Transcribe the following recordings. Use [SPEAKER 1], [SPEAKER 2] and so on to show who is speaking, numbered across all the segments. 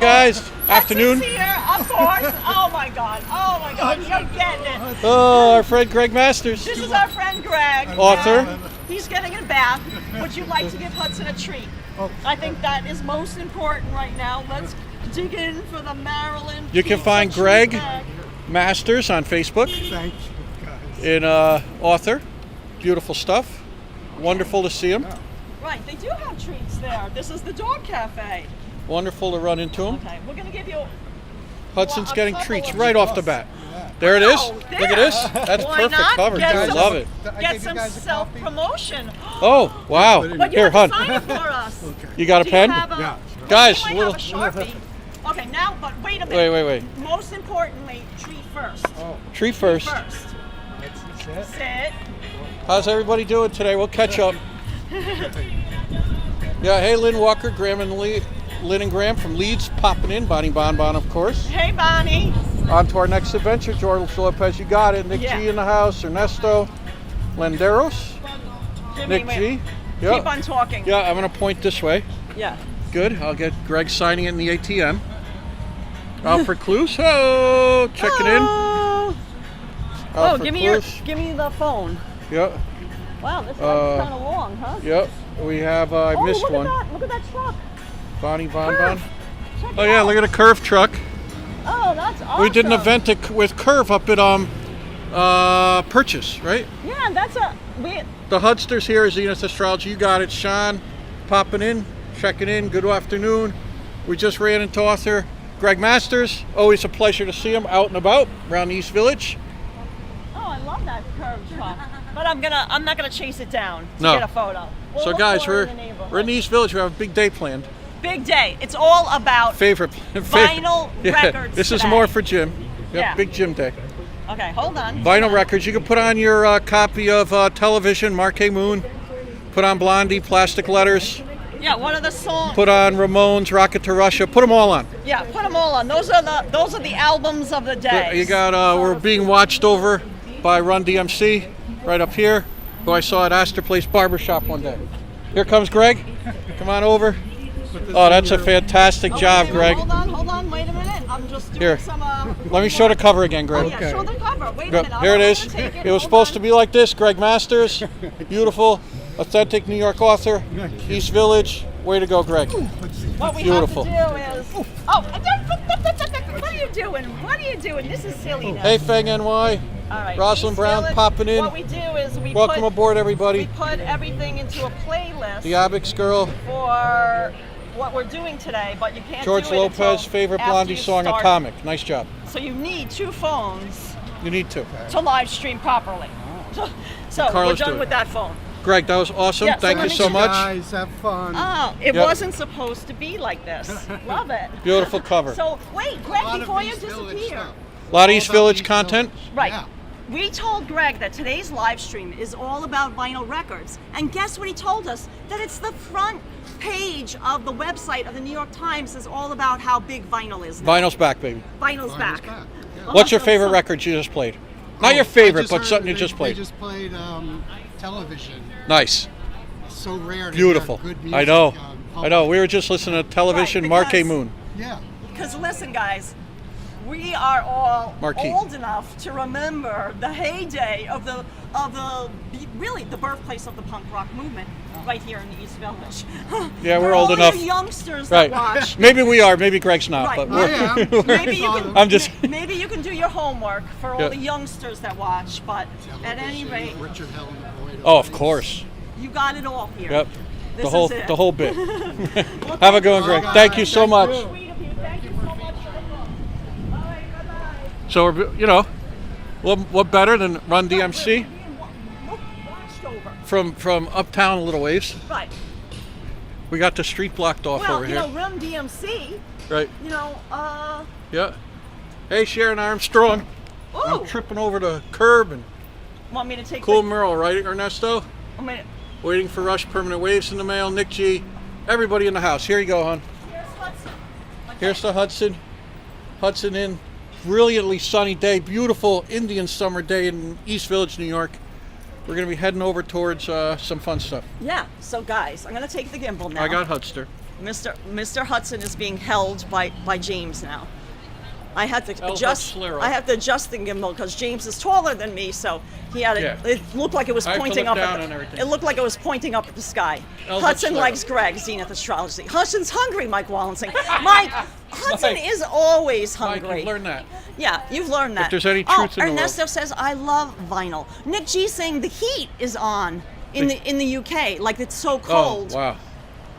[SPEAKER 1] guys. Afternoon.
[SPEAKER 2] Hudson's here, of course. Oh my God. Oh my God. You're getting it.
[SPEAKER 1] Oh, our friend Greg Masters.
[SPEAKER 2] This is our friend Greg.
[SPEAKER 1] Author.
[SPEAKER 2] He's getting a bath. Would you like to give Hudson a treat? I think that is most important right now. Let's dig in for the Maryland.
[SPEAKER 1] You can find Greg Masters on Facebook.
[SPEAKER 3] Thank you, guys.
[SPEAKER 1] In author. Beautiful stuff. Wonderful to see him.
[SPEAKER 2] Right, they do have treats there. This is the dog cafe.
[SPEAKER 1] Wonderful to run into him.
[SPEAKER 2] Okay, we're going to give you
[SPEAKER 1] Hudson's getting
[SPEAKER 2] couple
[SPEAKER 1] treats
[SPEAKER 2] of
[SPEAKER 1] right off the bat. There it is.
[SPEAKER 2] Oh,
[SPEAKER 1] Look at this. That's
[SPEAKER 2] Why
[SPEAKER 1] perfect
[SPEAKER 2] not?
[SPEAKER 1] coverage. I love it.
[SPEAKER 2] Get some self-promotion.
[SPEAKER 1] Oh, wow.
[SPEAKER 2] But you
[SPEAKER 1] Here,
[SPEAKER 2] have
[SPEAKER 1] Hun.
[SPEAKER 2] to sign it for us.
[SPEAKER 1] You got a
[SPEAKER 2] Do
[SPEAKER 1] pen?
[SPEAKER 2] You have a,
[SPEAKER 3] Yeah.
[SPEAKER 1] Guys,
[SPEAKER 2] you might
[SPEAKER 1] little.
[SPEAKER 2] have a Sharpie. Okay, now, but wait a minute.
[SPEAKER 1] Wait.
[SPEAKER 2] Most importantly, treat first.
[SPEAKER 1] Tree first.
[SPEAKER 2] First. Sit.
[SPEAKER 1] How's everybody doing today? We'll catch up. Yeah, hey, Lynn Walker, Graham and Lynn and Graham from Leeds popping in. Bonnie Bonbon, of course.
[SPEAKER 2] Hey, Bonnie.
[SPEAKER 1] On to our next adventure. George Lopez, you got it. Nick G in the house. Ernesto Lenderos. Nick G. Yeah.
[SPEAKER 2] Keep on talking.
[SPEAKER 1] Yeah, I'm going to point this way.
[SPEAKER 2] Yeah.
[SPEAKER 1] Good. I'll get Greg signing it in the ATM. Alfred Cluse. Oh, checking in.
[SPEAKER 2] Oh,
[SPEAKER 1] Alfred
[SPEAKER 2] give me the phone.
[SPEAKER 1] Yeah.
[SPEAKER 2] Wow, this one's kind of long, huh?
[SPEAKER 1] Yep. We have, I missed
[SPEAKER 2] look
[SPEAKER 1] one.
[SPEAKER 2] At that. Look at that truck.
[SPEAKER 1] Bonnie Bonbon.
[SPEAKER 2] Check
[SPEAKER 1] Oh
[SPEAKER 2] it
[SPEAKER 1] yeah,
[SPEAKER 2] out.
[SPEAKER 1] look at a Curve truck.
[SPEAKER 2] Oh, that's awesome.
[SPEAKER 1] We did an event with Curve up at Purchase, right?
[SPEAKER 2] Yeah, that's
[SPEAKER 1] The Hudsters here, Zenith Astrology. You got it, Sean. Popping in, checking in. Good afternoon. We just ran into author Greg Masters. Always a pleasure to see him out and about around the East Village.
[SPEAKER 2] Oh, I love that curved truck. But I'm not gonna chase it down to
[SPEAKER 1] No.
[SPEAKER 2] get a photo. We'll
[SPEAKER 1] So
[SPEAKER 2] look
[SPEAKER 1] guys,
[SPEAKER 2] for it in the neighborhood.
[SPEAKER 1] we're in the East Village. We have a big day planned.
[SPEAKER 2] Big day. It's all about
[SPEAKER 1] Favorite.
[SPEAKER 2] vinyl records.
[SPEAKER 1] This is
[SPEAKER 2] today.
[SPEAKER 1] more for Jim. Yep,
[SPEAKER 2] Yeah.
[SPEAKER 1] big Jim day.
[SPEAKER 2] Okay, hold on.
[SPEAKER 1] Vinyl records. You can put on your copy of Television, Marquee Moon. Put on Blondie, Plastic Letters.
[SPEAKER 2] Yeah, one of the songs.
[SPEAKER 1] Put on Ramones, Rocket to Russia. Put them all on.
[SPEAKER 2] Yeah, put them all on. Those are the albums of the day.
[SPEAKER 1] You got. We're being watched over by Run DMC right up here, who I saw at Astor Place Barbershop one day. Here comes Greg. Come on over. Oh, that's a fantastic job, Greg.
[SPEAKER 2] Hold on, wait a minute. I'm just doing
[SPEAKER 1] Here.
[SPEAKER 2] some.
[SPEAKER 1] Let me show the cover again, Greg.
[SPEAKER 2] Oh, yeah, show the cover. Wait a
[SPEAKER 1] Go.
[SPEAKER 2] minute.
[SPEAKER 1] Here it
[SPEAKER 2] I'm
[SPEAKER 1] is.
[SPEAKER 2] gonna take
[SPEAKER 1] It was supposed to be like this. Greg Masters, beautiful, authentic New York author, East Village. Way to go, Greg.
[SPEAKER 2] What we
[SPEAKER 1] Beautiful.
[SPEAKER 2] have to do is. Oh, what are you doing? What are you doing? This is silliness.
[SPEAKER 1] Hey, Feng NY.
[SPEAKER 2] All right.
[SPEAKER 1] Rosalind
[SPEAKER 2] East
[SPEAKER 1] Brown
[SPEAKER 2] Village,
[SPEAKER 1] popping in.
[SPEAKER 2] What we do is we
[SPEAKER 1] Welcome
[SPEAKER 2] put,
[SPEAKER 1] aboard, everybody.
[SPEAKER 2] we put everything into a playlist
[SPEAKER 1] The Abix Girl,
[SPEAKER 2] for what we're doing today, but you can't
[SPEAKER 1] George
[SPEAKER 2] do it
[SPEAKER 1] Lopez,
[SPEAKER 2] until
[SPEAKER 1] favorite
[SPEAKER 2] after
[SPEAKER 1] Blondie
[SPEAKER 2] you
[SPEAKER 1] song,
[SPEAKER 2] start.
[SPEAKER 1] Atomic. Nice job.
[SPEAKER 2] So you need 2 phones
[SPEAKER 1] You need to.
[SPEAKER 2] to live stream properly. So we're
[SPEAKER 1] Carla's
[SPEAKER 2] done
[SPEAKER 1] doing
[SPEAKER 2] with that phone.
[SPEAKER 1] Greg, that was awesome.
[SPEAKER 2] Yeah, so
[SPEAKER 1] Thank
[SPEAKER 2] let
[SPEAKER 1] you
[SPEAKER 2] me
[SPEAKER 1] so
[SPEAKER 2] show
[SPEAKER 1] much.
[SPEAKER 3] Guys, have fun.
[SPEAKER 2] Oh, it
[SPEAKER 1] Yep.
[SPEAKER 2] wasn't supposed to be like this. Love it.
[SPEAKER 1] Beautiful cover.
[SPEAKER 2] So wait, Greg,
[SPEAKER 3] lot of
[SPEAKER 2] before you
[SPEAKER 3] East Village
[SPEAKER 2] disappear.
[SPEAKER 3] stuff.
[SPEAKER 1] A lot of
[SPEAKER 3] All
[SPEAKER 1] East
[SPEAKER 3] about
[SPEAKER 1] Village
[SPEAKER 3] East
[SPEAKER 1] content.
[SPEAKER 3] Village.
[SPEAKER 2] Right.
[SPEAKER 3] Yeah.
[SPEAKER 2] We told Greg that today's live stream is all about vinyl records. And guess what he told us? That it's the front page of the website of the New York Times is all about how big vinyl is now.
[SPEAKER 1] Vinyl's back, baby.
[SPEAKER 2] Vinyl's back.
[SPEAKER 3] Yeah.
[SPEAKER 1] What's your
[SPEAKER 2] So-
[SPEAKER 1] favorite
[SPEAKER 2] so-
[SPEAKER 1] record you just played? Not your favorite, but something you just
[SPEAKER 3] They
[SPEAKER 1] played.
[SPEAKER 3] just played Television.
[SPEAKER 1] Nice.
[SPEAKER 3] It's so rare to
[SPEAKER 1] Beautiful.
[SPEAKER 3] hear good music.
[SPEAKER 1] I know.
[SPEAKER 3] on
[SPEAKER 1] I know. We were just listening to Television,
[SPEAKER 2] Right,
[SPEAKER 1] Marquee
[SPEAKER 2] because-
[SPEAKER 1] Moon.
[SPEAKER 3] Yeah.
[SPEAKER 2] Because listen, guys, we are all
[SPEAKER 1] Marquee.
[SPEAKER 2] old enough to remember the heyday of the really the birthplace of the punk rock movement right here in the East Village.
[SPEAKER 1] Yeah, we're
[SPEAKER 2] For
[SPEAKER 1] old
[SPEAKER 2] all
[SPEAKER 1] enough.
[SPEAKER 2] You youngsters
[SPEAKER 1] Right.
[SPEAKER 2] that watch.
[SPEAKER 1] Maybe we are. Maybe Greg's not.
[SPEAKER 2] Right.
[SPEAKER 1] But
[SPEAKER 3] I
[SPEAKER 1] we're,
[SPEAKER 3] am.
[SPEAKER 2] Maybe you can.
[SPEAKER 1] I'm just-
[SPEAKER 2] Maybe you can do your homework for all
[SPEAKER 1] Yeah.
[SPEAKER 2] the youngsters that watch. But at any rate,
[SPEAKER 3] Richard Hell and the Boyd
[SPEAKER 1] Oh, of
[SPEAKER 3] Ortiz.
[SPEAKER 1] course.
[SPEAKER 2] you got it all here.
[SPEAKER 1] Yep.
[SPEAKER 2] This
[SPEAKER 1] The whole
[SPEAKER 2] is it.
[SPEAKER 1] the whole bit.
[SPEAKER 2] Well,
[SPEAKER 1] Have a
[SPEAKER 2] thank
[SPEAKER 1] good one,
[SPEAKER 2] you
[SPEAKER 1] Greg.
[SPEAKER 2] so
[SPEAKER 1] Thank you so
[SPEAKER 3] Thank
[SPEAKER 1] much.
[SPEAKER 3] you.
[SPEAKER 2] Sweet of you. Thank you so much for the book. All right, bye-bye.
[SPEAKER 1] So we're, what better than Run DMC
[SPEAKER 2] We're being watched over.
[SPEAKER 1] from uptown a little ways.
[SPEAKER 2] Right.
[SPEAKER 1] We got the street blocked off
[SPEAKER 2] Well,
[SPEAKER 1] over
[SPEAKER 2] you
[SPEAKER 1] here.
[SPEAKER 2] know, Rim DMC,
[SPEAKER 1] Right. Yeah. Hey, Sharon Armstrong.
[SPEAKER 2] oh,
[SPEAKER 1] I'm tripping over the curb and
[SPEAKER 2] want me to take
[SPEAKER 1] Cool
[SPEAKER 2] the,
[SPEAKER 1] Merle, right, Ernesto?
[SPEAKER 2] I mean,
[SPEAKER 1] Waiting for Rush Permanent Waves in the mail. Nick G. Everybody in the house. Here you go, hon.
[SPEAKER 2] here's Hudson.
[SPEAKER 1] Here's the Hudson. Hudson Inn. Brilliantly sunny day. Beautiful Indian summer day in East Village, New York. We're going to be heading over towards some fun stuff.
[SPEAKER 2] Yeah, so guys, I'm going to take the gimbal now.
[SPEAKER 1] I got Hudster.
[SPEAKER 2] Mr. Hudson is being held by James now. I had to adjust.
[SPEAKER 1] Hutchlero.
[SPEAKER 2] I have to adjust the gimbal because James is taller than me, so he had
[SPEAKER 1] Yeah.
[SPEAKER 2] it looked like it was
[SPEAKER 1] I have to
[SPEAKER 2] pointing
[SPEAKER 1] look
[SPEAKER 2] up.
[SPEAKER 1] down
[SPEAKER 2] At
[SPEAKER 1] on
[SPEAKER 2] the,
[SPEAKER 1] everything.
[SPEAKER 2] it looked like it was pointing up at the sky.
[SPEAKER 1] El
[SPEAKER 2] Hudson
[SPEAKER 1] Hutchlero.
[SPEAKER 2] likes Greg, Zenith Astrology. Hudson's hungry, Mike Walensing. Mike, Hudson
[SPEAKER 1] Mike.
[SPEAKER 2] is always
[SPEAKER 1] Mike,
[SPEAKER 2] hungry.
[SPEAKER 1] you've learned that.
[SPEAKER 2] Yeah, you've learned that.
[SPEAKER 1] If there's any truth in the world.
[SPEAKER 2] Ernesto says, I love vinyl. Nick G saying the heat is on in the UK, like it's so cold
[SPEAKER 1] Oh, wow.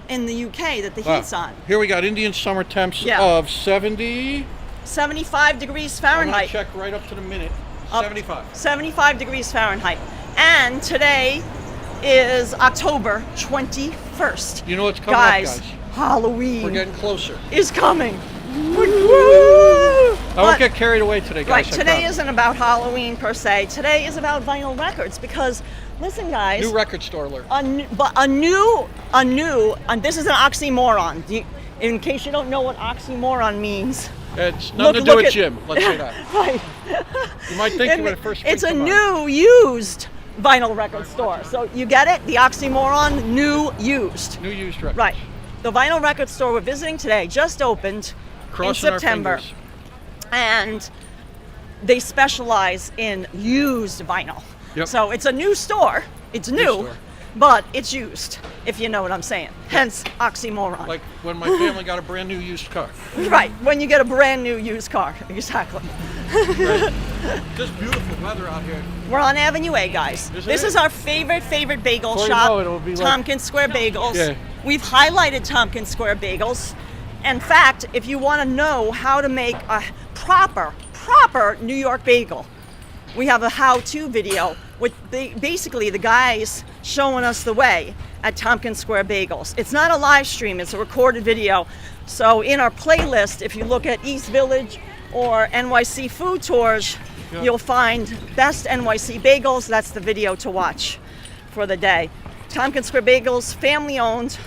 [SPEAKER 2] in the UK that the
[SPEAKER 1] Wow.
[SPEAKER 2] heat's on.
[SPEAKER 1] Here we got Indian summer temps
[SPEAKER 2] Yeah.
[SPEAKER 1] of 70.
[SPEAKER 2] 75 degrees
[SPEAKER 1] I'm gonna
[SPEAKER 2] Fahrenheit.
[SPEAKER 1] check right up to the minute.
[SPEAKER 2] Up
[SPEAKER 1] 75.
[SPEAKER 2] 75 degrees Fahrenheit. And today is October 21st.
[SPEAKER 1] You know what's coming up, guys?
[SPEAKER 2] Halloween
[SPEAKER 1] We're getting closer.
[SPEAKER 2] is coming.
[SPEAKER 1] I won't
[SPEAKER 2] But-
[SPEAKER 1] get carried away today, guys.
[SPEAKER 2] Right,
[SPEAKER 1] I
[SPEAKER 2] today
[SPEAKER 1] promise.
[SPEAKER 2] isn't about Halloween per se. Today is about vinyl records because, listen, guys.
[SPEAKER 1] New record store alert.
[SPEAKER 2] And this is an oxymoron. In case you don't know what oxymoron means.
[SPEAKER 1] It's nothing to do with
[SPEAKER 2] at-
[SPEAKER 1] Jim. Let's say that.
[SPEAKER 2] Right.
[SPEAKER 1] You might think when it first
[SPEAKER 2] It's a
[SPEAKER 1] springs to mind.
[SPEAKER 2] new used vinyl record store. So you get it? The oxymoron, new used.
[SPEAKER 1] New used record.
[SPEAKER 2] Right. The vinyl record store we're visiting today just opened
[SPEAKER 1] Crossing
[SPEAKER 2] in September.
[SPEAKER 1] our fingers.
[SPEAKER 2] And they specialize in used vinyl.
[SPEAKER 1] Yep.
[SPEAKER 2] So it's a new store. It's new,
[SPEAKER 1] store.
[SPEAKER 2] but it's used, if you know what I'm saying. Hence, oxymoron.
[SPEAKER 1] Like when my family got a brand new used car.
[SPEAKER 2] Right, when you get a brand new used car. Exactly.
[SPEAKER 1] Right? Just beautiful weather out here.
[SPEAKER 2] We're on Avenue A, guys.
[SPEAKER 1] Isn't
[SPEAKER 2] This
[SPEAKER 1] it?
[SPEAKER 2] is our favorite bagel
[SPEAKER 1] Before you
[SPEAKER 2] shop,
[SPEAKER 1] know it, it'll be like-
[SPEAKER 2] Tompkins Square Bagels.
[SPEAKER 1] Yeah.
[SPEAKER 2] We've highlighted Tompkins Square Bagels. In fact, if you want to know how to make a proper New York bagel, we have a how-to video with basically the guys showing us the way at Tompkins Square Bagels. It's not a live stream, it's a recorded video. So in our playlist, if you look at East Village or NYC food tours,
[SPEAKER 1] Yeah.
[SPEAKER 2] you'll find best NYC bagels. That's the video to watch for the day. Tompkins Square Bagels, family owned.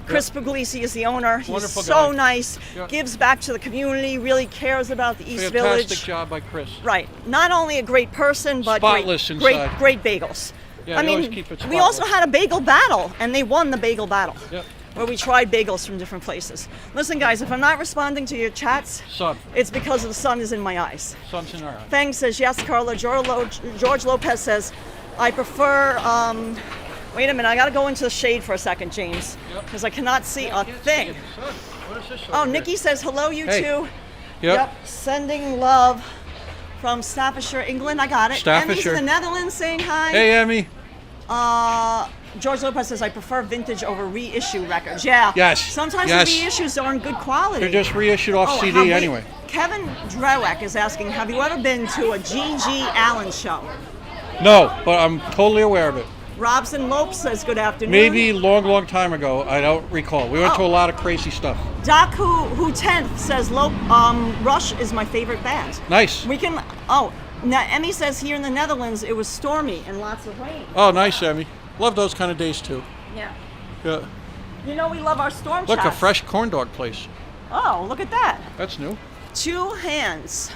[SPEAKER 2] Chris Puglisi is the owner. He's
[SPEAKER 1] Wonderful
[SPEAKER 2] so
[SPEAKER 1] guy.
[SPEAKER 2] nice,
[SPEAKER 1] Yeah.
[SPEAKER 2] gives back to the community, really cares about the East
[SPEAKER 1] Fantastic
[SPEAKER 2] Village.
[SPEAKER 1] job by Chris.
[SPEAKER 2] Right. Not only a great person, but
[SPEAKER 1] Spotless
[SPEAKER 2] great
[SPEAKER 1] inside.
[SPEAKER 2] bagels.
[SPEAKER 1] Yeah,
[SPEAKER 2] I
[SPEAKER 1] they always
[SPEAKER 2] mean,
[SPEAKER 1] keep it
[SPEAKER 2] we also
[SPEAKER 1] spotless.
[SPEAKER 2] had a bagel battle, and they won the bagel battle,
[SPEAKER 1] Yep.
[SPEAKER 2] where we tried bagels from different places. Listen, guys, if I'm not responding to your chats,
[SPEAKER 1] Sun.
[SPEAKER 2] it's because the sun is in my eyes.
[SPEAKER 1] Sun's in our eyes.
[SPEAKER 2] Feng says, yes, Carla. George Lopez says, I prefer, wait a minute, I gotta go into the shade for a second, James,
[SPEAKER 1] Yep.
[SPEAKER 2] because I cannot see a
[SPEAKER 1] Can't see
[SPEAKER 2] thing.
[SPEAKER 1] it. Sun. What is this
[SPEAKER 2] Oh,
[SPEAKER 1] over here?
[SPEAKER 2] Nikki says, hello, you
[SPEAKER 1] Hey.
[SPEAKER 2] two.
[SPEAKER 1] Yep.
[SPEAKER 2] Sending love from Staffordshire, England. I got it. Emmy's
[SPEAKER 1] Staffordshire.
[SPEAKER 2] in the Netherlands saying hi.
[SPEAKER 1] Hey, Emmy.
[SPEAKER 2] George Lopez says, I prefer vintage over reissue records. Yeah.
[SPEAKER 1] Yes.
[SPEAKER 2] Sometimes
[SPEAKER 1] Yes.
[SPEAKER 2] the reissues aren't good quality.
[SPEAKER 1] They're just reissued off
[SPEAKER 2] Oh,
[SPEAKER 1] CD
[SPEAKER 2] have we-
[SPEAKER 1] anyway.
[SPEAKER 2] Kevin Drewek is asking, have you ever been to a G.G. Allen show?
[SPEAKER 1] No, but I'm totally aware of it.
[SPEAKER 2] Robson Lope says, good afternoon.
[SPEAKER 1] Maybe long time ago. I don't recall. We went to
[SPEAKER 2] Oh.
[SPEAKER 1] a lot of crazy stuff.
[SPEAKER 2] Doc Who 10th says, Lope, Rush is my favorite band.
[SPEAKER 1] Nice.
[SPEAKER 2] We can, oh, now Emmy says here in the Netherlands it was stormy and lots of rain.
[SPEAKER 1] Oh, nice, Emmy. Love those kind of days too.
[SPEAKER 2] Yeah.
[SPEAKER 1] Yeah.
[SPEAKER 2] You know we love our storm
[SPEAKER 1] Look, a
[SPEAKER 2] chats.
[SPEAKER 1] fresh corn dog place.
[SPEAKER 2] Oh, look at that.
[SPEAKER 1] That's new.
[SPEAKER 2] Two hands.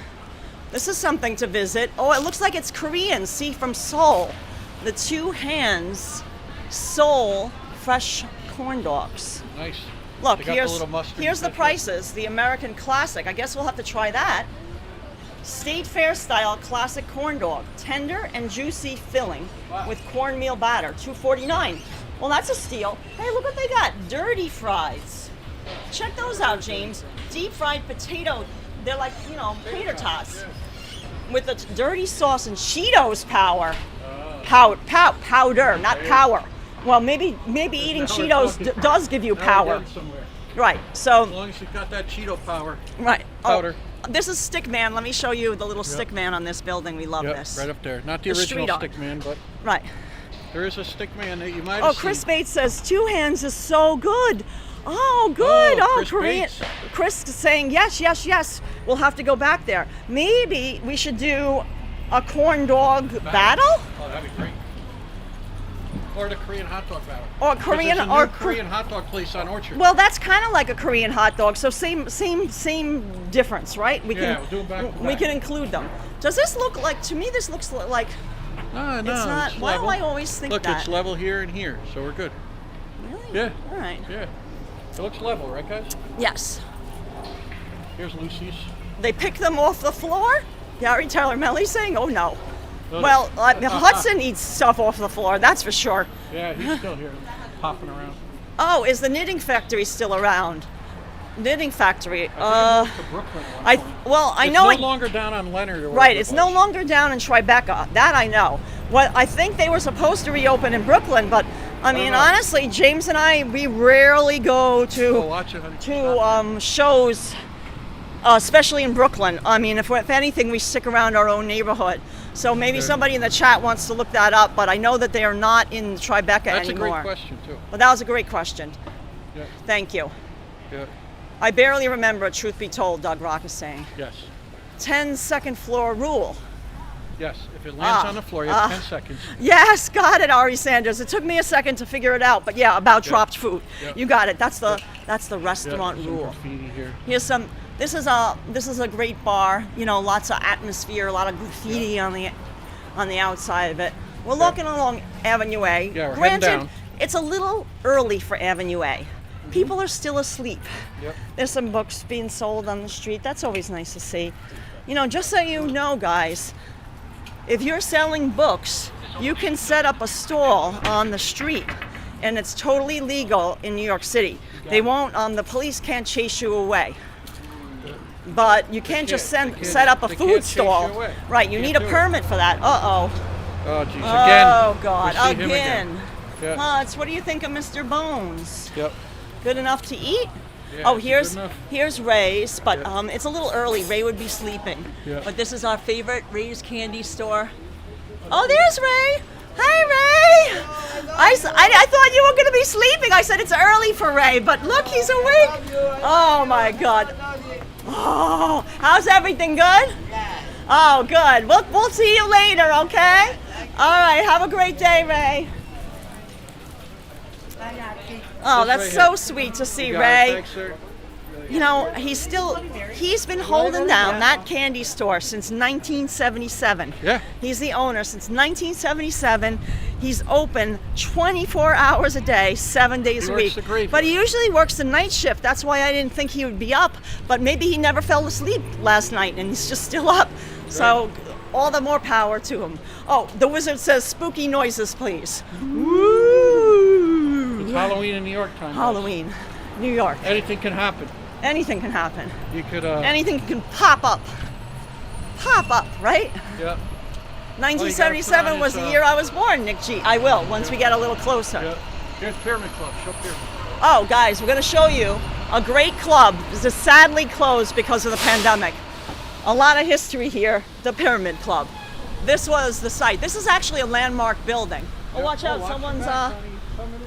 [SPEAKER 2] This is something to visit. Oh, it looks like it's Korean. See, from Seoul. The Two Hands Seoul fresh corn dogs.
[SPEAKER 1] Nice.
[SPEAKER 2] Look,
[SPEAKER 1] They got the little mustard
[SPEAKER 2] here's the
[SPEAKER 1] ketchup.
[SPEAKER 2] prices. The American Classic. I guess we'll have to try that. State Fair style classic corn dog, tender and juicy filling
[SPEAKER 1] Wow.
[SPEAKER 2] with cornmeal batter, $2.49. Well, that's a steal. Hey, look what they got, dirty fries. Check those out, James. Deep fried potato. They're like, you know, tater tots with the dirty sauce and Cheetos power. Powder, not power. Well, maybe eating
[SPEAKER 1] Now we're
[SPEAKER 2] Cheetos
[SPEAKER 1] talking.
[SPEAKER 2] does give you
[SPEAKER 1] Now we're
[SPEAKER 2] power.
[SPEAKER 1] getting somewhere.
[SPEAKER 2] Right. So
[SPEAKER 1] As long as you got that Cheeto power.
[SPEAKER 2] right.
[SPEAKER 1] Powder.
[SPEAKER 2] Oh, this is Stickman. Let me show you the little Stickman on this building. We love
[SPEAKER 1] Yep,
[SPEAKER 2] this.
[SPEAKER 1] right up there. Not the
[SPEAKER 2] The
[SPEAKER 1] original
[SPEAKER 2] street art.
[SPEAKER 1] stick man, but
[SPEAKER 2] Right.
[SPEAKER 1] there is a stick man that you might have
[SPEAKER 2] Oh,
[SPEAKER 1] seen.
[SPEAKER 2] Chris Bates says Two Hands is so good. Oh, good.
[SPEAKER 1] Oh,
[SPEAKER 2] Oh,
[SPEAKER 1] Chris
[SPEAKER 2] Korean.
[SPEAKER 1] Bates.
[SPEAKER 2] Chris is saying yes. We'll have to go back there. Maybe we should do a corn dog battle.
[SPEAKER 1] Oh, that'd be great. Or the Korean hot dog battle.
[SPEAKER 2] Or
[SPEAKER 1] 'Cause
[SPEAKER 2] Korean-
[SPEAKER 1] there's a
[SPEAKER 2] or
[SPEAKER 1] new
[SPEAKER 2] Kor-
[SPEAKER 1] Korean hot dog place on Orchard.
[SPEAKER 2] Well, that's kind of like a Korean hot dog. So same difference, right? We
[SPEAKER 1] Yeah, we'll do 'em back to
[SPEAKER 2] we
[SPEAKER 1] back.
[SPEAKER 2] can include them. Does this look like? To me, this looks like.
[SPEAKER 1] no,
[SPEAKER 2] It's not.
[SPEAKER 1] it's
[SPEAKER 2] Why do
[SPEAKER 1] level.
[SPEAKER 2] I always think
[SPEAKER 1] Look,
[SPEAKER 2] that?
[SPEAKER 1] it's level here and here, so we're good.
[SPEAKER 2] Really?
[SPEAKER 1] Yeah.
[SPEAKER 2] All right.
[SPEAKER 1] Yeah. It looks level, right, guys?
[SPEAKER 2] Yes.
[SPEAKER 1] Here's Lucy's.
[SPEAKER 2] They pick them off the floor? Gary Tyler Melly saying, oh no.
[SPEAKER 1] Notice.
[SPEAKER 2] Well, Hudson eats stuff off the floor, that's for sure.
[SPEAKER 1] Yeah, he's still here, popping around.
[SPEAKER 2] Oh, is the Knitting Factory still around? Knitting Factory.
[SPEAKER 1] I think it moved to Brooklyn at one point.
[SPEAKER 2] I know
[SPEAKER 1] it's no longer down on Leonard. Or
[SPEAKER 2] right,
[SPEAKER 1] wherever
[SPEAKER 2] it's
[SPEAKER 1] it
[SPEAKER 2] no
[SPEAKER 1] was.
[SPEAKER 2] longer down in Tribeca. That I know. Well, I think they were supposed to reopen in Brooklyn, but I mean,
[SPEAKER 1] know.
[SPEAKER 2] honestly, James and I, we rarely go to
[SPEAKER 1] Oh, watch it, honey.
[SPEAKER 2] shows, especially in Brooklyn. I mean, if anything, we stick around our own neighborhood. So maybe
[SPEAKER 1] Okay.
[SPEAKER 2] somebody in the chat wants to look that up, but I know that they are not in Tribeca
[SPEAKER 1] That's
[SPEAKER 2] anymore.
[SPEAKER 1] a great question, too.
[SPEAKER 2] Well, that was a great question.
[SPEAKER 1] Yeah.
[SPEAKER 2] Thank you.
[SPEAKER 1] Yeah.
[SPEAKER 2] I barely remember, truth be told, Doug Rock is saying.
[SPEAKER 1] Yes.
[SPEAKER 2] 10 second floor rule.
[SPEAKER 1] Yes. If it lands on the floor, you have 10 seconds.
[SPEAKER 2] Yes, got it, Ari Sanders. It took me a second to figure it out, but yeah, about dropped food.
[SPEAKER 1] Yep.
[SPEAKER 2] You got it. That's the
[SPEAKER 1] Yeah,
[SPEAKER 2] restaurant
[SPEAKER 1] some
[SPEAKER 2] rule.
[SPEAKER 1] graffiti here.
[SPEAKER 2] Here's some. This is a great bar. You know, lots of atmosphere, a lot of graffiti on the outside of it. We're walking along Avenue A.
[SPEAKER 1] Yeah, we're heading
[SPEAKER 2] Granted,
[SPEAKER 1] down.
[SPEAKER 2] it's a little early for Avenue A. People are still asleep.
[SPEAKER 1] Yep.
[SPEAKER 2] There's some books being sold on the street. That's always nice to see. You know, just so you know, guys, if you're selling books, you can set up a stall on the street, and it's totally legal in New York City. They won't. The police can't chase you away. But you can't just set up a
[SPEAKER 1] they
[SPEAKER 2] food
[SPEAKER 1] can't chase
[SPEAKER 2] stall.
[SPEAKER 1] you away.
[SPEAKER 2] Right, you
[SPEAKER 1] Can't
[SPEAKER 2] need a
[SPEAKER 1] do it.
[SPEAKER 2] permit for that. Uh-oh.
[SPEAKER 1] Oh, geez. Again.
[SPEAKER 2] Oh, God.
[SPEAKER 1] We see him
[SPEAKER 2] Again.
[SPEAKER 1] Yeah.
[SPEAKER 2] Huts, what do you think of Mr. Bones?
[SPEAKER 1] Yep.
[SPEAKER 2] Good enough to eat?
[SPEAKER 1] Yeah,
[SPEAKER 2] Oh,
[SPEAKER 1] it's good
[SPEAKER 2] here's
[SPEAKER 1] enough.
[SPEAKER 2] Ray's, but
[SPEAKER 1] Yeah.
[SPEAKER 2] it's a little early. Ray would be sleeping.
[SPEAKER 1] Yeah.
[SPEAKER 2] But this is our favorite Ray's candy store. Oh, there's Ray. Hi, Ray. I thought you were going to be sleeping. I said it's early for Ray, but look, he's awake. Oh, my God. Oh, how's everything good? Oh, good. We'll see you later, okay? All right, have a great day, Ray. Oh, that's
[SPEAKER 1] This
[SPEAKER 2] so
[SPEAKER 1] right
[SPEAKER 2] sweet to see
[SPEAKER 1] You got it.
[SPEAKER 2] Ray.
[SPEAKER 1] Thanks, sir.
[SPEAKER 2] You know, he's been holding down that candy store since 1977.
[SPEAKER 1] Yeah.
[SPEAKER 2] He's the owner since 1977. He's open 24 hours a day, 7 days
[SPEAKER 1] He
[SPEAKER 2] a
[SPEAKER 1] works
[SPEAKER 2] week.
[SPEAKER 1] the graveyard.
[SPEAKER 2] But he usually works the night shift. That's why I didn't think he would be up. But maybe he never fell asleep last night and he's just still up. So all the more power to him. Oh, the wizard says spooky noises, please. Woo!
[SPEAKER 1] It's Halloween in New York time. guys.
[SPEAKER 2] Halloween, New York.
[SPEAKER 1] Anything can happen.
[SPEAKER 2] Anything can happen.
[SPEAKER 1] You could.
[SPEAKER 2] Anything can pop up. Pop up, right?
[SPEAKER 1] Yeah.
[SPEAKER 2] 1977 was the year I was born, Nick G. I will, once we get a little closer.
[SPEAKER 1] Yeah. Here's Pyramid Club. Show Pyramid.
[SPEAKER 2] Oh, guys, we're going to show you a great club. This is sadly closed because of the pandemic. A lot of history here, the Pyramid Club. This was the site. This is actually a landmark building. Oh, watch out,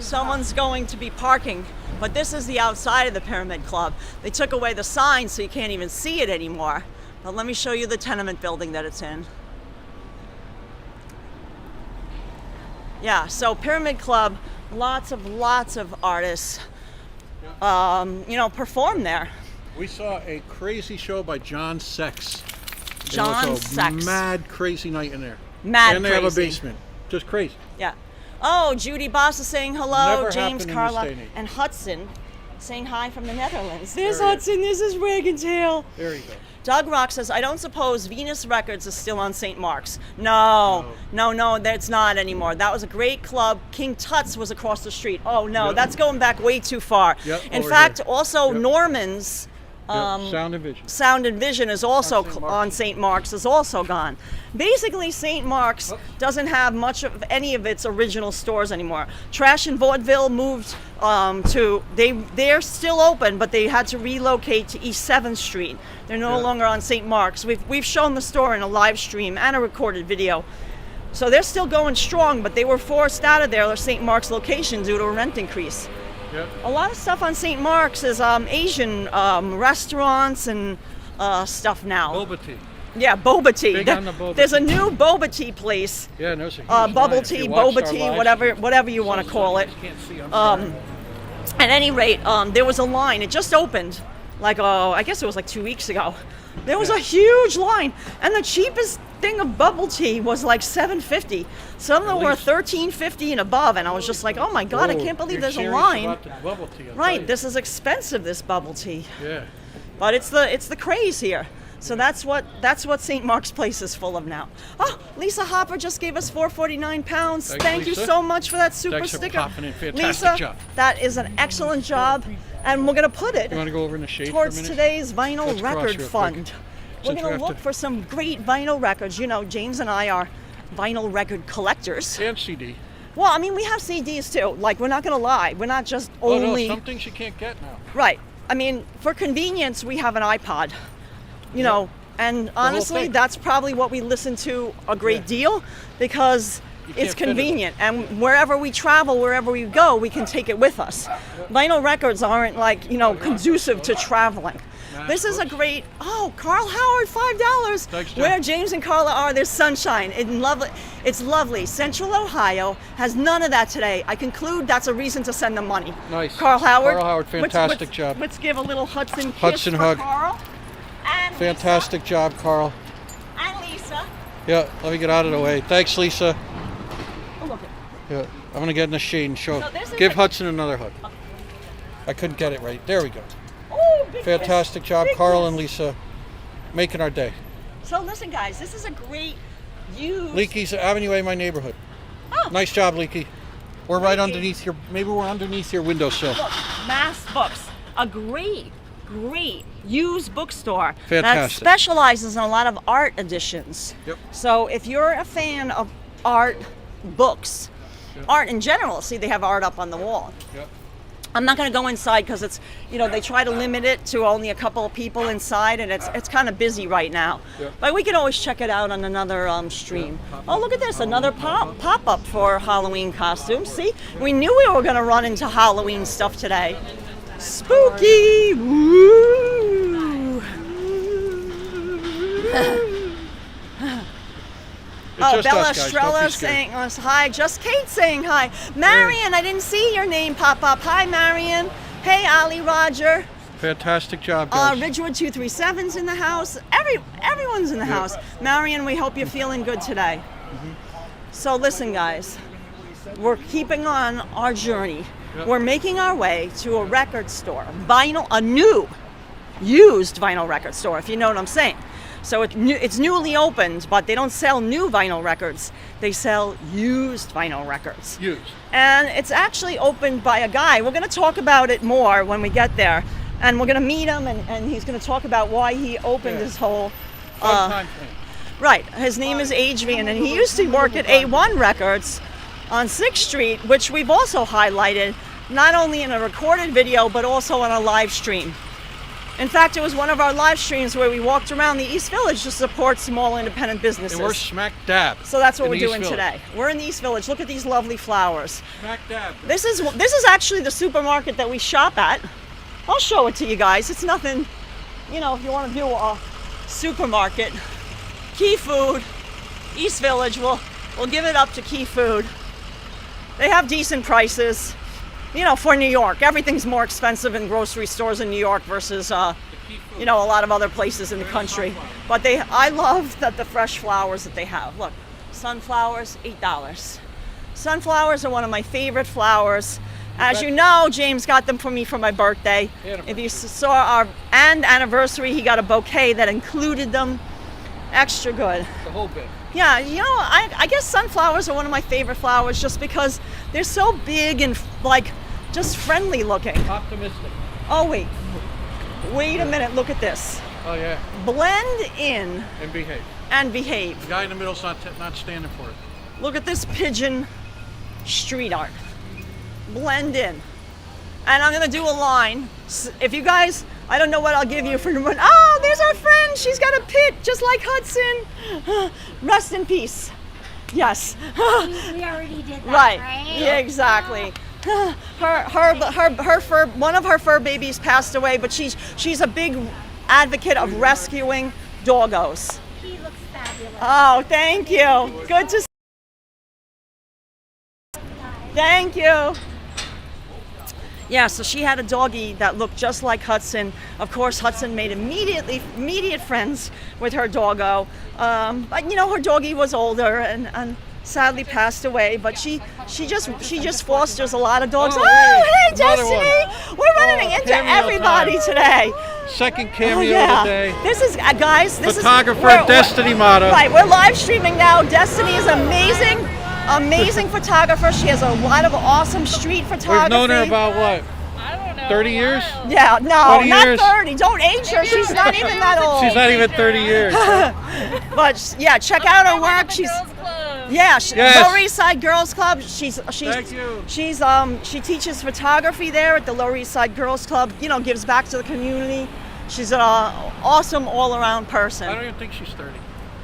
[SPEAKER 2] someone's going to be parking. But this is the outside of the Pyramid Club. They took away the sign so you can't even see it anymore. But let me show you the tenement building that it's in. Yeah, so Pyramid Club, lots of artists, perform there.
[SPEAKER 1] We saw a crazy show by John Sex.
[SPEAKER 2] John
[SPEAKER 1] It was a
[SPEAKER 2] Sex.
[SPEAKER 1] mad, crazy night in there.
[SPEAKER 2] Mad
[SPEAKER 1] And they have a
[SPEAKER 2] crazy.
[SPEAKER 1] basement. Just crazy.
[SPEAKER 2] Yeah. Oh, Judy Boss is saying hello.
[SPEAKER 1] Never
[SPEAKER 2] James,
[SPEAKER 1] happened in this day
[SPEAKER 2] Carla,
[SPEAKER 1] and age.
[SPEAKER 2] and Hudson saying hi from the Netherlands. There's
[SPEAKER 1] There he
[SPEAKER 2] Hudson. This is Rag and Tail.
[SPEAKER 1] There you go.
[SPEAKER 2] Doug Rock says, I don't suppose Venus Records is still on St. Mark's. No, that's not anymore. That was a great club. King Tut's was across the street. Oh, no,
[SPEAKER 1] Yep.
[SPEAKER 2] that's going back way too far.
[SPEAKER 1] Yep,
[SPEAKER 2] In
[SPEAKER 1] over
[SPEAKER 2] fact,
[SPEAKER 1] here.
[SPEAKER 2] also
[SPEAKER 1] Yep.
[SPEAKER 2] Norman's
[SPEAKER 1] Sound and Vision.
[SPEAKER 2] Sound and Vision is also
[SPEAKER 1] St. Mark's.
[SPEAKER 2] on St. Mark's, is also gone. Basically, St. Mark's doesn't have much of any of its original stores anymore. Trash and Vaudeville moved they're still open, but they had to relocate to East 7th Street. They're no longer on St. Mark's. We've shown the store in a live stream and a recorded video. So they're still going strong, but they were forced out of their St. Mark's location due to a rent increase.
[SPEAKER 1] Yep.
[SPEAKER 2] A lot of stuff on St. Mark's is Asian restaurants and stuff now.
[SPEAKER 1] Boba tea.
[SPEAKER 2] Yeah, boba tea.
[SPEAKER 1] Big on the boba
[SPEAKER 2] There's a
[SPEAKER 1] tea.
[SPEAKER 2] new boba tea place.
[SPEAKER 1] Yeah, no, it's a huge
[SPEAKER 2] Bubble
[SPEAKER 1] line. If
[SPEAKER 2] tea,
[SPEAKER 1] you watched
[SPEAKER 2] boba
[SPEAKER 1] our
[SPEAKER 2] tea,
[SPEAKER 1] live
[SPEAKER 2] whatever you want to call it.
[SPEAKER 1] You can't see, I'm sorry.
[SPEAKER 2] At any rate, there was a line. It just opened like, I guess it was like 2 weeks ago. There was a huge line, and the cheapest thing of bubble tea was like $7.50. Some of them were $13.50 and above, and I was just like, oh my God, I can't believe there's a line.
[SPEAKER 1] About the bubble tea,
[SPEAKER 2] Right, this is expensive, this bubble tea.
[SPEAKER 1] Yeah.
[SPEAKER 2] But it's the craze here. So that's what St. Mark's Place is full of now. Oh, Lisa Hopper just gave us 4.49 pounds.
[SPEAKER 1] Thanks,
[SPEAKER 2] Thank you
[SPEAKER 1] Lisa.
[SPEAKER 2] so much for that super
[SPEAKER 1] Thanks for
[SPEAKER 2] sticker.
[SPEAKER 1] popping in. Fantastic
[SPEAKER 2] Lisa,
[SPEAKER 1] job.
[SPEAKER 2] that is an excellent job, and we're gonna put it
[SPEAKER 1] You want to go over in the shade
[SPEAKER 2] towards
[SPEAKER 1] for a minute?
[SPEAKER 2] today's vinyl
[SPEAKER 1] Let's cross
[SPEAKER 2] record
[SPEAKER 1] real
[SPEAKER 2] fund.
[SPEAKER 1] quick.
[SPEAKER 2] We're
[SPEAKER 1] Since we
[SPEAKER 2] gonna
[SPEAKER 1] have
[SPEAKER 2] look
[SPEAKER 1] to-
[SPEAKER 2] for some great vinyl records. You know, James and I are vinyl record collectors.
[SPEAKER 1] And CD.
[SPEAKER 2] Well, I mean, we have CDs too. Like, we're not gonna lie, we're not just
[SPEAKER 1] Oh
[SPEAKER 2] only
[SPEAKER 1] no, some things you can't get now.
[SPEAKER 2] right. I mean, for convenience, we have an iPod. You know, and honestly,
[SPEAKER 1] thing.
[SPEAKER 2] that's probably what we listen to a great deal because
[SPEAKER 1] can't
[SPEAKER 2] it's
[SPEAKER 1] fit it.
[SPEAKER 2] convenient. And wherever we travel, wherever we go, we can take it with us. Vinyl records aren't like, you know, conducive to traveling. This is a great, Carl Howard, $5.
[SPEAKER 1] Thanks, Jen.
[SPEAKER 2] Where James and Karla are, there's sunshine. It's lovely. Central Ohio has none of that today. I conclude that's a reason to send them money.
[SPEAKER 1] Nice.
[SPEAKER 2] Carl Howard.
[SPEAKER 1] Carl Howard, fantastic job.
[SPEAKER 2] Let's give a little Hudson kiss
[SPEAKER 1] Hudson
[SPEAKER 2] for
[SPEAKER 1] hug.
[SPEAKER 2] Carl. And
[SPEAKER 1] Fantastic job, Carl.
[SPEAKER 2] Lisa. And Lisa.
[SPEAKER 1] Yeah, let me get out of the way. Thanks, Lisa.
[SPEAKER 2] Oh, look.
[SPEAKER 1] Yeah, I'm gonna get in the shade and show.
[SPEAKER 2] So this is
[SPEAKER 1] Give
[SPEAKER 2] a-
[SPEAKER 1] Hudson another hug. I couldn't get it right. There we go.
[SPEAKER 2] Oh, big
[SPEAKER 1] Fantastic
[SPEAKER 2] kiss.
[SPEAKER 1] job,
[SPEAKER 2] Big
[SPEAKER 1] Carl
[SPEAKER 2] kiss.
[SPEAKER 1] and Lisa, making our day.
[SPEAKER 2] So listen, guys, this is a great used.
[SPEAKER 1] Leaky's Avenue A, my neighborhood.
[SPEAKER 2] Oh.
[SPEAKER 1] Nice job, Leaky. We're right
[SPEAKER 2] Leaky.
[SPEAKER 1] underneath your. Maybe we're underneath your windowsill.
[SPEAKER 2] Look, Mass Books, a great used bookstore that
[SPEAKER 1] Fantastic.
[SPEAKER 2] specializes in a lot of art editions.
[SPEAKER 1] Yep.
[SPEAKER 2] So if you're a fan of art books, art in general, see they have art up on the wall.
[SPEAKER 1] Yep.
[SPEAKER 2] I'm not going to go inside because it's, you know, they try to limit it to only a couple of people inside, and it's kind of busy right now.
[SPEAKER 1] Yep.
[SPEAKER 2] But we can always check it out on another stream. Oh, look at this, another pop-up for Halloween costumes. See, we knew we were going to run into Halloween stuff today. Spooky! Woo!
[SPEAKER 1] It's just
[SPEAKER 2] Bella
[SPEAKER 1] us, guys. Don't be
[SPEAKER 2] Estrella
[SPEAKER 1] scared.
[SPEAKER 2] saying us hi. Just Kate saying hi. Marion, I didn't see your name pop up. Hi, Marion. Hey, Ali Roger.
[SPEAKER 1] Fantastic job, guys.
[SPEAKER 2] Ridgewood 237's in the house. Everyone's in the house. Marion, we hope you're feeling good today. So listen, guys, we're keeping on our journey.
[SPEAKER 1] Yep.
[SPEAKER 2] We're making our way to a record store, a new, used vinyl record store, if you know what I'm saying. So it's newly opened, but they don't sell new vinyl records. They sell used vinyl records.
[SPEAKER 1] Used.
[SPEAKER 2] And it's actually opened by a guy. We're going to talk about it more when we get there. And we're going to meet him, and he's going to talk about why he opened his whole...
[SPEAKER 1] Fun time thing.
[SPEAKER 2] Right. His name is Adrian, and he used to work at A1 Records on 6th Street, which we've also highlighted, not only in a recorded video, but also on a live stream. In fact, it was one of our live streams where we walked around the East Village to support small independent businesses.
[SPEAKER 1] And we're smack dab.
[SPEAKER 2] So that's what
[SPEAKER 1] in
[SPEAKER 2] we're
[SPEAKER 1] the East
[SPEAKER 2] doing
[SPEAKER 1] Village.
[SPEAKER 2] today. We're in the East Village. Look at these lovely flowers.
[SPEAKER 1] Smack dab.
[SPEAKER 2] This is actually the supermarket that we shop at. I'll show it to you guys. It's nothing, you know, if you want to do a supermarket. Key Food, East Village, we'll give it up to Key Food. They have decent prices. You know, for New York, everything's more expensive in grocery stores in New York versus, you know, a lot of other places in the country. But I love that the fresh flowers that they have. Look, sunflowers, $8. Sunflowers are one of my favorite flowers. As you know, James got them for me for my birthday. If you saw our anniversary, he got a bouquet that included them. Extra good.
[SPEAKER 1] The whole bit.
[SPEAKER 2] Yeah, you know, I guess sunflowers are one of my favorite flowers just because they're so big and like just friendly looking.
[SPEAKER 1] Optimistic.
[SPEAKER 2] Oh wait a minute, look at this.
[SPEAKER 1] Oh yeah.
[SPEAKER 2] Blend in
[SPEAKER 1] And behave.
[SPEAKER 2] and behave.
[SPEAKER 1] The guy in the middle's not standing for it.
[SPEAKER 2] Look at this pigeon street art. Blend in. And I'm gonna do a line. If you guys, I don't know what I'll give you for one. Oh, there's our friend. She's got a pit just like Hudson. Rest in peace. Yes.
[SPEAKER 4] We already did that,
[SPEAKER 2] Right.
[SPEAKER 4] right?
[SPEAKER 2] Yeah, exactly. One of her fur babies passed away, but she's a big advocate of rescuing doggos.
[SPEAKER 4] He looks fabulous.
[SPEAKER 2] Oh, thank you. Good to see. Thank you. Yeah, so she had a doggie that looked just like Hudson. Of course, Hudson made immediate friends with her doggo. But you know, her doggie was older and sadly passed away. But she just fosters a lot of dogs.
[SPEAKER 1] Oh,
[SPEAKER 2] Hey,
[SPEAKER 1] hey, another
[SPEAKER 2] Destiny! We're running into
[SPEAKER 1] cameo
[SPEAKER 2] everybody
[SPEAKER 1] time.
[SPEAKER 2] today.
[SPEAKER 1] Second cameo
[SPEAKER 2] Yeah.
[SPEAKER 1] of the day.
[SPEAKER 2] This is guys. This
[SPEAKER 1] Photographer
[SPEAKER 2] is
[SPEAKER 1] Destiny Mata.
[SPEAKER 2] Right, we're live streaming now. Destiny is amazing photographer. She has a lot of awesome street photography.
[SPEAKER 1] We've known her about what?
[SPEAKER 5] I don't know.
[SPEAKER 1] 30 years?
[SPEAKER 2] Yeah, no,
[SPEAKER 1] 20
[SPEAKER 2] not
[SPEAKER 1] years?
[SPEAKER 2] 30. Don't age her. She's not even that old.
[SPEAKER 1] She's not even 30 years.
[SPEAKER 2] But yeah, check out her work. She's
[SPEAKER 1] Yes.
[SPEAKER 2] Lower East Side Girls Club.
[SPEAKER 1] Thank you.
[SPEAKER 2] She teaches photography there at the Lower East Side Girls Club. You know, gives back to the community. She's an awesome all-around person.
[SPEAKER 1] I don't even think she's 30.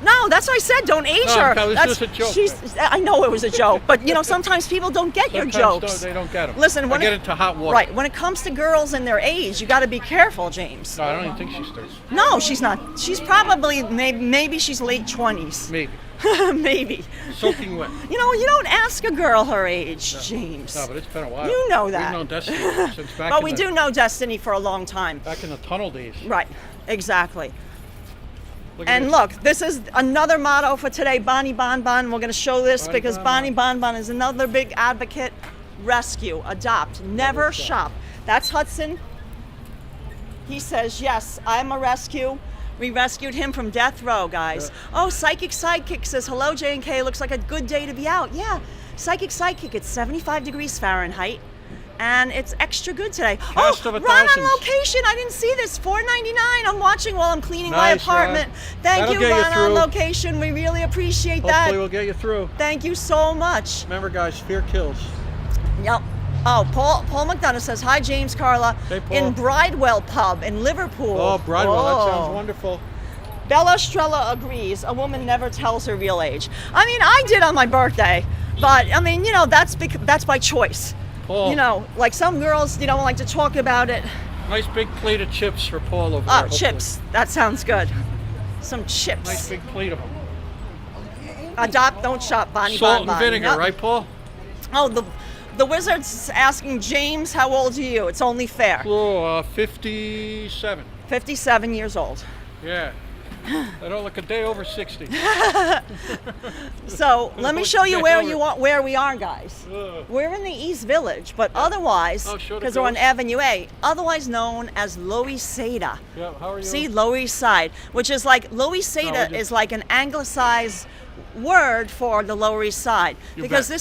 [SPEAKER 2] No, that's what I said. Don't age
[SPEAKER 1] No,
[SPEAKER 2] her.
[SPEAKER 1] that was
[SPEAKER 2] That's,
[SPEAKER 1] just a joke.
[SPEAKER 2] I know it was a joke, but you know, sometimes people don't get your jokes.
[SPEAKER 1] They don't get them.
[SPEAKER 2] Listen, when
[SPEAKER 1] I get into hot water.
[SPEAKER 2] Right, when it comes to girls and their age, you got to be careful, James.
[SPEAKER 1] No, I don't even think she's 30.
[SPEAKER 2] No, she's not. She's probably maybe she's late 20s.
[SPEAKER 1] Maybe.
[SPEAKER 2] Maybe.
[SPEAKER 1] Soaking wet.
[SPEAKER 2] You know, you don't ask a girl her age, James.
[SPEAKER 1] No, but it's been a while.
[SPEAKER 2] You know that.
[SPEAKER 1] We've known Destiny since back
[SPEAKER 2] But
[SPEAKER 1] in
[SPEAKER 2] we
[SPEAKER 1] the,
[SPEAKER 2] do know Destiny for a long time.
[SPEAKER 1] back in the tunnel days.
[SPEAKER 2] Right, exactly.
[SPEAKER 1] Look at
[SPEAKER 2] And
[SPEAKER 1] this.
[SPEAKER 2] look, this is another motto for today, Bonnie Bonbon. We're going to show this
[SPEAKER 1] Bonnie
[SPEAKER 2] because
[SPEAKER 1] Bonbon.
[SPEAKER 2] Bonnie Bonbon is another big advocate. Rescue, adopt, never shop. That's Hudson. He says, yes, I'm a rescue. We rescued him from death row, guys. Oh, Psychic Sidekick says, hello, J&K. Looks like a good day to be out. Yeah, Psychic Sidekick, it's 75 degrees Fahrenheit. And it's extra good today.
[SPEAKER 1] Cast of
[SPEAKER 2] Oh,
[SPEAKER 1] a
[SPEAKER 2] Ron on
[SPEAKER 1] thousands.
[SPEAKER 2] location. I didn't see this. $4.99. I'm watching while I'm cleaning my
[SPEAKER 1] Nice, Ron.
[SPEAKER 2] apartment. Thank
[SPEAKER 1] That'll
[SPEAKER 2] you,
[SPEAKER 1] get you
[SPEAKER 2] Ron on
[SPEAKER 1] through.
[SPEAKER 2] location. We really appreciate
[SPEAKER 1] Hopefully
[SPEAKER 2] that.
[SPEAKER 1] we'll get you through.
[SPEAKER 2] Thank you so much.
[SPEAKER 1] Remember, guys, fear kills.
[SPEAKER 2] Yep. Oh, Paul McDonough says, hi, James Karla.
[SPEAKER 1] Hey, Paul.
[SPEAKER 2] In Bridewell Pub in Liverpool.
[SPEAKER 1] Oh, Bridewell, that
[SPEAKER 2] Oh.
[SPEAKER 1] sounds wonderful.
[SPEAKER 2] Bella Strella agrees. A woman never tells her real age. I mean, I did on my birthday, but I mean, you know, that's by choice.
[SPEAKER 1] Paul,
[SPEAKER 2] You know, like some girls, you know, like to talk about it.
[SPEAKER 1] nice big plate of chips for Paul over there.
[SPEAKER 2] Oh,
[SPEAKER 1] hopefully.
[SPEAKER 2] chips. That sounds good. Some chips.
[SPEAKER 1] Nice big plate of them.
[SPEAKER 2] Adopt, don't shop, Bonnie
[SPEAKER 1] Salt
[SPEAKER 2] Bonbon.
[SPEAKER 1] and vinegar,
[SPEAKER 2] Yep.
[SPEAKER 1] right, Paul?
[SPEAKER 2] Oh, the wizard's asking James, how old are you? It's only fair.
[SPEAKER 1] Oh, 57.
[SPEAKER 2] 57 years old.
[SPEAKER 1] Yeah. I don't look a day over 60.
[SPEAKER 2] So let me show you where we are, guys.
[SPEAKER 1] Ugh.
[SPEAKER 2] We're in the East Village, but otherwise,
[SPEAKER 1] Oh, show the
[SPEAKER 2] because we're on
[SPEAKER 1] coast.
[SPEAKER 2] Avenue A, otherwise known as Lower Seda.
[SPEAKER 1] Yeah, how are you?
[SPEAKER 2] See, Lower East Side, which is like Lower Seda
[SPEAKER 1] just-
[SPEAKER 2] is like an anglicized word for the Lower East Side,
[SPEAKER 1] You
[SPEAKER 2] because
[SPEAKER 1] bet.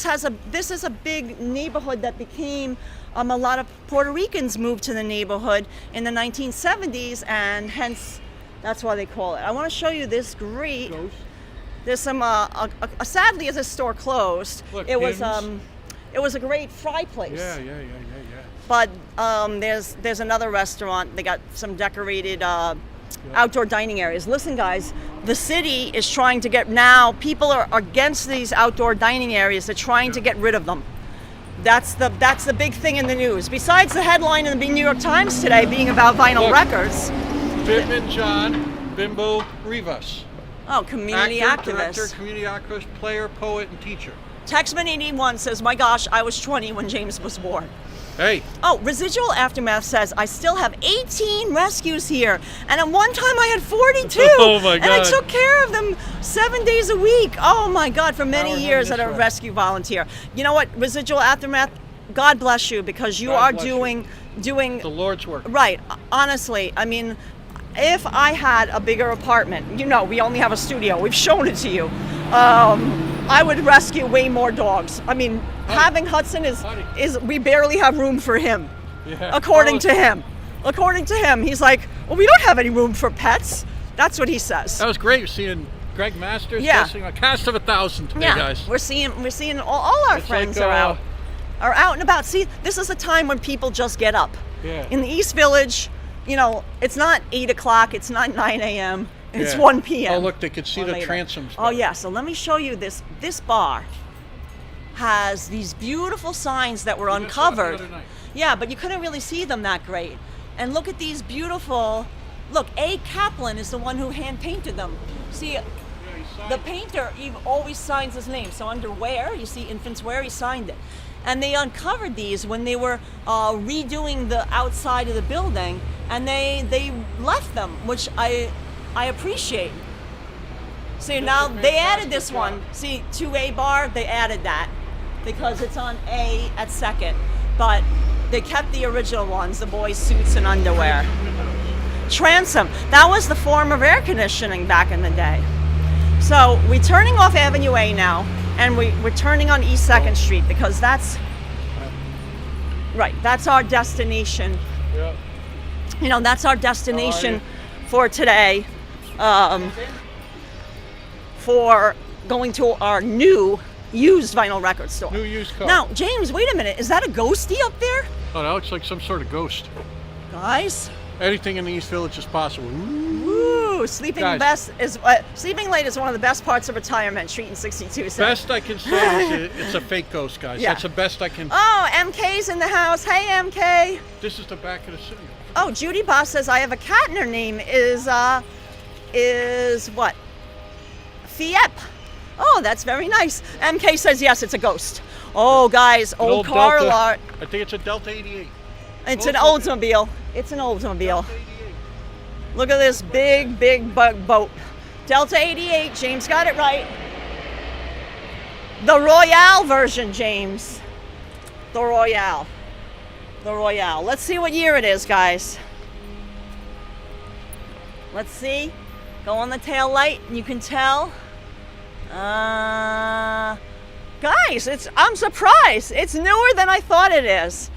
[SPEAKER 2] this is a big neighborhood that became a lot of Puerto Ricans moved to the neighborhood in the 1970s, and hence that's why they call it. I want to show you this great.
[SPEAKER 1] Ghost.
[SPEAKER 2] There's some. Sadly, as a store closed,
[SPEAKER 1] Look,
[SPEAKER 2] it was
[SPEAKER 1] hymns.
[SPEAKER 2] it was a great fry place.
[SPEAKER 1] Yeah.
[SPEAKER 2] But there's another restaurant. They got some decorated outdoor dining areas. Listen, guys, the city is trying to get now. People are against these outdoor dining areas. They're trying to get rid of them. That's the big thing in the news. Besides the headline in the New York Times today being about vinyl
[SPEAKER 1] Look.
[SPEAKER 2] records.
[SPEAKER 1] Bimban John Bimbo Rivas.
[SPEAKER 2] Oh, community
[SPEAKER 1] Actor,
[SPEAKER 2] activist.
[SPEAKER 1] director, community activist, player, poet, and teacher.
[SPEAKER 2] Taxman81 says, my gosh, I was 20 when James was born.
[SPEAKER 1] Hey,
[SPEAKER 2] Oh, Residual Aftermath says, I still have 18 rescues here. And at one time I had 42.
[SPEAKER 1] Oh, my
[SPEAKER 2] And I
[SPEAKER 1] God.
[SPEAKER 2] took care of them 7 days a week. Oh my God, for many
[SPEAKER 1] Power him
[SPEAKER 2] years
[SPEAKER 1] this
[SPEAKER 2] as a
[SPEAKER 1] way.
[SPEAKER 2] rescue volunteer. You know what, Residual Aftermath, God bless you, because you
[SPEAKER 1] God
[SPEAKER 2] are
[SPEAKER 1] bless
[SPEAKER 2] doing
[SPEAKER 1] the Lord's work.
[SPEAKER 2] right. Honestly, I mean, if I had a bigger apartment, you know, we only have a studio. We've shown it to you. I would rescue way more dogs. I mean, having Hudson is we barely have room for him.
[SPEAKER 1] Yeah.
[SPEAKER 2] According
[SPEAKER 1] Oh,
[SPEAKER 2] to him. According to him, he's like, well, we don't have any room for pets. That's what he says.
[SPEAKER 1] That was great. You're seeing Greg Masters.
[SPEAKER 2] Yeah.
[SPEAKER 1] Guessing a cast of 1,000 today,
[SPEAKER 2] Yeah,
[SPEAKER 1] guys.
[SPEAKER 2] we're seeing all our
[SPEAKER 1] It's
[SPEAKER 2] friends
[SPEAKER 1] like,
[SPEAKER 2] are out and about. See, this is a time when people just get up.
[SPEAKER 1] Yeah.
[SPEAKER 2] In the East Village, you know, it's not 8 o'clock, it's not 9 a.m., it's
[SPEAKER 1] Yeah.
[SPEAKER 2] 1 p.m.
[SPEAKER 1] Oh, look, they could see
[SPEAKER 2] or
[SPEAKER 1] the
[SPEAKER 2] later.
[SPEAKER 1] transoms.
[SPEAKER 2] Oh yeah, so let me show you this. This bar has these beautiful signs that were
[SPEAKER 1] We just saw it the
[SPEAKER 2] uncovered.
[SPEAKER 1] other night.
[SPEAKER 2] Yeah, but you couldn't really see them that great. And look at these beautiful. Look, A. Kaplan is the one who hand painted them. See,
[SPEAKER 1] Yeah, he signed
[SPEAKER 2] the
[SPEAKER 1] it.
[SPEAKER 2] painter always signs his name. So under Ware, you see Infants Wear, he signed it. and they uncovered these when they were redoing the outside of the building, and they left them, which I appreciate. See, now they added this one. See, 2A bar, they added that because it's on A at second, but they kept the original ones, the boys' suits and underwear. Transom, that was the form of air conditioning back in the day. So we're turning off Avenue A now, and we're turning on East 2nd Street because that's our destination.
[SPEAKER 1] Yeah.
[SPEAKER 2] You know, that's our destination for today, for going to our new used vinyl record store.
[SPEAKER 1] New used car.
[SPEAKER 2] Now, James, wait a minute. Is that a ghostie up there?
[SPEAKER 1] Oh, that looks like some sort of ghost.
[SPEAKER 2] Guys?
[SPEAKER 1] Anything in the East Village is possible.
[SPEAKER 2] Ooh, sleeping
[SPEAKER 1] Guys.
[SPEAKER 2] sleeping late is one of the best parts of retirement, treating 62 cents.
[SPEAKER 1] Best I can say is it's a fake ghost, guys.
[SPEAKER 2] Yeah.
[SPEAKER 1] That's the best I can.
[SPEAKER 2] Oh, MK's in the house. Hey, MK.
[SPEAKER 1] This is the back of the city.
[SPEAKER 2] Oh, Judy Boss says I have a cat and her name is what? Fiep. Oh, that's very nice. MK says yes, it's a ghost. Oh, guys, old car
[SPEAKER 1] Delta.
[SPEAKER 2] lot.
[SPEAKER 1] I think it's a Delta 88.
[SPEAKER 2] It's an Oldsmobile. It's an Oldsmobile.
[SPEAKER 1] Delta 88.
[SPEAKER 2] Look at this big boat. Delta 88. James got it right. The Royale version, James. The Royale. The Royale. Let's see what year it is, guys. Let's see. Go on the tail light and you can tell. Guys, I'm surprised. It's newer than I thought it is.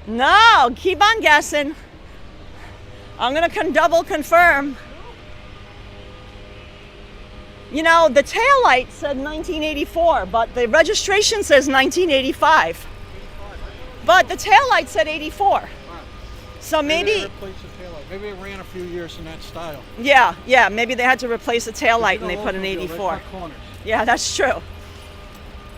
[SPEAKER 2] No, keep on guessing. I'm gonna double confirm. You know, the taillight said 1984, but the registration says 1985. But the taillight said 84. So
[SPEAKER 1] Maybe
[SPEAKER 2] maybe,
[SPEAKER 1] they replaced the taillight. Maybe it ran a few years in that style.
[SPEAKER 2] yeah, maybe they had to replace the taillight and they put an 84. Yeah, that's true.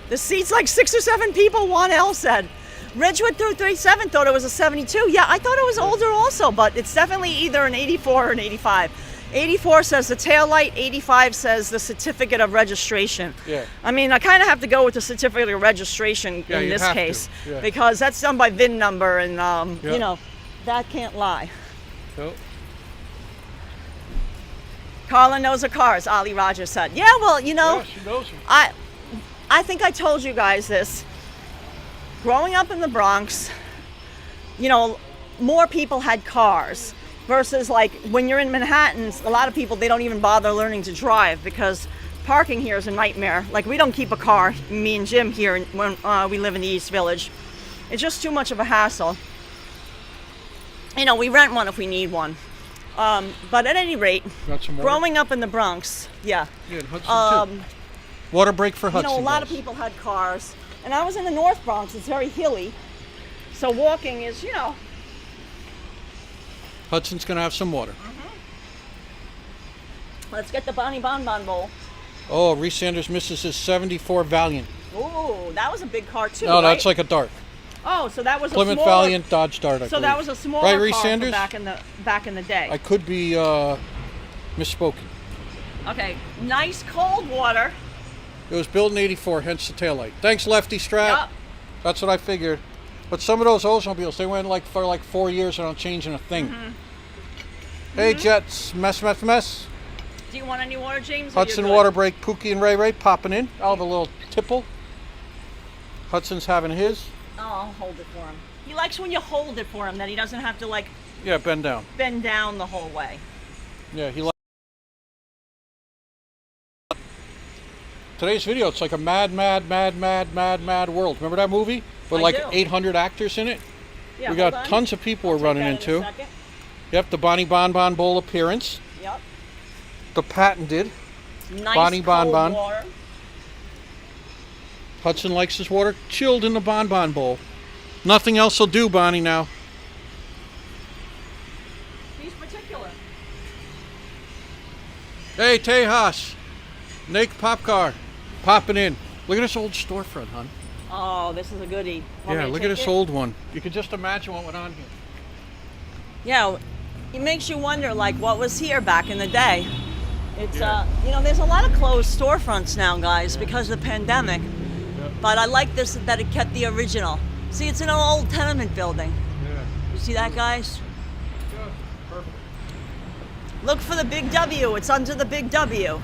[SPEAKER 2] The seat's like 6 or 7 people, Juan L said. Ridgewood 237 thought it was a 72. Yeah, I thought it was older also, but it's definitely either an 84 or an 85. 84 says the taillight, 85 says the certificate of registration.
[SPEAKER 1] Yeah.
[SPEAKER 2] I mean, I kind of have to go with the certificate of registration
[SPEAKER 1] Yeah,
[SPEAKER 2] in
[SPEAKER 1] you
[SPEAKER 2] this
[SPEAKER 1] have to.
[SPEAKER 2] case
[SPEAKER 1] Yeah.
[SPEAKER 2] because that's done by VIN number and,
[SPEAKER 1] Yeah.
[SPEAKER 2] you know, that can't lie.
[SPEAKER 1] Oh.
[SPEAKER 2] Carla knows her cars, Ali Rogers said. Yeah, well, you know,
[SPEAKER 1] Yeah, she knows them.
[SPEAKER 2] I think I told you guys this. Growing up in the Bronx, you know, more people had cars versus like when you're in Manhattan, a lot of people, they don't even bother learning to drive because parking here is a nightmare. Like we don't keep a car, me and Jim here when we live in the East Village. It's just too much of a hassle. You know, we rent one if we need one. But at any rate,
[SPEAKER 1] Got some water?
[SPEAKER 2] growing up in the Bronx, yeah.
[SPEAKER 1] Yeah, in Hudson too. Water break for
[SPEAKER 2] You
[SPEAKER 1] Hudson.
[SPEAKER 2] know, a lot of
[SPEAKER 1] guys.
[SPEAKER 2] people had cars. And I was in the North Bronx. It's very hilly. So walking is, you know.
[SPEAKER 1] Hudson's gonna have some water.
[SPEAKER 2] Let's get the Bonnie Bonbon Bowl.
[SPEAKER 1] Oh, Reese Sanders misses his 74 Valiant.
[SPEAKER 2] Ooh, that was a big car too,
[SPEAKER 1] No,
[SPEAKER 2] right?
[SPEAKER 1] that's like a Dart.
[SPEAKER 2] Oh, so that was
[SPEAKER 1] Plymouth
[SPEAKER 2] a smaller...
[SPEAKER 1] Valiant, Dodge Dart. I
[SPEAKER 2] So that was
[SPEAKER 1] believe.
[SPEAKER 2] a smaller
[SPEAKER 1] Right, Reese
[SPEAKER 2] car
[SPEAKER 1] Sanders?
[SPEAKER 2] from back in the day.
[SPEAKER 1] I could be misspoken.
[SPEAKER 2] Okay, nice cold water.
[SPEAKER 1] It was built in '84, hence the taillight. Thanks, Lefty Strat.
[SPEAKER 2] Yup.
[SPEAKER 1] That's what I figured. But some of those Oldsmobiles, they went like for like 4 years without changing a thing. Hey, Jets, mess.
[SPEAKER 2] Do you want any water, James? or you're
[SPEAKER 1] Hudson
[SPEAKER 2] good?
[SPEAKER 1] water break, Pookie and Ray popping in. I'll have a little tipple. Hudson's having his.
[SPEAKER 2] Oh, I'll hold it for him. He likes when you hold it for him, that he doesn't have to like
[SPEAKER 1] Yeah, bend down.
[SPEAKER 2] bend down the whole way.
[SPEAKER 1] Yeah, he likes. Today's video, it's like a mad world. Remember that movie? With
[SPEAKER 2] I
[SPEAKER 1] like
[SPEAKER 2] do.
[SPEAKER 1] 800 actors in it?
[SPEAKER 2] Yeah,
[SPEAKER 1] We
[SPEAKER 2] hold
[SPEAKER 1] got
[SPEAKER 2] on.
[SPEAKER 1] tons of people
[SPEAKER 2] I'll
[SPEAKER 1] we're running
[SPEAKER 2] take that in a
[SPEAKER 1] into.
[SPEAKER 2] second.
[SPEAKER 1] Yep, the Bonnie Bonbon Bowl appearance.
[SPEAKER 2] Yep.
[SPEAKER 1] The patented.
[SPEAKER 2] Nice
[SPEAKER 1] Bonnie
[SPEAKER 2] cold
[SPEAKER 1] Bonbon.
[SPEAKER 2] water.
[SPEAKER 1] Hudson likes his water chilled in the Bonbon Bowl. Nothing else will do, Bonnie, now.
[SPEAKER 2] He's particular.
[SPEAKER 1] Hey, Tejas. Nate Popcar. Popping in. Look at this old storefront, hon.
[SPEAKER 2] Oh, this is a goodie. Want
[SPEAKER 1] Yeah,
[SPEAKER 2] me to
[SPEAKER 1] look at
[SPEAKER 2] take
[SPEAKER 1] this
[SPEAKER 2] it?
[SPEAKER 1] old one. You can just imagine what went on here.
[SPEAKER 2] Yeah, it makes you wonder, like, what was here back in the day. It's, you know, there's a lot of closed storefronts now, guys, because of the pandemic.
[SPEAKER 1] Yeah.
[SPEAKER 2] But I like this that it kept the original. See, it's an old tenement building.
[SPEAKER 1] Yeah.
[SPEAKER 2] You see that, guys?
[SPEAKER 1] Yeah. Perfect.
[SPEAKER 2] Look for the big W. It's under the big W.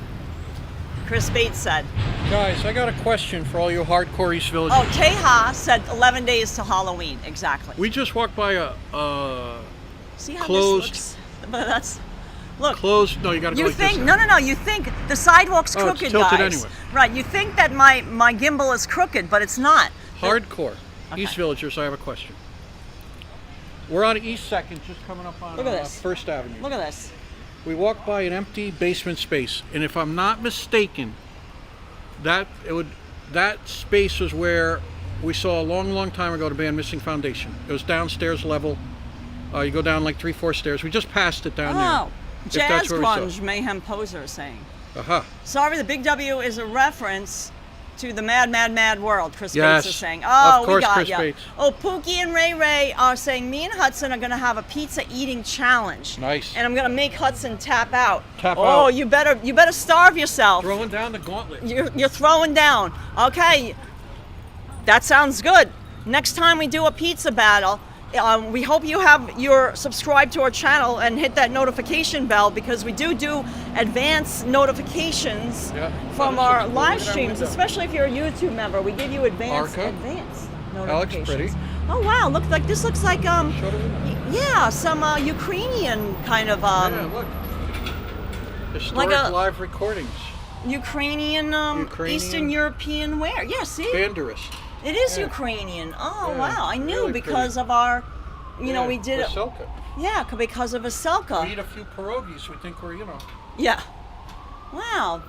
[SPEAKER 2] Chris Bates said.
[SPEAKER 1] Guys, I got a question for all you hardcore East Villagers.
[SPEAKER 2] Oh, Teha said 11 days to Halloween. Exactly.
[SPEAKER 1] We just walked by a
[SPEAKER 2] See how
[SPEAKER 1] closed-
[SPEAKER 2] this looks? But that's look.
[SPEAKER 1] closed. No, you got to go
[SPEAKER 2] You
[SPEAKER 1] like
[SPEAKER 2] think
[SPEAKER 1] this.
[SPEAKER 2] no. You think the sidewalk's
[SPEAKER 1] Oh, it's
[SPEAKER 2] crooked,
[SPEAKER 1] tilted
[SPEAKER 2] guys.
[SPEAKER 1] anyway.
[SPEAKER 2] Right? You think that my gimbal is crooked, but it's not.
[SPEAKER 1] Hardcore
[SPEAKER 2] Okay.
[SPEAKER 1] East Villagers. I have a question. We're on East 2nd, just coming up on
[SPEAKER 2] Look at this.
[SPEAKER 1] First Avenue.
[SPEAKER 2] Look at this.
[SPEAKER 1] We walked by an empty basement space, and if I'm not mistaken, that space was where we saw a long time ago the band Missing Foundation. It was downstairs level. You go down like 3-4 stairs. We just passed it down
[SPEAKER 2] Oh,
[SPEAKER 1] there. If
[SPEAKER 2] Jazz
[SPEAKER 1] that's where we saw it.
[SPEAKER 2] Grunge Mayhem Poser is saying.
[SPEAKER 1] Aha.
[SPEAKER 2] Sorry, the big W is a reference to the Mad World. Chris
[SPEAKER 1] Yes.
[SPEAKER 2] Bates is saying.
[SPEAKER 1] Of
[SPEAKER 2] Oh,
[SPEAKER 1] course,
[SPEAKER 2] we got
[SPEAKER 1] Chris
[SPEAKER 2] ya.
[SPEAKER 1] Bates.
[SPEAKER 2] Oh, Pookie and Ray are saying me and Hudson are gonna have a pizza eating challenge.
[SPEAKER 1] Nice.
[SPEAKER 2] And I'm gonna make Hudson tap out.
[SPEAKER 1] Tap
[SPEAKER 2] oh,
[SPEAKER 1] out.
[SPEAKER 2] you better starve yourself.
[SPEAKER 1] Throwing down the gauntlet.
[SPEAKER 2] You're throwing down. Okay, that sounds good. Next time we do a pizza battle, we hope you're subscribed to our channel and hit that notification bell because we do advanced notifications
[SPEAKER 1] Yeah.
[SPEAKER 2] from
[SPEAKER 1] Oh,
[SPEAKER 2] our
[SPEAKER 1] this looks cool.
[SPEAKER 2] live
[SPEAKER 1] Look at that
[SPEAKER 2] streams,
[SPEAKER 1] window.
[SPEAKER 2] especially if you're a YouTube member. We give you advanced
[SPEAKER 1] Arca.
[SPEAKER 2] notifications.
[SPEAKER 1] pretty.
[SPEAKER 2] Oh wow, this looks like
[SPEAKER 1] Show the window.
[SPEAKER 2] yeah, some Ukrainian kind of
[SPEAKER 1] Yeah, look. Historic
[SPEAKER 2] like a-
[SPEAKER 1] live recordings.
[SPEAKER 2] Ukrainian,
[SPEAKER 1] Ukrainian.
[SPEAKER 2] Eastern European wear. Yeah, see?
[SPEAKER 1] Banderist.
[SPEAKER 2] It is
[SPEAKER 1] Yeah.
[SPEAKER 2] Ukrainian. Oh
[SPEAKER 1] Yeah,
[SPEAKER 2] wow! I knew
[SPEAKER 1] really
[SPEAKER 2] because
[SPEAKER 1] pretty.
[SPEAKER 2] of our, we did it.
[SPEAKER 1] Vasilka.
[SPEAKER 2] Yeah, because of
[SPEAKER 1] We
[SPEAKER 2] Vasilka.
[SPEAKER 1] eat a few pierogies. We think we're,
[SPEAKER 2] Yeah. Wow.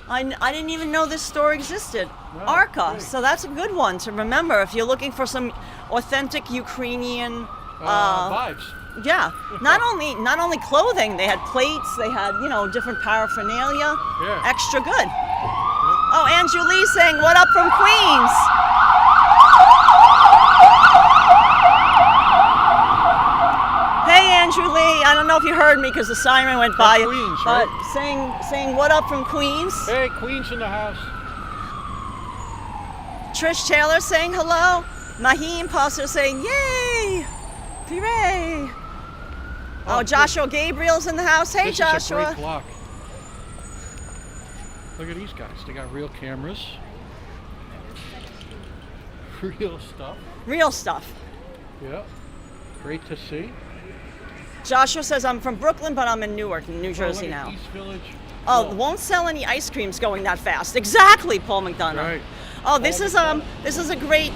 [SPEAKER 2] I didn't even know this store existed.
[SPEAKER 1] No,
[SPEAKER 2] Arca.
[SPEAKER 1] great.
[SPEAKER 2] So that's a good one to remember if you're looking for some authentic Ukrainian.
[SPEAKER 1] vibes.
[SPEAKER 2] Yeah. Not only clothing. They had plates. They had different paraphernalia.
[SPEAKER 1] Yeah.
[SPEAKER 2] Extra good. Oh, Andrew Lee saying, "What up from Queens?" Hey, Andrew Lee. I don't know if you heard me because the siren went by.
[SPEAKER 1] Queens,
[SPEAKER 2] but
[SPEAKER 1] right?
[SPEAKER 2] saying "What up from Queens?"
[SPEAKER 1] Hey, Queen's in the house.
[SPEAKER 2] Trish Taylor saying hello. Mahim Pastor saying "Yay, hooray!" Oh, Joshua Gabriel's in the house. Hey,
[SPEAKER 1] This is a
[SPEAKER 2] Joshua.
[SPEAKER 1] great block. Look at these guys. They got real cameras. Real stuff.
[SPEAKER 2] Real stuff.
[SPEAKER 1] Yeah. Great to see.
[SPEAKER 2] Joshua says, "I'm from Brooklyn, but I'm in Newark, New Jersey
[SPEAKER 1] look at
[SPEAKER 2] now."
[SPEAKER 1] East Village.
[SPEAKER 2] Oh,
[SPEAKER 1] Wall.
[SPEAKER 2] won't sell any ice creams going that fast. Exactly, Paul McDonough.
[SPEAKER 1] Right.
[SPEAKER 2] Oh, this is a great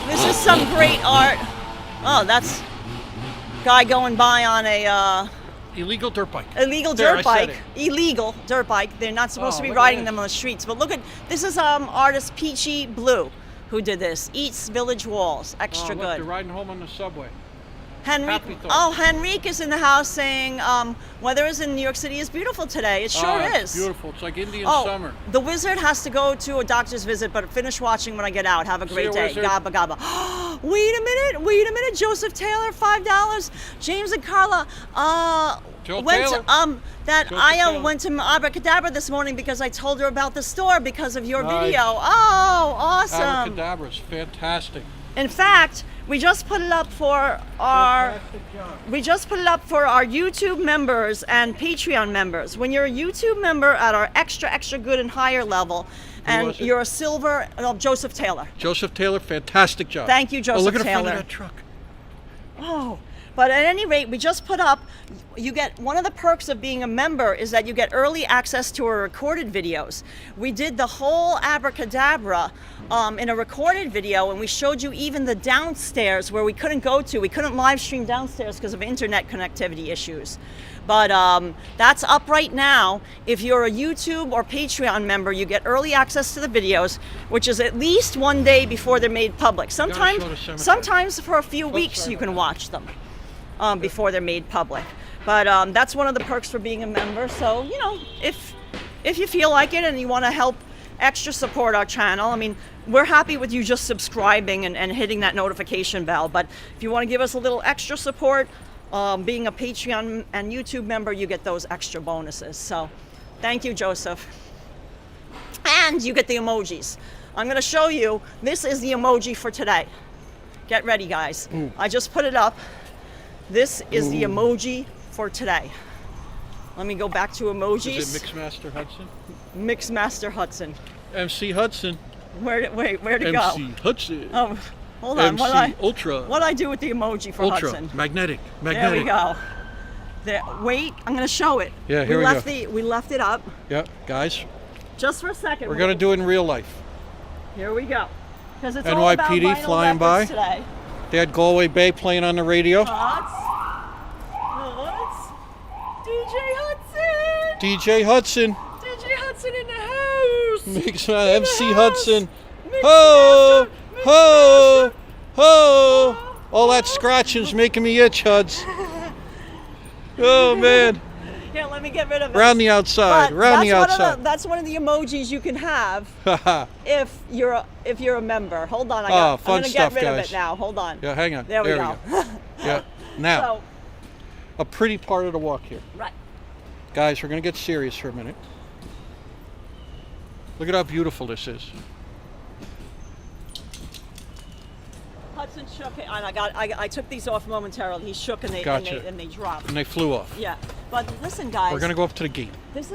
[SPEAKER 2] this is some great art. Oh, that's guy going by on a
[SPEAKER 1] Illegal dirt bike.
[SPEAKER 2] illegal
[SPEAKER 1] There,
[SPEAKER 2] dirt
[SPEAKER 1] I said
[SPEAKER 2] bike. Illegal dirt bike. They're not supposed
[SPEAKER 1] Oh,
[SPEAKER 2] to be
[SPEAKER 1] look at
[SPEAKER 2] riding
[SPEAKER 1] this.
[SPEAKER 2] them on the streets. But look at this is artist Peachy Blue who did this. Eats Village Walls. Extra
[SPEAKER 1] Oh, look,
[SPEAKER 2] good.
[SPEAKER 1] they're riding home on the subway.
[SPEAKER 2] Henrique,
[SPEAKER 1] Happy thoughts.
[SPEAKER 2] Henrique is in the house saying, weather is in New York City is beautiful today. It sure
[SPEAKER 1] It's
[SPEAKER 2] is.
[SPEAKER 1] beautiful. It's like Indian
[SPEAKER 2] Oh,
[SPEAKER 1] summer.
[SPEAKER 2] the Wizard has to go to a doctor's visit, but finish watching when I get out. Have a great
[SPEAKER 1] you,
[SPEAKER 2] day.
[SPEAKER 1] Wizard.
[SPEAKER 2] Gabba gabba. Wait a minute. Joseph Taylor, $5. James and Carla,
[SPEAKER 1] Joe
[SPEAKER 2] went
[SPEAKER 1] Taylor.
[SPEAKER 2] that
[SPEAKER 1] Joseph
[SPEAKER 2] Aya
[SPEAKER 1] Taylor.
[SPEAKER 2] went to Abracadabra this morning because I told her about the store because of your
[SPEAKER 1] Nice.
[SPEAKER 2] video. Oh, awesome.
[SPEAKER 1] Abracadabra's fantastic.
[SPEAKER 2] In fact, we just put it up for our
[SPEAKER 1] Fantastic job.
[SPEAKER 2] YouTube members and Patreon members. When you're a YouTube member at our extra good and higher level, and
[SPEAKER 1] was it?
[SPEAKER 2] you're a silver, Joseph Taylor.
[SPEAKER 1] Joseph Taylor, fantastic job.
[SPEAKER 2] Thank you, Joseph
[SPEAKER 1] Oh, look at the
[SPEAKER 2] Taylor.
[SPEAKER 1] front of that truck.
[SPEAKER 2] Oh, but at any rate, we just put up, you get, one of the perks of being a member is that you get early access to our recorded videos. We did the whole Abracadabra in a recorded video, and we showed you even the downstairs where we couldn't go to. We couldn't live stream downstairs because of internet connectivity issues. But that's up right now. If you're a YouTube or Patreon member, you get early access to the videos, which is at least one day before they're made public.
[SPEAKER 1] show the cemetery.
[SPEAKER 2] Sometimes for a few weeks you can watch them before they're made public. But that's one of the perks for being a member. So, if you feel like it and you want to help extra support our channel, I mean, we're happy with you just subscribing and hitting that notification bell. But if you want to give us a little extra support, being a Patreon and YouTube member, you get those extra bonuses. So thank you, Joseph. and you get the emojis. I'm going to show you. This is the emoji for today. Get ready, guys.
[SPEAKER 1] Ooh.
[SPEAKER 2] I just put it up. This is the emoji for today. Let me go back to emojis.
[SPEAKER 1] Is it Mixmaster Hudson?
[SPEAKER 2] Mixmaster Hudson.
[SPEAKER 1] MC Hudson.
[SPEAKER 2] Where'd it go?
[SPEAKER 1] MC Hudson.
[SPEAKER 2] Oh, hold on.
[SPEAKER 1] MC Ultra.
[SPEAKER 2] What I do with the emoji for
[SPEAKER 1] Ultra.
[SPEAKER 2] Hudson?
[SPEAKER 1] Magnetic.
[SPEAKER 2] There we go. There, wait, I'm going to show it.
[SPEAKER 1] Yeah, here we go.
[SPEAKER 2] We left it up.
[SPEAKER 1] Yeah, guys,
[SPEAKER 2] Just for a second.
[SPEAKER 1] we're gonna do it in real life.
[SPEAKER 2] Here we go. Because it's all about
[SPEAKER 1] NYPD
[SPEAKER 2] vinyl
[SPEAKER 1] flying
[SPEAKER 2] records
[SPEAKER 1] by.
[SPEAKER 2] today.
[SPEAKER 1] They had Galway Bay playing on the radio.
[SPEAKER 2] Huts. DJ Hudson.
[SPEAKER 1] DJ Hudson.
[SPEAKER 2] DJ Hudson in the house.
[SPEAKER 1] Mix MC Hudson. Ho, ho, ho. All that scratching's making me itch, Huds. Oh man.
[SPEAKER 2] Here, let me get rid of it.
[SPEAKER 1] Round the outside.
[SPEAKER 2] But
[SPEAKER 1] Round the
[SPEAKER 2] that's
[SPEAKER 1] outside.
[SPEAKER 2] that's one of the emojis you can have if you're a member. Hold on,
[SPEAKER 1] Oh, fun
[SPEAKER 2] I'm gonna
[SPEAKER 1] stuff,
[SPEAKER 2] get rid of
[SPEAKER 1] guys.
[SPEAKER 2] it now. Hold on.
[SPEAKER 1] Yeah, hang on.
[SPEAKER 2] There we go.
[SPEAKER 1] Yeah. Now,
[SPEAKER 2] So,
[SPEAKER 1] a pretty part of the walk here.
[SPEAKER 2] right.
[SPEAKER 1] Guys, we're gonna get serious for a minute. Look at how beautiful this is.
[SPEAKER 2] Hudson shook it, and I took these off momentarily. He shook and they
[SPEAKER 1] Gotcha.
[SPEAKER 2] and they dropped.
[SPEAKER 1] And they flew off.
[SPEAKER 2] Yeah, but listen, guys.
[SPEAKER 1] We're gonna go up to the gate.
[SPEAKER 2] This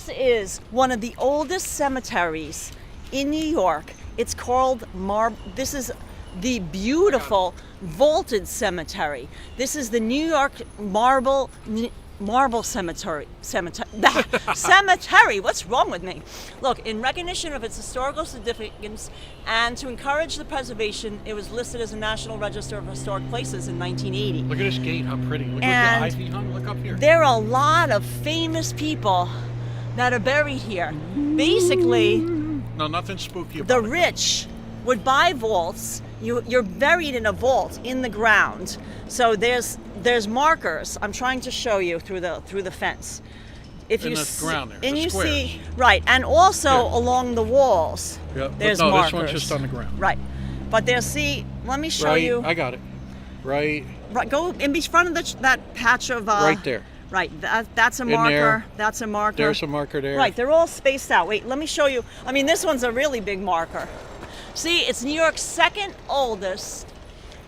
[SPEAKER 2] is one of the oldest cemeteries in New York. It's called This is the beautiful vaulted cemetery. This is the New York Marble Cemetery. Cemetery. What's wrong with me? Look, in recognition of its historical significance and to encourage the preservation, it was listed as a National Register of Historic Places in 1980.
[SPEAKER 1] Look at this gate, how pretty. Look
[SPEAKER 2] And
[SPEAKER 1] at the ivy hung. Look up here.
[SPEAKER 2] There are a lot of famous people that are buried here. Basically,
[SPEAKER 1] No, nothing spooky
[SPEAKER 2] the
[SPEAKER 1] about it.
[SPEAKER 2] rich would buy vaults. You're buried in a vault in the ground. So there's markers. I'm trying to show you through the fence. If
[SPEAKER 1] In
[SPEAKER 2] you
[SPEAKER 1] the
[SPEAKER 2] see,
[SPEAKER 1] ground there,
[SPEAKER 2] and
[SPEAKER 1] the
[SPEAKER 2] you
[SPEAKER 1] squares.
[SPEAKER 2] see right, and also
[SPEAKER 1] Yeah.
[SPEAKER 2] along the walls.
[SPEAKER 1] Yeah, but
[SPEAKER 2] There's
[SPEAKER 1] no,
[SPEAKER 2] markers.
[SPEAKER 1] this one's just on the ground.
[SPEAKER 2] Right, but there's let me show
[SPEAKER 1] Right,
[SPEAKER 2] you.
[SPEAKER 1] I got it. Right,
[SPEAKER 2] Right, go in front of that patch of.
[SPEAKER 1] right there.
[SPEAKER 2] Right, that's a
[SPEAKER 1] In
[SPEAKER 2] marker.
[SPEAKER 1] there.
[SPEAKER 2] That's a marker.
[SPEAKER 1] There's a marker there.
[SPEAKER 2] Right, they're all spaced out. Wait, let me show you. I mean, this one's a really big marker. See, it's New York's second oldest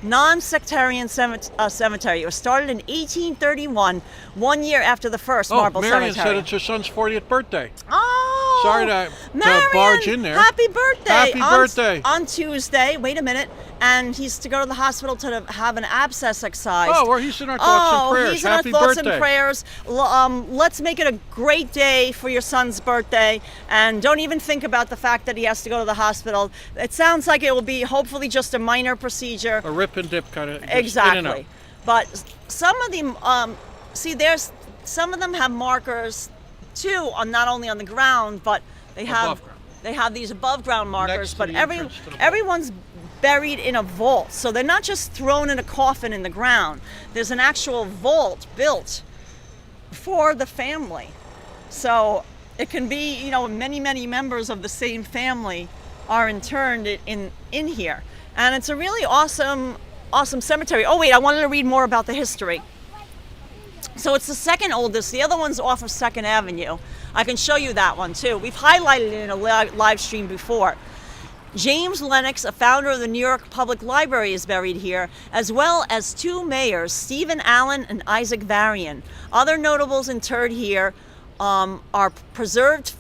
[SPEAKER 2] non-sectarian cemetery. It was started in 1831, 1 year after the first
[SPEAKER 1] Oh,
[SPEAKER 2] marble
[SPEAKER 1] Marion
[SPEAKER 2] cemetery.
[SPEAKER 1] said it's her son's 40th birthday.
[SPEAKER 2] Oh,
[SPEAKER 1] Sorry to
[SPEAKER 2] Marion,
[SPEAKER 1] barge in there.
[SPEAKER 2] Happy birthday!
[SPEAKER 1] Happy birthday.
[SPEAKER 2] On Tuesday. Wait a minute, and he's to go to the hospital to have an abscess excised.
[SPEAKER 1] Oh, well, he's in our thoughts and prayers.
[SPEAKER 2] He's in
[SPEAKER 1] Happy
[SPEAKER 2] our thoughts
[SPEAKER 1] birthday.
[SPEAKER 2] and prayers. Let's make it a great day for your son's birthday, and don't even think about the fact that he has to go to the hospital. It sounds like it will be hopefully just a minor procedure.
[SPEAKER 1] A rip and dip kind of.
[SPEAKER 2] Exactly. But some of them, some of them have markers too, not only on the ground, but they have
[SPEAKER 1] Above ground.
[SPEAKER 2] they have these above ground markers.
[SPEAKER 1] Next to
[SPEAKER 2] But
[SPEAKER 1] the entrance to the vault.
[SPEAKER 2] everyone's buried in a vault, so they're not just thrown in a coffin in the ground. There's an actual vault built for the family, so it can be many members of the same family are interned in here, and it's a really awesome cemetery. Oh wait, I wanted to read more about the history. So it's the second oldest. The other one's off of 2nd Avenue. I can show you that one too. We've highlighted it in a live stream before. James Lennox, a founder of the New York Public Library, is buried here, as well as 2 mayors, Stephen Allen and Isaac Varian. Other notables interred here are preserved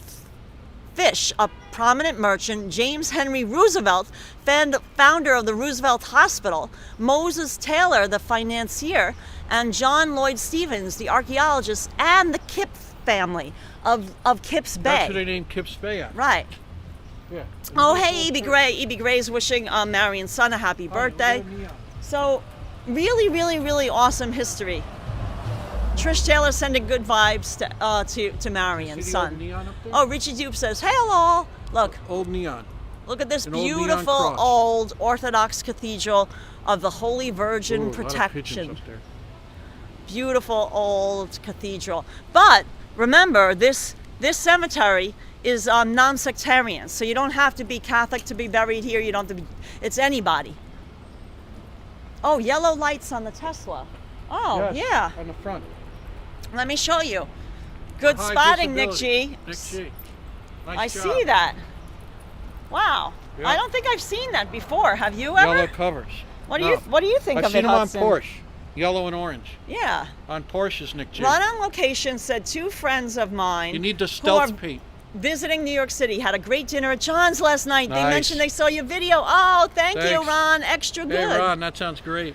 [SPEAKER 2] Fish, a prominent merchant, James Henry Roosevelt, founder of the Roosevelt Hospital, Moses Taylor, the financier, and John Lloyd Stevens, the archaeologist, and the Kip family of Kip's Bay.
[SPEAKER 1] That's what they named Kip's Bay at.
[SPEAKER 2] Right.
[SPEAKER 1] Yeah.
[SPEAKER 2] Oh, hey, E.B. Gray. E.B. Gray's wishing Marion's son a happy birthday. So, really, really, really awesome history. Trish Taylor sending good vibes to Marion's
[SPEAKER 1] See the old
[SPEAKER 2] son.
[SPEAKER 1] neon up there?
[SPEAKER 2] Oh, Richie Dupe says, hello. Look
[SPEAKER 1] Old neon.
[SPEAKER 2] at this
[SPEAKER 1] An old neon
[SPEAKER 2] beautiful
[SPEAKER 1] cross.
[SPEAKER 2] old Orthodox cathedral of the Holy Virgin
[SPEAKER 1] Ooh, a lot of pigeons
[SPEAKER 2] Protection.
[SPEAKER 1] up there.
[SPEAKER 2] Beautiful old cathedral. But remember, this cemetery is non-sectarian, so you don't have to be Catholic to be buried here. You don't have to be. It's anybody. Oh, yellow lights on the Tesla. Oh,
[SPEAKER 1] Yes,
[SPEAKER 2] yeah.
[SPEAKER 1] on the front.
[SPEAKER 2] Let me show you. Good
[SPEAKER 1] High
[SPEAKER 2] spotting, Nick
[SPEAKER 1] visibility.
[SPEAKER 2] G.
[SPEAKER 1] Nick G. Nice
[SPEAKER 2] I
[SPEAKER 1] job.
[SPEAKER 2] see that. Wow.
[SPEAKER 1] Yeah.
[SPEAKER 2] I don't think I've seen that before. Have you ever?
[SPEAKER 1] Yellow covers.
[SPEAKER 2] What do
[SPEAKER 1] No.
[SPEAKER 2] you think
[SPEAKER 1] I've
[SPEAKER 2] of
[SPEAKER 1] seen
[SPEAKER 2] it,
[SPEAKER 1] them on
[SPEAKER 2] Hudson?
[SPEAKER 1] Porsche. Yellow and orange.
[SPEAKER 2] Yeah.
[SPEAKER 1] On Porsches, Nick G.
[SPEAKER 2] Run on location said 2 friends of mine.
[SPEAKER 1] You need the
[SPEAKER 2] who are
[SPEAKER 1] stealth paint.
[SPEAKER 2] visiting New York City had a great dinner at John's last night. They
[SPEAKER 1] Nice.
[SPEAKER 2] mentioned they saw your video. Oh, thank you,
[SPEAKER 1] Thanks.
[SPEAKER 2] Ron. Extra good.
[SPEAKER 1] Hey, Ron, that sounds great.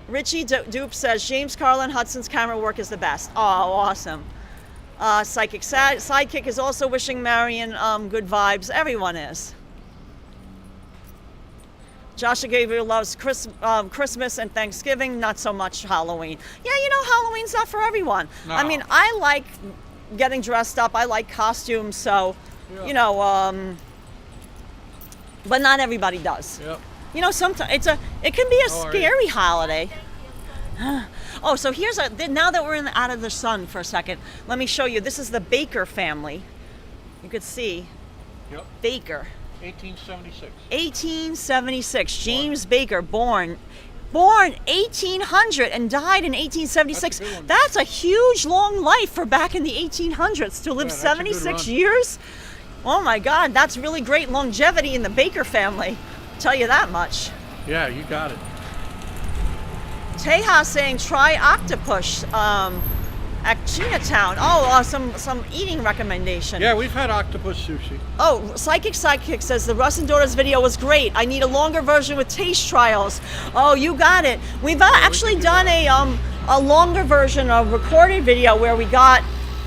[SPEAKER 2] Richie Dupe says James, Karla, and Hudson's camera work is the best. Oh, awesome. Sidekick is also wishing Marion good vibes. Everyone is. Joshua Gabriel loves Christmas and Thanksgiving, not so much Halloween. Yeah, you know, Halloween's not for everyone.
[SPEAKER 1] No.
[SPEAKER 2] I mean, I like getting dressed up. I like costumes, so,
[SPEAKER 1] Yeah.
[SPEAKER 2] you know, but not everybody does.
[SPEAKER 1] Yep.
[SPEAKER 2] You know, sometimes it can be a
[SPEAKER 1] How are
[SPEAKER 2] scary holiday. Oh, so here's now that we're out of the sun for a second, let me show you. This is the Baker family. You could see
[SPEAKER 1] Yep.
[SPEAKER 2] Baker.
[SPEAKER 1] 1876.
[SPEAKER 2] 1876. James Baker, born 1800 and died in 1876.
[SPEAKER 1] That's a good one.
[SPEAKER 2] That's a huge long life for back in the 1800s to live
[SPEAKER 1] Yeah, that's a good
[SPEAKER 2] 76
[SPEAKER 1] run.
[SPEAKER 2] years. Oh my God, that's really great longevity in the Baker family. I'll tell you that much.
[SPEAKER 1] Yeah, you got it.
[SPEAKER 2] Teja saying try octopus at Chinatown. Oh, some eating recommendation.
[SPEAKER 1] Yeah, we've had octopus sushi.
[SPEAKER 2] Oh, Psychic Sidekick says the Russ and Daughters video was great. I need a longer version with taste trials. Oh, you got it. We've actually
[SPEAKER 1] do
[SPEAKER 2] done a longer version, a recorded video where we got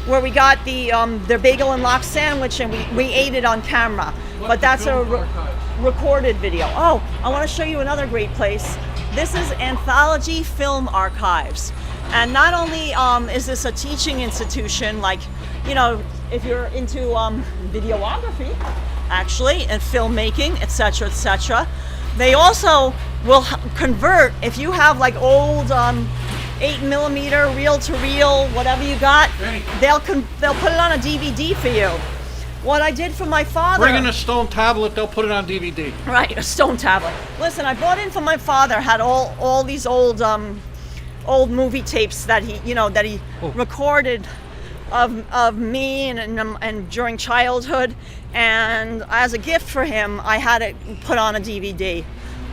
[SPEAKER 2] the their bagel and lox sandwich and we ate it on camera. But that's a recorded video. Oh, I want to show you another great place. This is Anthology Film Archives. And not only is this a teaching institution, like, you know, if you're into videography, actually, and filmmaking, etc., etc., they also will convert, if you have like old 8mm reel-to-reel, whatever you got, they'll put it on a DVD for you. What I did for my father.
[SPEAKER 1] Bring in a stone tablet, they'll put it on DVD.
[SPEAKER 2] Right, a stone tablet. Listen, I bought in for my father, had all these old movie tapes that he recorded of me and during childhood, and as a gift for him, I had it put on a DVD,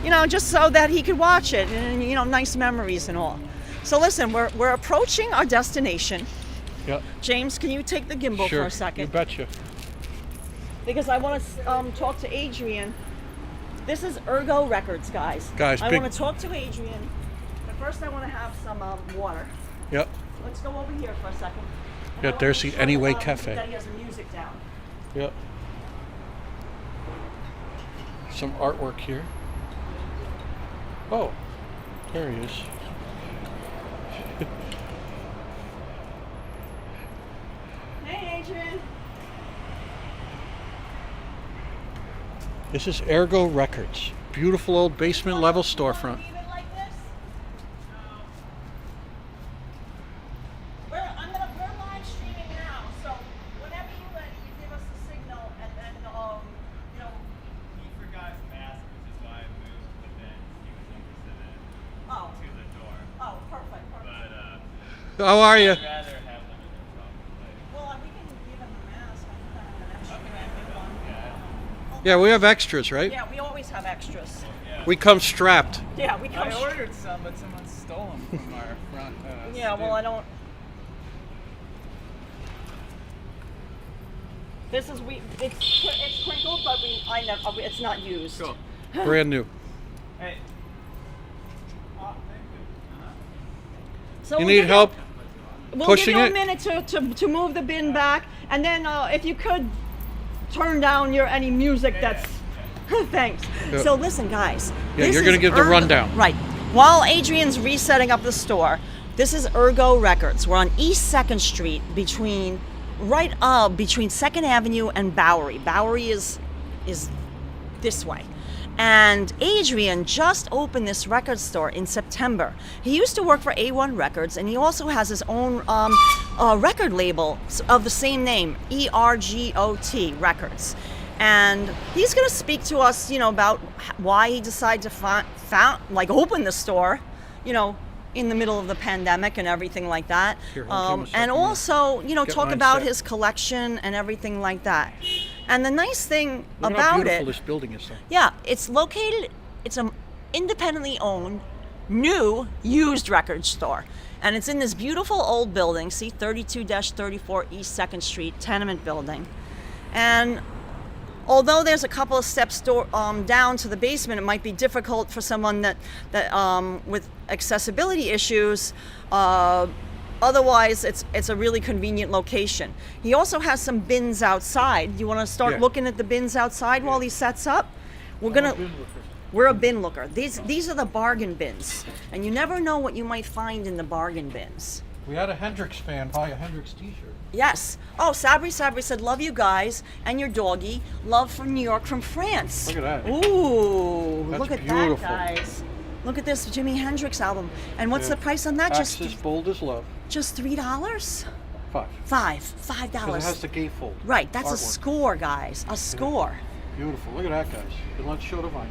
[SPEAKER 2] you know, just so that he could watch it, and you know, nice memories and all. So listen, we're approaching our destination.
[SPEAKER 1] Yep.
[SPEAKER 2] James, can you take the gimbal
[SPEAKER 1] Sure.
[SPEAKER 2] for a second?
[SPEAKER 1] You betcha.
[SPEAKER 2] Because I want to talk to Adrian. This is Ergot Records, guys. I
[SPEAKER 1] big-
[SPEAKER 2] want to talk to Adrian. But first, I want to have some water.
[SPEAKER 1] Yep.
[SPEAKER 2] Let's go over here for a second. And
[SPEAKER 1] Yeah,
[SPEAKER 2] I wanna
[SPEAKER 1] there's
[SPEAKER 2] make
[SPEAKER 1] the
[SPEAKER 2] sure
[SPEAKER 1] Anyway
[SPEAKER 2] that,
[SPEAKER 1] Cafe.
[SPEAKER 2] That he has the music down.
[SPEAKER 1] Yep. Some artwork here. Oh, there he is.
[SPEAKER 2] Hey, Adrian.
[SPEAKER 1] This is Ergot Records. Beautiful old basement level storefront.
[SPEAKER 2] Leave it like this? We're live streaming now, so whenever you're ready, you give us the signal, and then you know.
[SPEAKER 5] He forgot his mask, which is why I moved, but then he was interested in
[SPEAKER 2] Oh.
[SPEAKER 5] to the door.
[SPEAKER 2] Oh, perfect.
[SPEAKER 5] But
[SPEAKER 1] How are you?
[SPEAKER 5] I'd rather have them in their soft
[SPEAKER 2] Well, we can give him a mask. I can put him an extra brand new one.
[SPEAKER 1] Yeah, we have extras, right?
[SPEAKER 2] Yeah, we always have extras.
[SPEAKER 1] We come strapped.
[SPEAKER 2] Yeah, we come.
[SPEAKER 5] I ordered some, but someone stole them from our front.
[SPEAKER 2] Yeah, well, I don't. This is it's crinkled, but it's not used.
[SPEAKER 5] Cool.
[SPEAKER 1] Brand new.
[SPEAKER 5] Hey. Oh, thank you.
[SPEAKER 2] So
[SPEAKER 1] You
[SPEAKER 2] we'll
[SPEAKER 1] need
[SPEAKER 2] give
[SPEAKER 1] help
[SPEAKER 2] We'll
[SPEAKER 1] pushing
[SPEAKER 2] give you
[SPEAKER 1] it?
[SPEAKER 2] a minute to move the bin back, and then if you could turn down any music that's. Thanks.
[SPEAKER 1] Yeah.
[SPEAKER 2] So listen, guys.
[SPEAKER 1] Yeah,
[SPEAKER 2] this
[SPEAKER 1] you're gonna
[SPEAKER 2] is
[SPEAKER 1] give the rundown.
[SPEAKER 2] Right. While Adrian's resetting up the store, this is Ergot Records. We're on East 2nd Street between 2nd Avenue and Bowery. Bowery is this way. And Adrian just opened this record store in September. He used to work for A1 Records, and he also has his own record label of the same name, ERGOT Records. And he's going to speak to us, you know, about why he decided to open the store, you know, in the middle of the pandemic and everything like that.
[SPEAKER 1] Here, hold on a second,
[SPEAKER 2] And
[SPEAKER 1] yeah.
[SPEAKER 2] also, you know,
[SPEAKER 1] Get
[SPEAKER 2] talk
[SPEAKER 1] mine
[SPEAKER 2] about
[SPEAKER 1] set.
[SPEAKER 2] his collection and everything like that. And the nice thing
[SPEAKER 1] Look at
[SPEAKER 2] about
[SPEAKER 1] how beautiful
[SPEAKER 2] it,
[SPEAKER 1] this building is, though.
[SPEAKER 2] yeah, it's located, it's an independently owned, new, used record store. And it's in this beautiful old building, see, 32-34 East 2nd Street, tenement building. And although there's a couple of steps down to the basement, it might be difficult for someone that with accessibility issues. Otherwise, it's a really convenient location. He also has some bins outside. You want to start
[SPEAKER 1] Yeah.
[SPEAKER 2] looking at the bins outside while he sets up? We're a bin looker. These are the bargain bins, and you never know what you might find in the bargain bins.
[SPEAKER 1] We had a Hendrix fan buy a Hendrix t-shirt.
[SPEAKER 2] Yes. Oh, Sabri said, love you guys and your doggy. Love from New York, from France.
[SPEAKER 1] Look at that.
[SPEAKER 2] Ooh,
[SPEAKER 1] That's
[SPEAKER 2] look at
[SPEAKER 1] beautiful.
[SPEAKER 2] that, guys. Look at this Jimi Hendrix album. And what's
[SPEAKER 1] Yeah.
[SPEAKER 2] the price on that?
[SPEAKER 1] Axis Bold as Love.
[SPEAKER 2] Just $3?
[SPEAKER 1] $5.
[SPEAKER 2] $5.
[SPEAKER 1] Because it has the gatefold.
[SPEAKER 2] Right, that's a
[SPEAKER 1] artwork.
[SPEAKER 2] score, guys. A score.
[SPEAKER 1] Beautiful. Look at that, guys. And let's show the vinyl.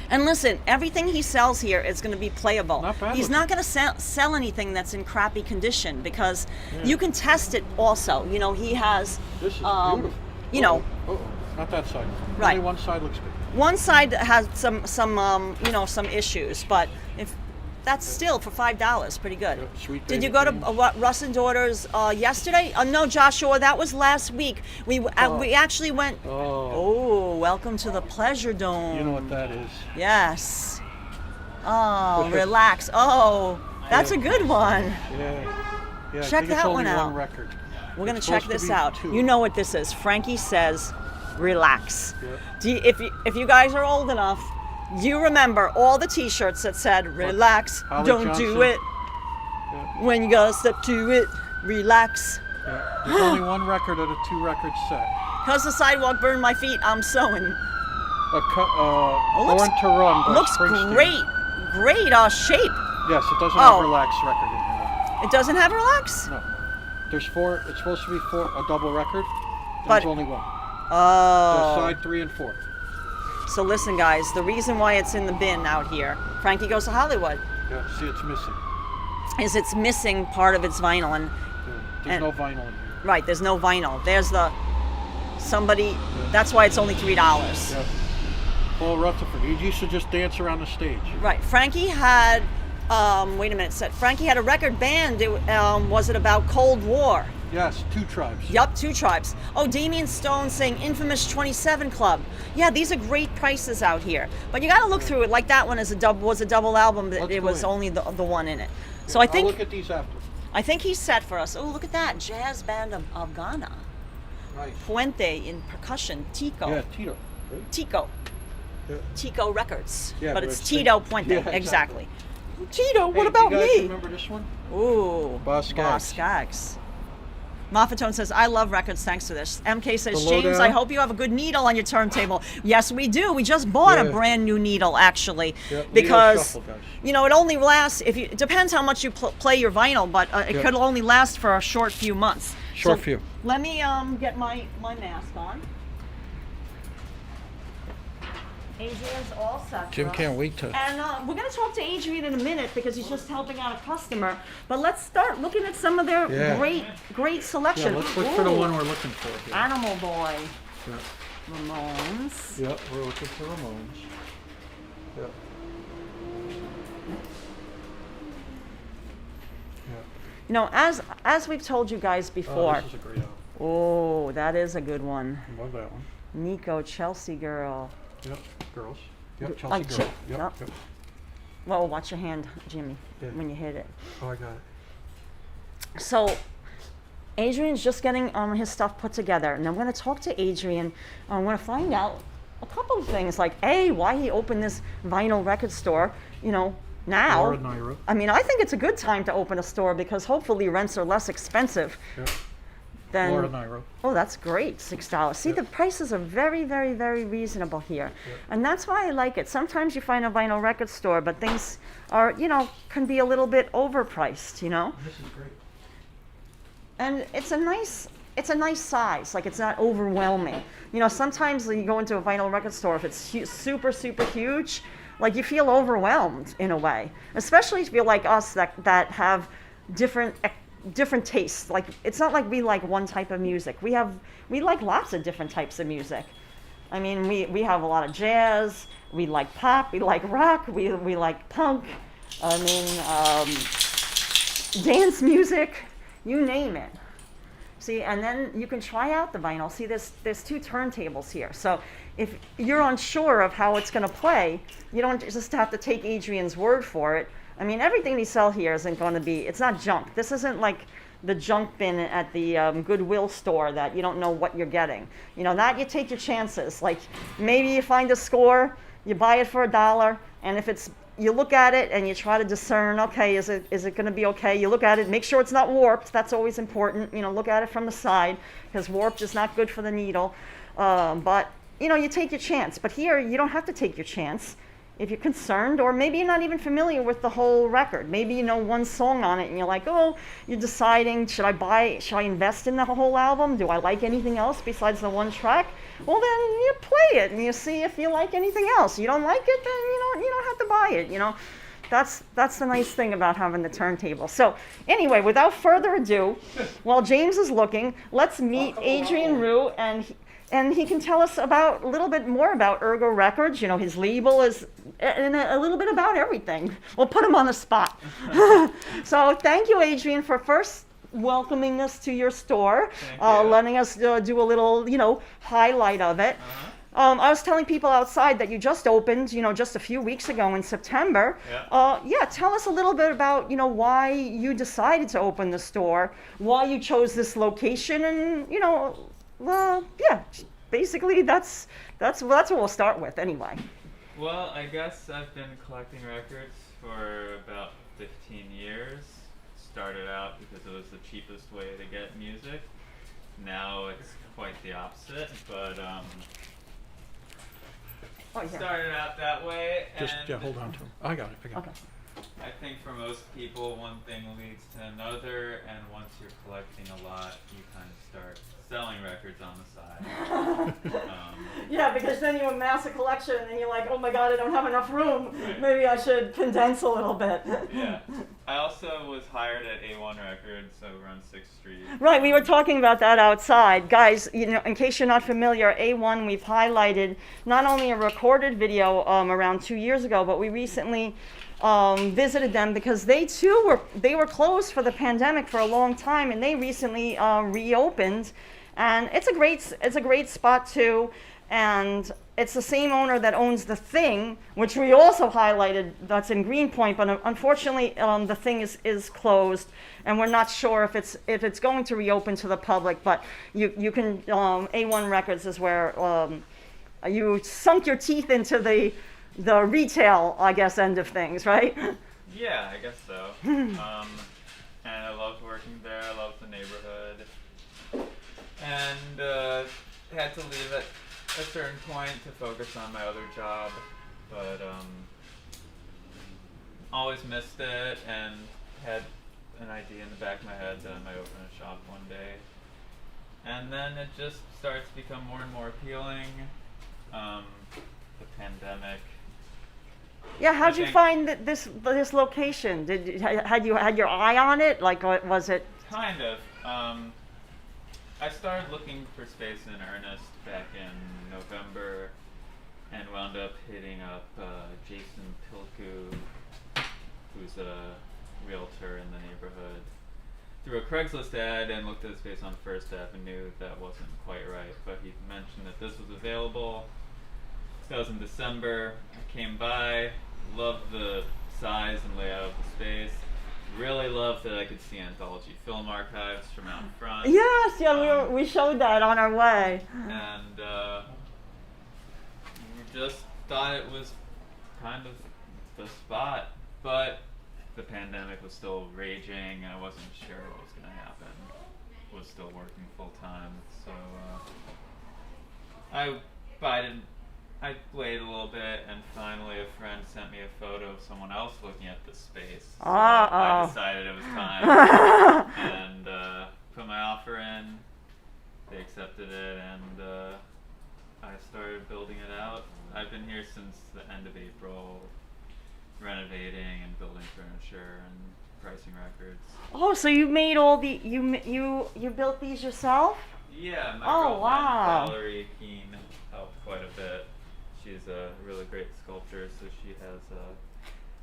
[SPEAKER 2] And listen, everything he sells here is going to be playable.
[SPEAKER 1] Not bad
[SPEAKER 2] He's
[SPEAKER 1] looking.
[SPEAKER 2] not going to sell anything that's in crappy condition, because you can test it also. You know, he has,
[SPEAKER 1] This is beautiful.
[SPEAKER 2] you know,
[SPEAKER 1] Oh, not that side.
[SPEAKER 2] Right.
[SPEAKER 1] Only one side looks good.
[SPEAKER 2] one side has some you know, some issues, but if that's still for $5, pretty good.
[SPEAKER 1] Yeah, sweet
[SPEAKER 2] Did you
[SPEAKER 1] baby
[SPEAKER 2] go to
[SPEAKER 1] creams.
[SPEAKER 2] Russ and Daughters yesterday? No, Joshua, that was last week. We actually went. Oh, welcome to the Pleasure Dome.
[SPEAKER 1] You know what that is.
[SPEAKER 2] Yes. Oh, relax. Oh, that's a good one.
[SPEAKER 1] Yeah. Yeah, I
[SPEAKER 2] Check
[SPEAKER 1] think it's
[SPEAKER 2] that
[SPEAKER 1] only
[SPEAKER 2] one out.
[SPEAKER 1] record.
[SPEAKER 2] We're gonna
[SPEAKER 1] It's
[SPEAKER 2] check
[SPEAKER 1] supposed to
[SPEAKER 2] this
[SPEAKER 1] be
[SPEAKER 2] out.
[SPEAKER 1] 2.
[SPEAKER 2] You know what this is. Frankie says, relax.
[SPEAKER 1] Yeah.
[SPEAKER 2] If you guys are old enough, you remember all the T-shirts that said, relax,
[SPEAKER 1] Holly
[SPEAKER 2] don't
[SPEAKER 1] Johnson.
[SPEAKER 2] do it.
[SPEAKER 1] Yeah.
[SPEAKER 2] When you gotta step to it, relax.
[SPEAKER 1] Yeah. There's only one record of a 2-record set.
[SPEAKER 2] Cause the sidewalk burned my feet, I'm sewing.
[SPEAKER 1] Born to Run by
[SPEAKER 2] Looks
[SPEAKER 1] Springsteen.
[SPEAKER 2] great shape.
[SPEAKER 1] Yes, it doesn't
[SPEAKER 2] Oh.
[SPEAKER 1] have Relax record in here.
[SPEAKER 2] It doesn't have relax?
[SPEAKER 1] No. There's 4. It's supposed to be 4, a double record.
[SPEAKER 2] But-
[SPEAKER 1] There's only one.
[SPEAKER 2] Oh.
[SPEAKER 1] There's side 3 and 4.
[SPEAKER 2] So listen, guys, the reason why it's in the bin out here, Frankie Goes to Hollywood,
[SPEAKER 1] Yeah, see, it's missing.
[SPEAKER 2] is it's missing part of its vinyl. And
[SPEAKER 1] Yeah. There's
[SPEAKER 2] And-
[SPEAKER 1] no vinyl in here.
[SPEAKER 2] right, there's no vinyl. There's that's why it's only $3.
[SPEAKER 1] Yeah. Paul Rutherford. He used to just dance around the stage.
[SPEAKER 2] Right, Frankie had, wait a minute, Frankie had a record band. Was it about Cold War?
[SPEAKER 1] Yes, 2 Tribes.
[SPEAKER 2] Yup, 2 Tribes. Oh, Damien Stone saying Infamous 27 Club. Yeah, these are great prices out here. But you got to look through it. Like that one was a double album. But
[SPEAKER 1] Let's
[SPEAKER 2] it
[SPEAKER 1] go
[SPEAKER 2] was
[SPEAKER 1] in.
[SPEAKER 2] only the one in it. So I
[SPEAKER 1] I'll
[SPEAKER 2] think
[SPEAKER 1] look at these after.
[SPEAKER 2] he's set for us. Oh, look at that jazz band of Ghana.
[SPEAKER 1] Nice.
[SPEAKER 2] Fuente in percussion. Tico.
[SPEAKER 1] Yeah, Tito. Right?
[SPEAKER 2] Tico.
[SPEAKER 1] Yeah.
[SPEAKER 2] Tico Records.
[SPEAKER 1] Yeah,
[SPEAKER 2] but
[SPEAKER 1] but
[SPEAKER 2] it's
[SPEAKER 1] it's
[SPEAKER 2] Tito
[SPEAKER 1] the-
[SPEAKER 2] Puente.
[SPEAKER 1] yeah,
[SPEAKER 2] exactly.
[SPEAKER 1] exactly.
[SPEAKER 2] Tito, what
[SPEAKER 1] Hey,
[SPEAKER 2] about
[SPEAKER 1] do you guys
[SPEAKER 2] me?
[SPEAKER 1] remember this one?
[SPEAKER 2] Ooh.
[SPEAKER 1] Boss Skaggs.
[SPEAKER 2] Skaggs. Moffatone says, I love records, thanks to this. MK says,
[SPEAKER 1] The
[SPEAKER 2] James,
[SPEAKER 1] Lowdown.
[SPEAKER 2] I hope you have a good needle on your turntable. Yes, we do. We just bought a
[SPEAKER 1] Yeah.
[SPEAKER 2] brand new needle, actually.
[SPEAKER 1] Yeah, Leo
[SPEAKER 2] because,
[SPEAKER 1] Shuffle, guys.
[SPEAKER 2] you know, it only lasts, it depends how much you play your vinyl, but it
[SPEAKER 1] Yeah.
[SPEAKER 2] could only last for a short few months.
[SPEAKER 1] Short
[SPEAKER 2] So
[SPEAKER 1] few.
[SPEAKER 2] Let me get my mask on. Adrian's all set.
[SPEAKER 1] Jim
[SPEAKER 2] for us.
[SPEAKER 1] can't wait to.
[SPEAKER 2] And we're going to talk to Adrian in a minute because he's just helping out a customer. But let's start looking at some of their
[SPEAKER 1] Yeah.
[SPEAKER 2] great
[SPEAKER 1] Yeah,
[SPEAKER 2] selection.
[SPEAKER 1] let's look for the
[SPEAKER 2] Ooh,
[SPEAKER 1] one we're looking for here.
[SPEAKER 2] Animal Boy,
[SPEAKER 1] Yeah.
[SPEAKER 2] Ramones.
[SPEAKER 1] Yeah, we're looking for Ramones. Yeah.
[SPEAKER 2] You know, as we've told you guys
[SPEAKER 1] Oh,
[SPEAKER 2] before.
[SPEAKER 1] this is a great album.
[SPEAKER 2] Oh, that is a good one.
[SPEAKER 1] Love that one.
[SPEAKER 2] Nico, Chelsea Girl.
[SPEAKER 1] Yep, girls. Yep, Chelsea
[SPEAKER 2] Like
[SPEAKER 1] Girl.
[SPEAKER 2] Yep.
[SPEAKER 1] Yep, yep.
[SPEAKER 2] Well, watch your hand, Jimmy,
[SPEAKER 1] Yeah.
[SPEAKER 2] when you hit it.
[SPEAKER 1] Oh, I got it.
[SPEAKER 2] So, Adrian's just getting his stuff put together, and I'm going to talk to Adrian. I'm going to find out a couple of things, like A, why he opened this vinyl record store, you know, now.
[SPEAKER 1] Laura Naira.
[SPEAKER 2] I mean, I think it's a good time to open a store because hopefully rents are less expensive
[SPEAKER 1] Yep.
[SPEAKER 2] than.
[SPEAKER 1] Laura Naira.
[SPEAKER 2] Oh, that's great, $6. See,
[SPEAKER 1] Yep.
[SPEAKER 2] the prices are very, very, very reasonable here. And that's why I like it. Sometimes you find a vinyl record store, but things are, you know, can be a little bit overpriced, you know?
[SPEAKER 1] This is great.
[SPEAKER 2] And it's a nice size, like it's not overwhelming. You know, sometimes when you go into a vinyl record store, if it's super, super huge, like you feel overwhelmed in a way, especially if you're like us that have different tastes. Like it's not like we like one type of music. We like lots of different types of music. I mean, we have a lot of jazz. We like pop. We like rock. We like punk. I mean, dance music. You name it. See, and then you can try out the vinyl. See, there's two turntables here. So if you're unsure of how it's going to play, you don't just have to take Adrian's word for it. I mean, everything they sell here isn't going to be, it's not junk. This isn't like the junk bin at the Goodwill store that you don't know what you're getting. You know, that you take your chances. Like maybe you find a score, you buy it for $1, and if it's, you look at it and you try to discern, okay, is it going to be okay? You look at it, make sure it's not warped. That's always important. You know, look at it from the side because warped is not good for the needle. But, you know, you take your chance. But here, you don't have to take your chance if you're concerned, or maybe you're not even familiar with the whole record. Maybe you know one song on it and you're like, oh, you're deciding, should I invest in the whole album? Do I like anything else besides the one track? Well, then you play it and you see if you like anything else. You don't like it, then you don't have to buy it. You know, that's the nice thing about having the turntable. So anyway, without further ado, while James is looking, let's meet Adrian Rue, and he can tell us a little bit more about Ergot Records. You know, his label is, and a little bit about everything. We'll put him on the spot. So thank you, Adrian, for first welcoming us to your store, letting us do a little, you know, highlight of it. I was telling people outside that you just opened, you know, just a few weeks ago in September. Yeah, tell us a little bit about, you know, why you decided to open the store, why you chose this location, and, you know, yeah, basically that's what we'll start with anyway.
[SPEAKER 5] Well, I guess I've been collecting records for about 15 years. Started out because it was the cheapest way to get music. Now it's quite the opposite, but started out that way.
[SPEAKER 1] Just
[SPEAKER 5] and
[SPEAKER 1] hold on to him. I got it.
[SPEAKER 2] Okay.
[SPEAKER 5] I think for most people, one thing leads to another, and once you're collecting a lot, you kind of start selling records on the side.
[SPEAKER 2] Yeah, because then you amass a collection and you're like, oh my God, I don't have enough room.
[SPEAKER 5] Right.
[SPEAKER 2] Maybe I should condense a little bit.
[SPEAKER 5] Yeah. I also was hired at A1 Records over on 6th Street.
[SPEAKER 2] Right, we were talking about that outside. Guys, you know, in case you're not familiar, A1, we've highlighted not only a recorded video around 2 years ago, but we recently visited them because they too were closed for the pandemic for a long time, and they recently reopened, and it's a great spot too, and it's the same owner that owns The Thing, which we also highlighted, that's in Greenpoint, but unfortunately The Thing is closed, and we're not sure if it's going to reopen to the public, but you can, A1 Records is where you sunk your teeth into the retail, I guess, end of things, right?
[SPEAKER 5] Yeah, I guess so. And I loved working there. I loved the neighborhood. And had to leave at a certain point to focus on my other job. But always missed it and had an idea in the back of my head that I might open a shop one day. And then it just starts to become more and more appealing. The pandemic.
[SPEAKER 2] Yeah, how'd you find this location? Had you had your eye on it? Like, was it?
[SPEAKER 5] Kind of. I started looking for space in earnest back in November, and wound up hitting up Jason Pilku, who's a realtor in the neighborhood, through a Craigslist ad, and looked at the space on First Avenue. That wasn't quite right, but he mentioned that this was available. That was in December. I came by, loved the size and layout of the space. Really loved that I could see Anthology film archives from out front.
[SPEAKER 2] Yes, yeah, we showed that on our way.
[SPEAKER 5] And we just thought it was kind of the spot, but the pandemic was still raging. I wasn't sure what was going to happen. Was still working full time, so I waited a little bit, and finally a friend sent me a photo of someone else looking at the space. So I decided it was time, and put my offer in. They accepted it, and I started building it out. I've been here since the end of April, renovating and building furniture and pricing records.
[SPEAKER 2] Oh, so you made all the you built these yourself?
[SPEAKER 5] Yeah, my
[SPEAKER 2] Oh,
[SPEAKER 5] girlfriend
[SPEAKER 2] wow.
[SPEAKER 5] Valerie Keene helped quite a bit. She's a really great sculptor, so she has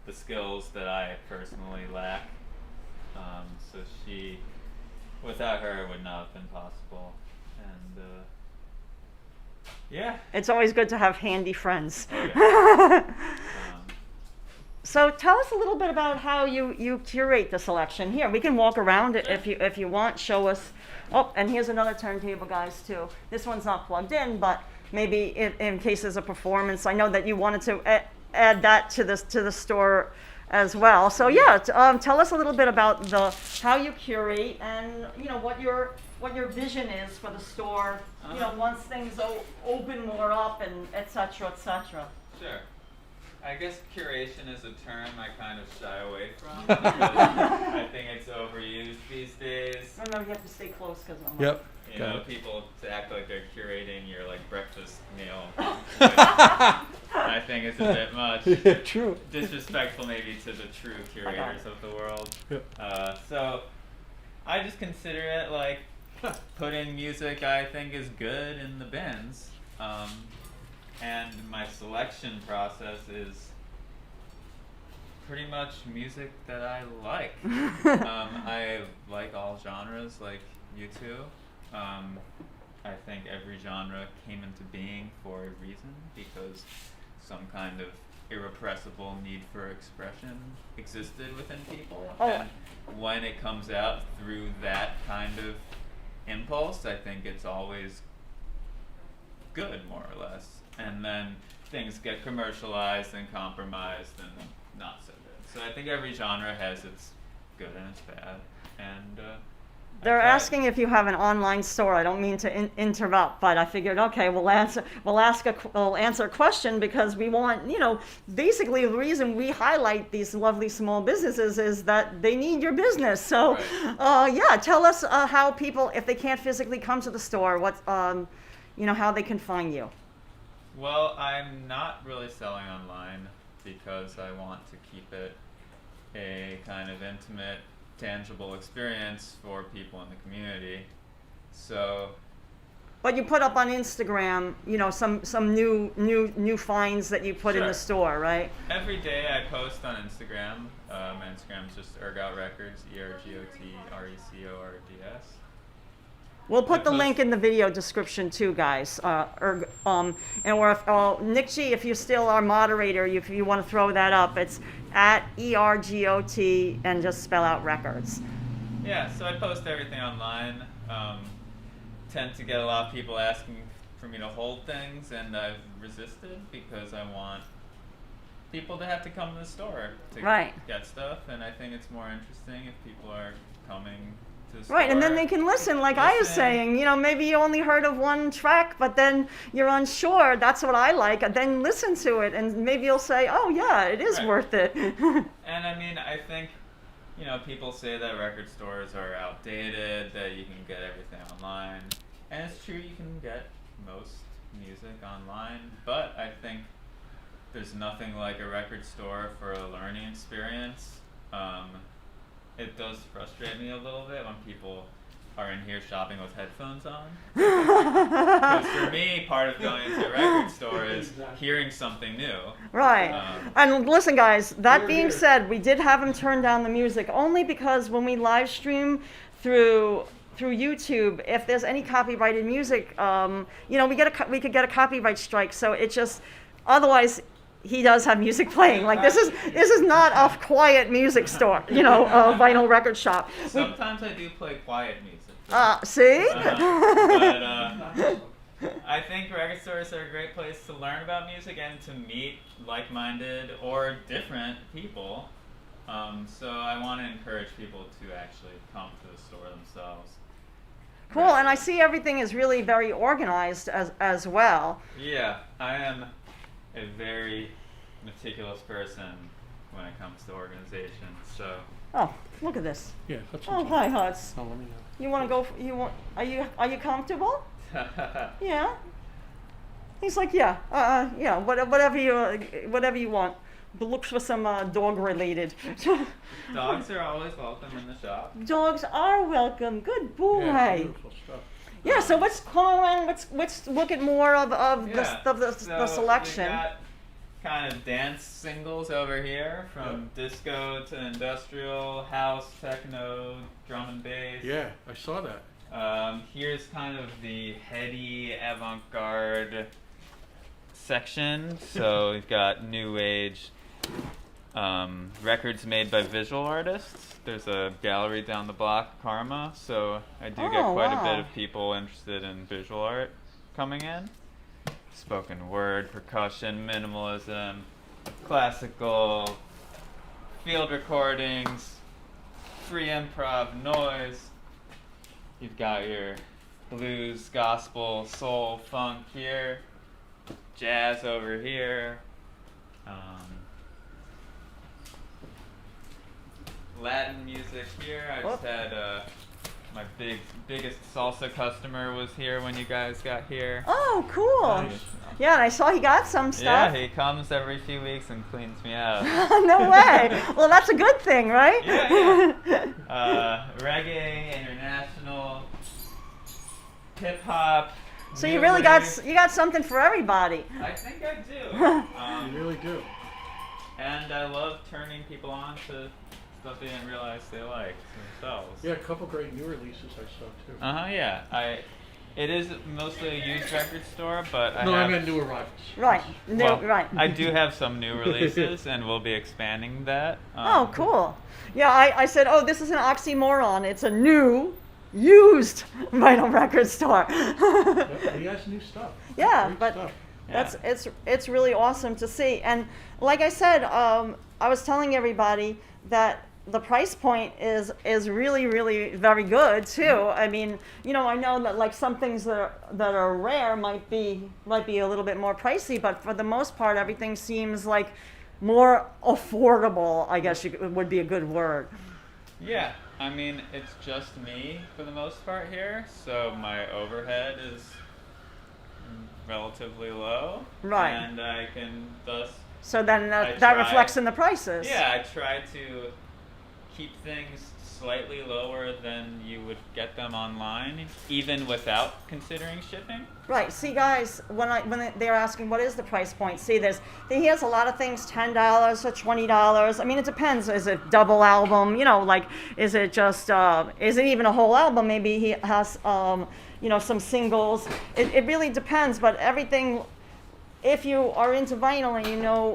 [SPEAKER 5] the skills that I personally lack. So without her, it would not have been possible. And yeah.
[SPEAKER 2] It's always good to have handy friends.
[SPEAKER 5] Oh, yeah.
[SPEAKER 2] So tell us a little bit about how you curate the selection. Here, we can walk around it if you want. Show us. Oh, and here's another turntable, guys, too. This one's not plugged in, but maybe in case there's a performance. I know that you wanted to add that to the store as well. So yeah, tell us a little bit about how you curate and what your vision is for the store. Once things open more up and et cetera, et cetera.
[SPEAKER 5] Sure. I guess curation is a term I kind of shy away from because I think it's overused these days.
[SPEAKER 2] Remember, you have to stay close because
[SPEAKER 1] Yep.
[SPEAKER 5] People to act like they're curating your breakfast meal. I think it's a bit much.
[SPEAKER 1] Yeah, true.
[SPEAKER 5] Disrespectful maybe to the true curators of the world. So I just consider it like putting music I think is good in the bins. And my selection process is pretty much music that I like. I like all genres, like you two. I think every genre came into being for a reason because some kind of irrepressible need for expression existed within people.
[SPEAKER 2] Oh.
[SPEAKER 5] And when it comes out through that kind of impulse, I think it's always good, more or less. And then things get commercialized and compromised and not so good. So I think every genre has its good and its bad. And
[SPEAKER 2] They're asking if you have an online store. I don't mean to interrupt, but I figured, okay, we'll answer a question because we want, basically the reason we highlight these lovely small businesses is that they need your business. So,
[SPEAKER 5] Right.
[SPEAKER 2] Tell us how people, if they can't physically come to the store, how they can find you.
[SPEAKER 5] Well, I'm not really selling online because I want to keep it a kind of intimate, tangible experience for people in the community. So,
[SPEAKER 2] But you put up on Instagram, some new finds that you put in the
[SPEAKER 5] Sure.
[SPEAKER 2] store, right?
[SPEAKER 5] every day I post on Instagram. My Instagram's just Ergot Records, ERGOTRECORDS.
[SPEAKER 2] We'll put the
[SPEAKER 5] Because-
[SPEAKER 2] link in the video description too, guys. And Nick G, if you're still our moderator, if you want to throw that up, it's at ERGOT and just spell out records.
[SPEAKER 5] Yeah, so I post everything online. Tend to get a lot of people asking for me to hold things, and I've resisted because I want people to have to come to the store to
[SPEAKER 2] Right.
[SPEAKER 5] get stuff, and I think it's more interesting if people are coming to the store.
[SPEAKER 2] Right, and then they can listen, like I was saying. Maybe you only heard of one track, but then you're unsure. That's what I like. And then listen to it, and maybe you'll say, "Oh yeah, it is
[SPEAKER 5] Right.
[SPEAKER 2] worth it."
[SPEAKER 5] And I mean, I think, people say that record stores are outdated, that you can get everything online. And it's true, you can get most music online, but I think there's nothing like a record store for a learning experience. It does frustrate me a little bit when people are in here shopping with headphones on. Because for me, part of going to a record store is hearing something new.
[SPEAKER 2] Right. And listen, guys, that being said, we did have him turn down the music only because when we live stream through YouTube, if there's any copyrighted music, we could get a copyright strike. So it just, otherwise, he does have music playing. Like this is not a quiet music store, a vinyl record shop.
[SPEAKER 5] Sometimes I do play quiet music.
[SPEAKER 2] See?
[SPEAKER 5] But I think record stores are a great place to learn about music and to meet like-minded or different people. So I want to encourage people to actually come to the store themselves.
[SPEAKER 2] Cool, and I see everything is really very organized as well.
[SPEAKER 5] Yeah, I am a very meticulous person when it comes to organization. So.
[SPEAKER 2] Oh, look at this.
[SPEAKER 1] Yeah, that's
[SPEAKER 2] Oh, hi, Huts.
[SPEAKER 1] Oh, let me know.
[SPEAKER 2] You want to go? Are you comfortable? Yeah. He's like, yeah, yeah, whatever you want. But looks for some dog related.
[SPEAKER 5] Dogs are always welcome in the shop.
[SPEAKER 2] Dogs are welcome. Good boy.
[SPEAKER 1] Yeah, beautiful stuff.
[SPEAKER 2] Yeah, so let's call in. Let's look at more of the
[SPEAKER 5] So
[SPEAKER 2] selection.
[SPEAKER 5] we got kind of dance singles over here, from disco to industrial, house, techno, drum and bass.
[SPEAKER 1] Yeah, I saw that.
[SPEAKER 5] Here's kind of the heady avant-garde section. So we've got new age records made by visual artists. There's a gallery down the block, Karma, so I do get quite a bit of people interested in visual art coming in. Spoken word, percussion, minimalism, classical, field recordings, free improv, noise. You've got your blues, gospel, soul, funk here, jazz over here. Latin music here. I just had my biggest salsa customer was here when you guys got here.
[SPEAKER 2] Oh, cool.
[SPEAKER 1] Nice.
[SPEAKER 2] Yeah, and I saw he got some stuff.
[SPEAKER 5] Yeah, he comes every few weeks and cleans me out.
[SPEAKER 2] No way. Well, that's a good thing, right?
[SPEAKER 5] Yeah. Reggae, international, hip hop.
[SPEAKER 2] So you really got something for everybody.
[SPEAKER 5] I think I do.
[SPEAKER 1] You really do.
[SPEAKER 5] And I love turning people on to stuff they didn't realize they liked themselves.
[SPEAKER 1] Yeah, a couple great new releases I saw too.
[SPEAKER 5] Yeah. It is mostly a used record store, but
[SPEAKER 1] I meant new arrivals.
[SPEAKER 2] Right. Right.
[SPEAKER 5] I do have some new releases, and we'll be expanding that.
[SPEAKER 2] Oh, cool. Yeah, I said, oh, this is an oxymoron. It's a new, used vinyl record store.
[SPEAKER 1] He has new stuff.
[SPEAKER 2] Yeah,
[SPEAKER 1] Great
[SPEAKER 2] but
[SPEAKER 1] stuff.
[SPEAKER 2] it's really awesome to see. And like I said, I was telling everybody that the price point is really, really very good too. I mean, I know that like some things that are rare might be a little bit more pricey, but for the most part, everything seems like more affordable, I guess would be a good word.
[SPEAKER 5] Yeah, I mean, it's just me for the most part here, so my overhead is relatively low.
[SPEAKER 2] Right.
[SPEAKER 5] And I can thus...
[SPEAKER 2] So then that reflects in the prices.
[SPEAKER 5] Yeah, I try to keep things slightly lower than you would get them online, even without considering shipping.
[SPEAKER 2] Right. See, guys, when they're asking what is the price point, see, he has a lot of things, $10 or $20. I mean, it depends. Is it double album? Like, is it just? Is it even a whole album? Maybe he has, some singles. It really depends. But everything. If you are into vinyl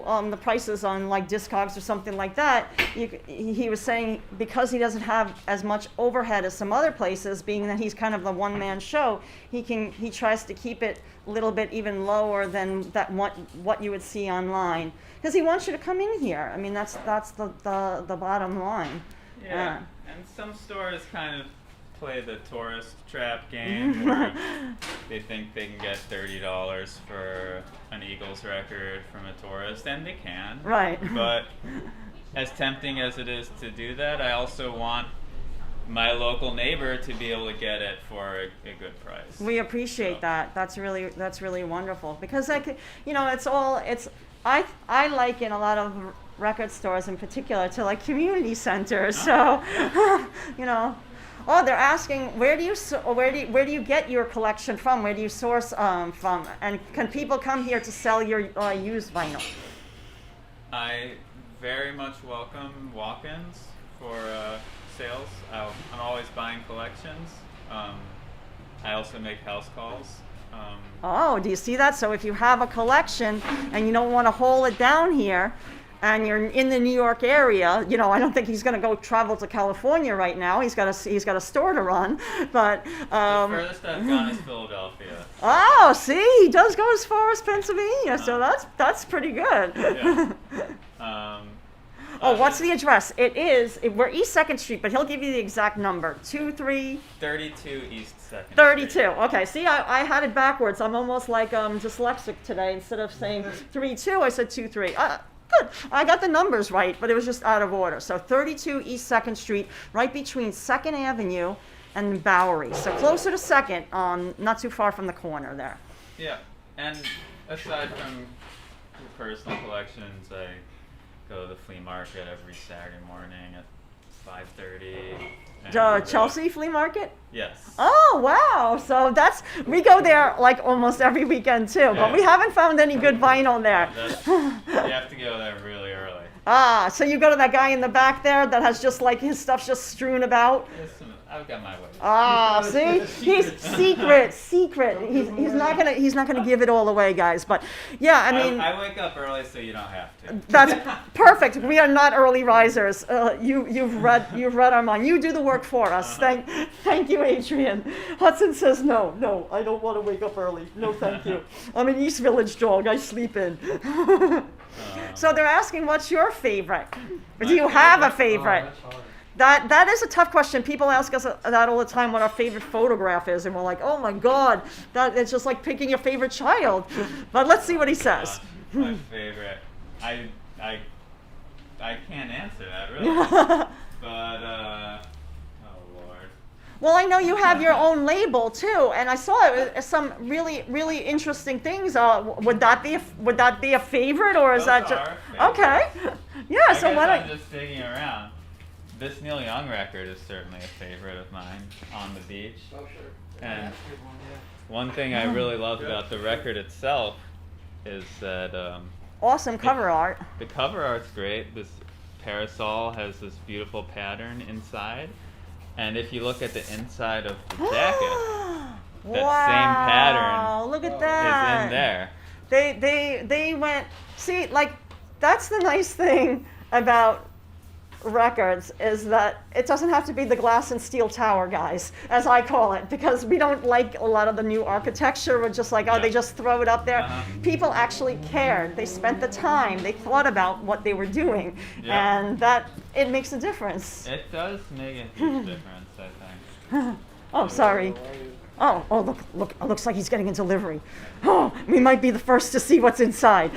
[SPEAKER 2] and the prices on like Discogs or something like that, he was saying because he doesn't have as much overhead as some other places, being that he's kind of the one-man show, he tries to keep it a little bit even lower than what you would see online, because he wants you to come in here. I mean, that's the bottom line.
[SPEAKER 5] Yeah, and some stores kind of play the tourist trap game where they think they can get $30 for an Eagles record from a tourist, and they can.
[SPEAKER 2] Right.
[SPEAKER 5] But as tempting as it is to do that, I also want my local neighbor to be able to get it for a good price.
[SPEAKER 2] We appreciate that. That's really wonderful, because I like in a lot of record stores in particular to like community centers. So Oh, they're asking where do you get your collection from? Where do you source from? And can people come here to sell your used vinyl?
[SPEAKER 5] I very much welcome walk-ins for sales. I'm always buying collections. I also make house calls.
[SPEAKER 2] Oh, do you see that? So if you have a collection and you don't want to hold it down here, and you're in the New York area, I don't think he's going to go travel to California right now. He's got a store to run, but
[SPEAKER 5] the furthest I've gone is Philadelphia.
[SPEAKER 2] Oh, see, he does go as far as Pennsylvania, so that's pretty good.
[SPEAKER 5] Yeah.
[SPEAKER 2] What's the address? We're East 2nd Street, but he'll give you the exact number. 32
[SPEAKER 5] East 2nd
[SPEAKER 2] 32.
[SPEAKER 5] Street.
[SPEAKER 2] Okay, see, I had it backwards. I'm almost like dyslexic today. Instead of saying 32, I said 23. Good. I got the numbers right, but it was just out of order. So 32 East 2nd Street, right between 2nd Avenue and Bowery. So closer to 2nd, not too far from the corner there.
[SPEAKER 5] Yeah, and aside from personal collections, I go to the flea market every Saturday morning at 5:30.
[SPEAKER 2] Chelsea Flea Market?
[SPEAKER 5] Yes.
[SPEAKER 2] Oh, wow. So we go there like almost every weekend too, but we haven't found any good vinyl there.
[SPEAKER 5] You have to go there really early.
[SPEAKER 2] Ah, so you go to that guy in the back there that has just like his stuff's just strewn about?
[SPEAKER 5] Listen, I've got my way.
[SPEAKER 2] Ah, see, he's secret. He's not gonna give it all away, guys. But yeah, I mean,
[SPEAKER 5] I wake up early so you don't have to.
[SPEAKER 2] that's perfect. We are not early risers. You've read our mind. You do the work for us. Thank you, Adrian. Hudson says no, I don't want to wake up early. No, thank you. I'm an East Village dog. I sleep in. So they're asking, what's your favorite? Do you have a favorite? That is a tough question. People ask us that all the time, what our favorite photograph is, and we're like, oh my God, it's just like picking your favorite child. But let's see what he says.
[SPEAKER 5] My favorite, I can't answer that really, but oh Lord.
[SPEAKER 2] Well, I know you have your own label too, and I saw some really interesting things. Would that be a favorite, or is
[SPEAKER 5] Those
[SPEAKER 2] that
[SPEAKER 5] are
[SPEAKER 2] just okay? Yeah.
[SPEAKER 5] I
[SPEAKER 2] So
[SPEAKER 5] guess
[SPEAKER 2] what?
[SPEAKER 5] I'm just digging around. This Neil Young record is certainly a favorite of mine, On the Beach.
[SPEAKER 3] Oh, sure.
[SPEAKER 5] And one thing I really love about the record itself is that
[SPEAKER 2] Awesome cover art.
[SPEAKER 5] the cover art's great. This parasol has this beautiful pattern inside. And if you look at the inside of the jacket, that same pattern
[SPEAKER 2] Look at that.
[SPEAKER 5] is in there.
[SPEAKER 2] They went, see, like, that's the nice thing about records, is that it doesn't have to be the glass and steel tower, guys, as I call it, because we don't like a lot of the new architecture. We're just like, oh, they just throw it up there. People actually cared. They spent the time. They thought about what they were doing, and that it makes a difference.
[SPEAKER 5] It does make a huge difference, I think.
[SPEAKER 2] Oh, sorry. Oh, look! It looks like he's getting a delivery. Oh, we might be the first to see what's inside.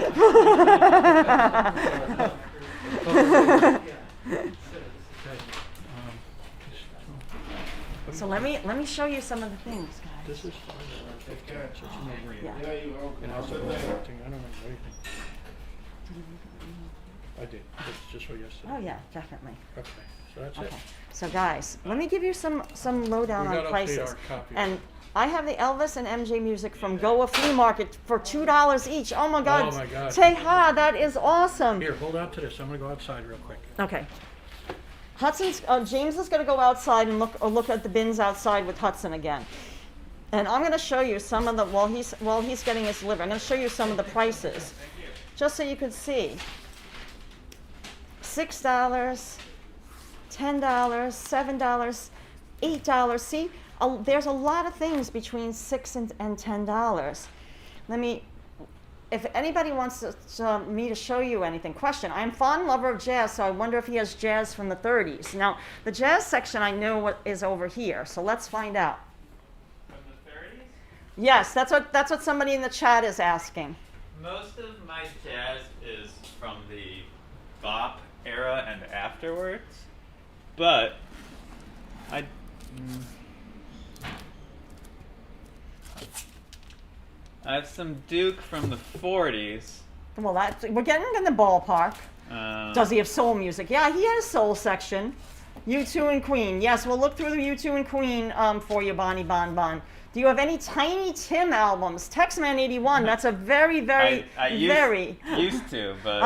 [SPEAKER 2] So let me show you some of the things, guys.
[SPEAKER 1] This is fine. It's such a no-brainer.
[SPEAKER 2] Yeah.
[SPEAKER 1] And also everything. I don't know anything. I did. It's just for yesterday.
[SPEAKER 2] Oh yeah, definitely.
[SPEAKER 1] Okay. So that's
[SPEAKER 2] Okay.
[SPEAKER 1] it.
[SPEAKER 2] So guys, let me give you some lowdown
[SPEAKER 1] We
[SPEAKER 2] on
[SPEAKER 1] gotta update
[SPEAKER 2] prices.
[SPEAKER 1] our copy.
[SPEAKER 2] And I have the Elvis and MJ music from Goa Flea Market for $2 each. Oh my God.
[SPEAKER 1] Oh my God.
[SPEAKER 2] Teja, that is awesome.
[SPEAKER 1] Here, hold on to this. I'm gonna go outside real quick.
[SPEAKER 2] Okay. James is going to go outside and look at the bins outside with Hudson again. And I'm going to show you some of the, while he's getting his delivery, I'm going to show you some of the prices, just so you can see. $6, $10, $7, $8. See, there's a lot of things between $6 and $10. If anybody wants me to show you anything, question. I'm a fond lover of jazz, so I wonder if he has jazz from the 30s. Now, the jazz section I know what is over here, so let's find out.
[SPEAKER 5] From the 30s?
[SPEAKER 2] Yes, that's what somebody in the chat is asking.
[SPEAKER 5] Most of my jazz is from the bop era and afterwards, but I have some Duke from the 40s.
[SPEAKER 2] Well, we're getting in the ballpark. Does he have soul music? Yeah, he has soul section. U2 and Queen. Yes, we'll look through the U2 and Queen for you, Bonnie Bon Bon. Do you have any Tiny Tim albums? Texman 81. That's a very
[SPEAKER 5] I used to, but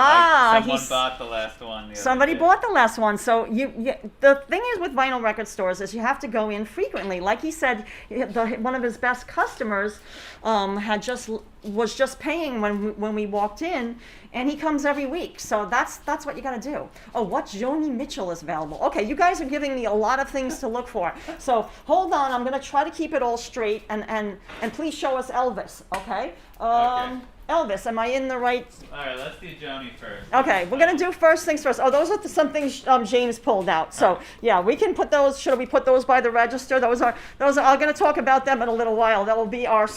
[SPEAKER 5] someone bought the last one.
[SPEAKER 2] Somebody bought the last one. So the thing is with vinyl record stores is you have to go in frequently. Like he said, one of his best customers was just paying when we walked in, and he comes every week. So that's what you got to do. Oh, what Joni Mitchell is available? Okay, you guys are giving me a lot of things to look for. So hold on, I'm going to try to keep it all straight, and please show us Elvis. Okay.
[SPEAKER 5] Okay.
[SPEAKER 2] Elvis, am I in the right?
[SPEAKER 5] All right, let's do Joni first.
[SPEAKER 2] Okay, we're gonna do first things first. Oh, those are some things James pulled out. So yeah, we can put those. Should we put those by the register? Those are. I'm gonna talk about them in a little while. That will be our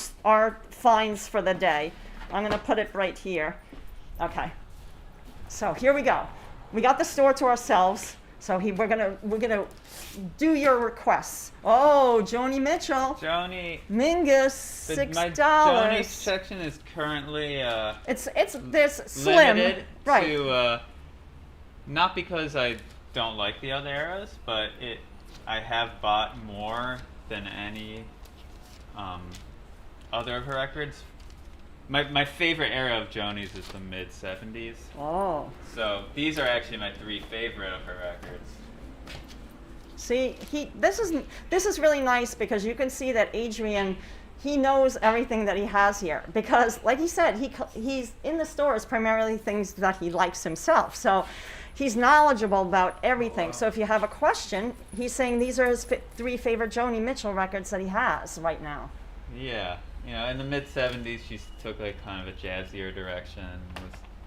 [SPEAKER 2] finds for the day. I'm gonna put it right here. Okay. So here we go. We got the store to ourselves. So we're gonna do your requests. Oh, Joni Mitchell,
[SPEAKER 5] Joni.
[SPEAKER 2] Mingus,
[SPEAKER 5] My
[SPEAKER 2] $6.
[SPEAKER 5] Joni section is currently
[SPEAKER 2] It's there's slim,
[SPEAKER 5] limited
[SPEAKER 2] right?
[SPEAKER 5] to not because I don't like the other eras, but I have bought more than any other of her records. My favorite era of Joni's is the mid 70s.
[SPEAKER 2] Oh,
[SPEAKER 5] So these are actually my 3 favorite of her records.
[SPEAKER 2] see, this is really nice because you can see that Adrian, he knows everything that he has here because, like he said, he's in the stores primarily things that he likes himself. So he's knowledgeable about everything. So if you have a question, he's saying these are his 3 favorite Joni Mitchell records that he has right now.
[SPEAKER 5] Yeah, in the mid 70s, she took like kind of a jazzier direction.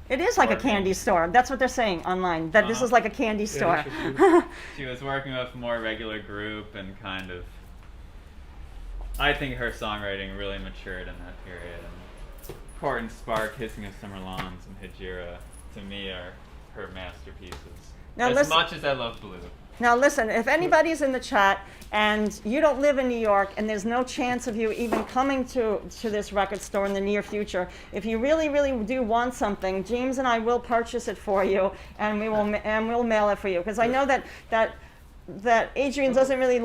[SPEAKER 2] It is like a
[SPEAKER 5] working-
[SPEAKER 2] candy store. That's what they're saying online. That this is like a candy store.
[SPEAKER 5] She was working with a more regular group and kind of. I think her songwriting really matured in that period. And Court and Spark, Hissing of Summer Lawns, and Hijira, to me, are her masterpieces.
[SPEAKER 2] Now
[SPEAKER 5] as
[SPEAKER 2] listen-
[SPEAKER 5] much as I love Blue.
[SPEAKER 2] Now listen, if anybody's in the chat and you don't live in New York and there's no chance of you even coming to this record store in the near future, if you really, really do want something, James and I will purchase it for you and we'll mail it for you. Because I know that Adrian doesn't really,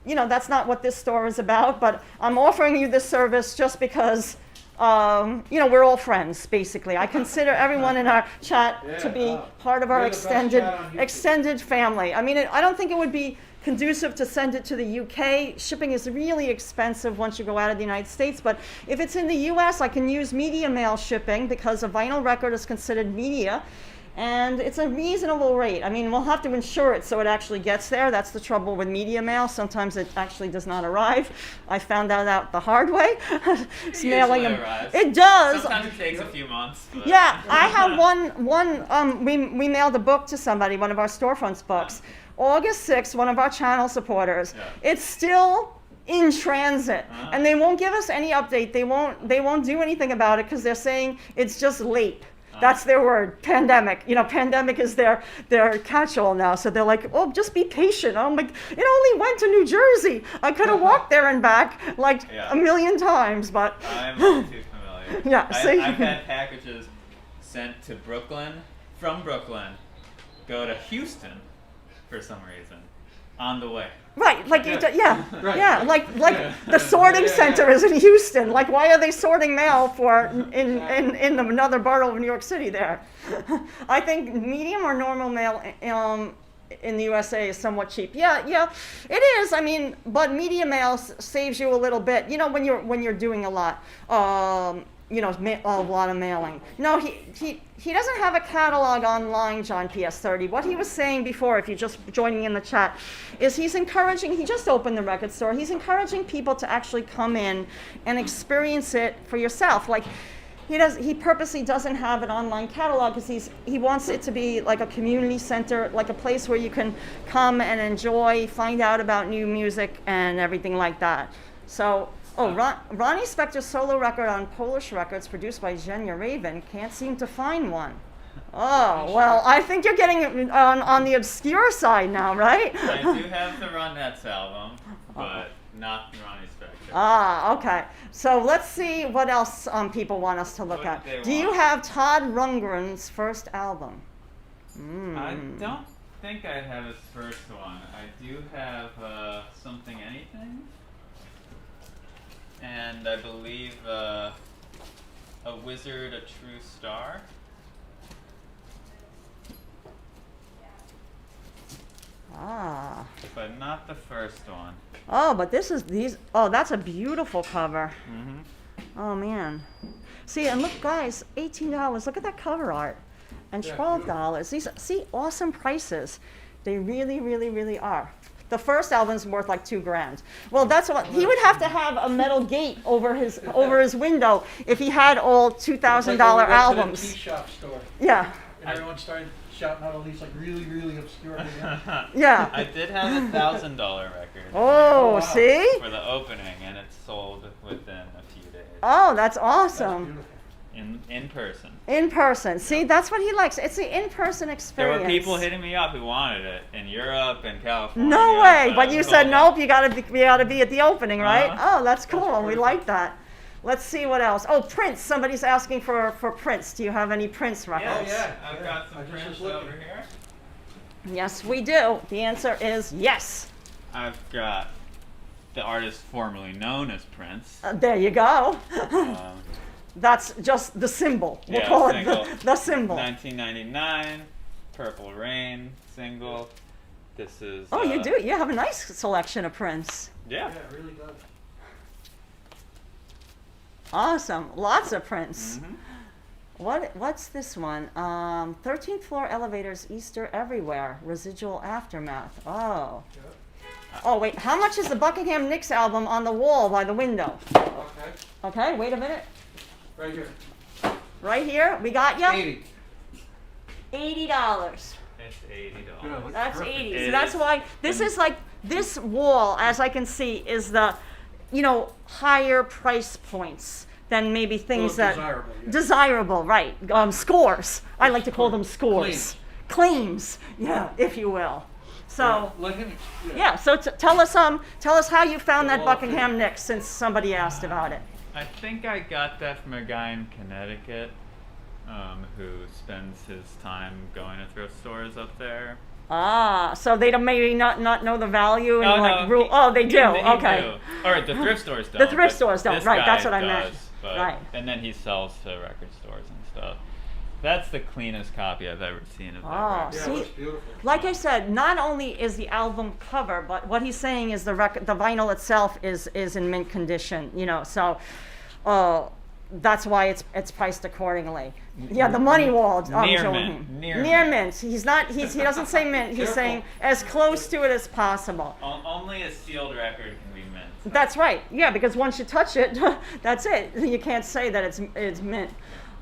[SPEAKER 2] that's not what this store is about, but I'm offering you this service just because we're all friends, basically. I consider everyone in our chat to be part of our extended family. I mean, I don't think it would be conducive to send it to the UK. Shipping is really expensive once you go out of the United States, but if it's in the US, I can use media mail shipping because a vinyl record is considered media. And it's a reasonable rate. I mean, we'll have to insure it so it actually gets there. That's the trouble with media mail. Sometimes it actually does not arrive. I found that out the hard way. It's mailing them.
[SPEAKER 5] Arrives.
[SPEAKER 2] It does.
[SPEAKER 5] Sometimes it takes a few months. But
[SPEAKER 2] Yeah, I have we mailed a book to somebody, one of our storefronts books. August 6th, one of our channel supporters.
[SPEAKER 5] Yeah.
[SPEAKER 2] It's still in transit, and they won't give us any update. They won't do anything about it because they're saying it's just late. That's their word, pandemic. Pandemic is their catch-all now. So they're like, oh, just be patient. I'm like, it only went to New Jersey. I could have walked there and back like a million times, but.
[SPEAKER 5] I'm all too familiar.
[SPEAKER 2] Yeah,
[SPEAKER 5] I've had packages sent to Brooklyn, from Brooklyn, go to Houston for some reason, on the way.
[SPEAKER 2] Right, like
[SPEAKER 5] Yeah.
[SPEAKER 2] yeah, like the sorting center is in Houston. Like, why are they sorting mail for in another borough of New York City? There, I think medium or normal mail in the USA is somewhat cheap. Yeah, it is. I mean, but media mail saves you a little bit. When you're doing a lot. A lot of mailing. No, he doesn't have a catalog online, John PS30. What he was saying before, if you're just joining in the chat, is he just opened the record store. He's encouraging people to actually come in and experience it for yourself. Like, he purposely doesn't have an online catalog because he wants it to be like a community center, like a place where you can come and enjoy, find out about new music and everything like that. So. Oh, Ronnie Spector's solo record on Polish Records, produced by Zhenya Raven. Can't seem to find one. Oh, well, I think you're getting on the obscure side now, right?
[SPEAKER 5] I do have the Ronettes album, but not Ronnie Spector.
[SPEAKER 2] Ah, okay. So let's see what else people want us to look at. Do you have Todd Rundgren's first album?
[SPEAKER 5] I don't think I have his first one. I do have Something Anything. And I believe A Wizard, a True Star.
[SPEAKER 2] Ah.
[SPEAKER 5] But not the first one.
[SPEAKER 2] Oh, but that's a beautiful cover.
[SPEAKER 5] Mm-hmm.
[SPEAKER 2] Oh, man. See, and look, guys, $18. Look at that cover art. And $12. These, awesome prices. They really, really, really are. The first album's worth like $2,000. Well, that's what he would have to have a metal gate over his window if he had all $2,000 albums.
[SPEAKER 1] To the tea shop store.
[SPEAKER 2] Yeah.
[SPEAKER 1] And everyone started shouting out all these like really, really obscure things.
[SPEAKER 2] Yeah.
[SPEAKER 5] I did have $1,000 record.
[SPEAKER 2] Oh,
[SPEAKER 1] wow.
[SPEAKER 2] see?
[SPEAKER 5] For the opening, and it sold within a few days.
[SPEAKER 2] Oh, that's
[SPEAKER 1] That's
[SPEAKER 2] awesome.
[SPEAKER 1] beautiful.
[SPEAKER 5] in person.
[SPEAKER 2] In person. See, that's what he likes. It's the in-person
[SPEAKER 5] There
[SPEAKER 2] experience.
[SPEAKER 5] were people hitting me up who wanted it in Europe and California.
[SPEAKER 2] No way! But
[SPEAKER 5] I
[SPEAKER 2] you
[SPEAKER 5] told
[SPEAKER 2] said
[SPEAKER 5] them,
[SPEAKER 2] nope. You gotta be at the opening, right?
[SPEAKER 5] Uh-huh.
[SPEAKER 2] Oh, that's cool. We like that. Let's see what else. Oh, Prince. Somebody's asking for Prince. Do you have any Prince records?
[SPEAKER 5] Yes, I've got some Prince over here.
[SPEAKER 2] Yes, we do. The answer is yes.
[SPEAKER 5] I've got the artist formerly known as Prince.
[SPEAKER 2] There you go.
[SPEAKER 5] Um,
[SPEAKER 2] That's just the symbol. We'll
[SPEAKER 5] Yeah,
[SPEAKER 2] call
[SPEAKER 5] single.
[SPEAKER 2] it the symbol.
[SPEAKER 5] 1999, Purple Rain single. This is.
[SPEAKER 2] Oh, you do. You have a nice selection of Prince.
[SPEAKER 5] Yeah.
[SPEAKER 1] Yeah, it really does.
[SPEAKER 2] Awesome. Lots of Prince.
[SPEAKER 5] Mm-hmm.
[SPEAKER 2] What's this one? 13th floor elevators, Easter everywhere. Residual aftermath. Oh. Oh wait. How much is the Buckingham Nicks album on the wall by the window?
[SPEAKER 1] Okay.
[SPEAKER 2] Okay. Wait a minute.
[SPEAKER 1] Right here.
[SPEAKER 2] Right here. We got you.
[SPEAKER 1] 80.
[SPEAKER 2] $80.
[SPEAKER 5] It's $80.
[SPEAKER 1] Good.
[SPEAKER 2] That's
[SPEAKER 1] Perfect.
[SPEAKER 2] 80.
[SPEAKER 5] It
[SPEAKER 2] So that's
[SPEAKER 5] is.
[SPEAKER 2] why this is like this wall, as I can see, is the, higher price points than maybe things that
[SPEAKER 1] desirable, yeah.
[SPEAKER 2] desirable, right? Scores. I like to call them scores. Claims, yeah, if you will. So
[SPEAKER 1] Let him.
[SPEAKER 2] yeah. So tell us how you found
[SPEAKER 1] The
[SPEAKER 2] that
[SPEAKER 1] wall of
[SPEAKER 2] Buckingham
[SPEAKER 1] Fame.
[SPEAKER 2] Nicks, since somebody asked about it.
[SPEAKER 5] I think I got that from a guy in Connecticut who spends his time going to thrift stores up there.
[SPEAKER 2] Ah, so they don't maybe not know the value and
[SPEAKER 5] Oh,
[SPEAKER 2] like
[SPEAKER 5] no,
[SPEAKER 2] rule. Oh, they do.
[SPEAKER 5] he
[SPEAKER 2] Okay.
[SPEAKER 5] do. Or the thrift stores don't.
[SPEAKER 2] The thrift
[SPEAKER 5] but
[SPEAKER 2] stores don't,
[SPEAKER 5] this
[SPEAKER 2] right,
[SPEAKER 5] guy
[SPEAKER 2] that's what I meant.
[SPEAKER 5] does, but-
[SPEAKER 2] Right.
[SPEAKER 5] And then he sells to record stores and stuff. That's the cleanest copy I've ever seen of that
[SPEAKER 2] Oh,
[SPEAKER 5] record.
[SPEAKER 1] Yeah,
[SPEAKER 2] see,
[SPEAKER 1] it looks beautiful.
[SPEAKER 2] like I said, not only is the album cover, but what he's saying is the vinyl itself is in mint condition. So, that's why it's priced accordingly. Yeah, the money wall.
[SPEAKER 5] Near
[SPEAKER 2] showing
[SPEAKER 5] mint.
[SPEAKER 2] him.
[SPEAKER 5] Near
[SPEAKER 2] Near
[SPEAKER 5] mint.
[SPEAKER 2] mint. He doesn't say mint. He's
[SPEAKER 1] Careful.
[SPEAKER 2] saying as close to it as possible.
[SPEAKER 5] Only a sealed record can be mint.
[SPEAKER 2] That's right. Yeah, because once you touch it, that's it. You can't say that it's mint.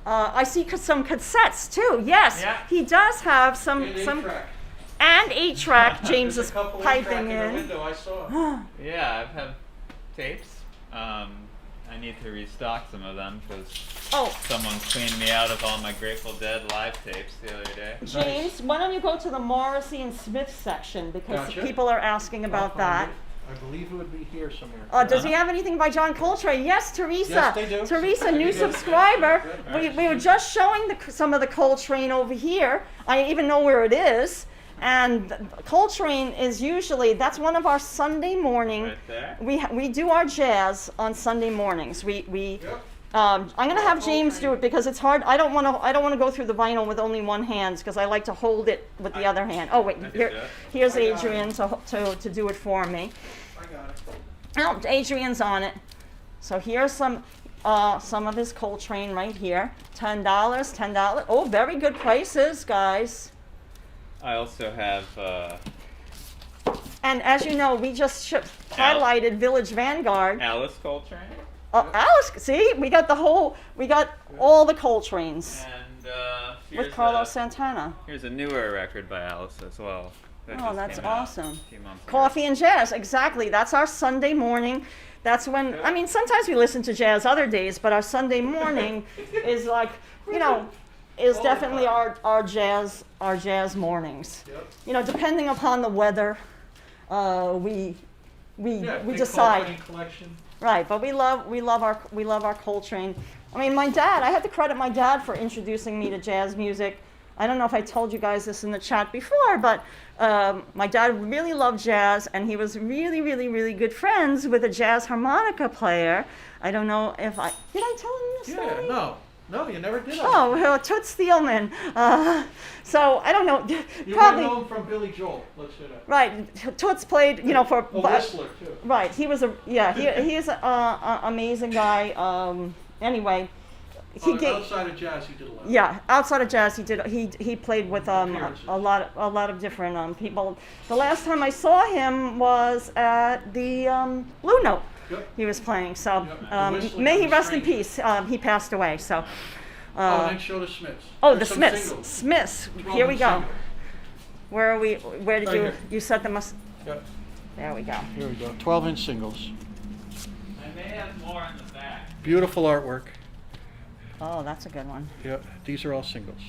[SPEAKER 2] I see some cassettes too. Yes,
[SPEAKER 5] Yeah.
[SPEAKER 2] he does have some
[SPEAKER 1] And
[SPEAKER 2] some
[SPEAKER 1] 8-track.
[SPEAKER 2] and 8-track. James
[SPEAKER 1] There's
[SPEAKER 2] is
[SPEAKER 1] a couple
[SPEAKER 2] piping
[SPEAKER 1] 8-track in the
[SPEAKER 2] in.
[SPEAKER 1] window, I saw.
[SPEAKER 5] Yeah, I've had tapes. I need to restock some of them because
[SPEAKER 2] Oh,
[SPEAKER 5] someone cleaned me out of all my Grateful Dead live tapes the other day.
[SPEAKER 2] James, why don't you go to the Morrissey and Smith section, because
[SPEAKER 1] Gotcha.
[SPEAKER 2] people are asking about that.
[SPEAKER 1] I believe it would be here somewhere.
[SPEAKER 2] Does he have anything by John Coltrane? Yes, Teresa.
[SPEAKER 1] Yes, they do.
[SPEAKER 2] Teresa,
[SPEAKER 1] They
[SPEAKER 2] new
[SPEAKER 1] do.
[SPEAKER 2] subscriber.
[SPEAKER 1] Good.
[SPEAKER 2] We were just showing some of the Coltrane over here. I even know where it is. And Coltrane is usually, that's one of our Sunday morning.
[SPEAKER 5] Right there.
[SPEAKER 2] We do our jazz on Sunday mornings. I'm gonna have James do it because it's hard. I don't want to go through the vinyl with only one hand because I like to hold it with the other hand. Oh wait,
[SPEAKER 5] I can do it.
[SPEAKER 2] here's Adrian to do it for me.
[SPEAKER 1] I got it.
[SPEAKER 2] Oh, Adrian's on it. So here's some of his Coltrane right here. $10. Oh, very good prices, guys.
[SPEAKER 5] I also have
[SPEAKER 2] And as you know, we just highlighted Village Vanguard.
[SPEAKER 5] Alice Coltrane
[SPEAKER 2] Alice, see, we got all the Coltranes
[SPEAKER 5] and
[SPEAKER 2] with Carlos Santana.
[SPEAKER 5] here's a newer record by Alice as well. That
[SPEAKER 2] Oh,
[SPEAKER 5] just
[SPEAKER 2] that's
[SPEAKER 5] came out
[SPEAKER 2] awesome.
[SPEAKER 5] a few months ago.
[SPEAKER 2] Coffee and jazz, exactly. That's our Sunday morning. That's when, I mean, sometimes we listen to jazz other days, but our Sunday morning is like, is definitely our jazz mornings.
[SPEAKER 1] Yep.
[SPEAKER 2] Depending upon the weather, we
[SPEAKER 1] big
[SPEAKER 2] decide.
[SPEAKER 1] Coltrane collection.
[SPEAKER 2] Right, but we love our Coltrane. I mean, my dad, I had to credit my dad for introducing me to jazz music. I don't know if I told you guys this in the chat before, but my dad really loved jazz, and he was really, really, really good friends with a jazz harmonica player. I don't know if did I tell him this story?
[SPEAKER 1] Yeah, no, you never did.
[SPEAKER 2] Oh, well, Toots Thielman. So I don't know.
[SPEAKER 1] You
[SPEAKER 2] Probably
[SPEAKER 1] were known from Billy Joel. Let's say that.
[SPEAKER 2] right. Toots played, for.
[SPEAKER 1] A whistler too.
[SPEAKER 2] Right, he was he is an amazing guy. Anyway,
[SPEAKER 1] Outside of jazz, he did a lot.
[SPEAKER 2] Yeah, outside of jazz, he played with
[SPEAKER 1] Appearances.
[SPEAKER 2] a lot of different people. The last time I saw him was at the Blue Note.
[SPEAKER 1] Yep.
[SPEAKER 2] He was playing. So
[SPEAKER 1] Yep. Whistling
[SPEAKER 2] may he
[SPEAKER 1] on the
[SPEAKER 2] rest in
[SPEAKER 1] string.
[SPEAKER 2] peace. He passed away. So.
[SPEAKER 1] And then show the Smiths.
[SPEAKER 2] Oh,
[SPEAKER 1] There's
[SPEAKER 2] the
[SPEAKER 1] some
[SPEAKER 2] Smiths.
[SPEAKER 1] singles.
[SPEAKER 2] Smiths.
[SPEAKER 1] 12
[SPEAKER 2] Here we
[SPEAKER 1] and
[SPEAKER 2] go.
[SPEAKER 1] single.
[SPEAKER 2] Where are we? Where did
[SPEAKER 1] Right
[SPEAKER 2] you
[SPEAKER 1] here.
[SPEAKER 2] you set them?
[SPEAKER 1] Yep.
[SPEAKER 2] There we go.
[SPEAKER 1] Here we go. 12-inch singles.
[SPEAKER 5] I may have more in the back.
[SPEAKER 1] Beautiful artwork.
[SPEAKER 2] Oh, that's a good one.
[SPEAKER 1] Yeah, these are all singles.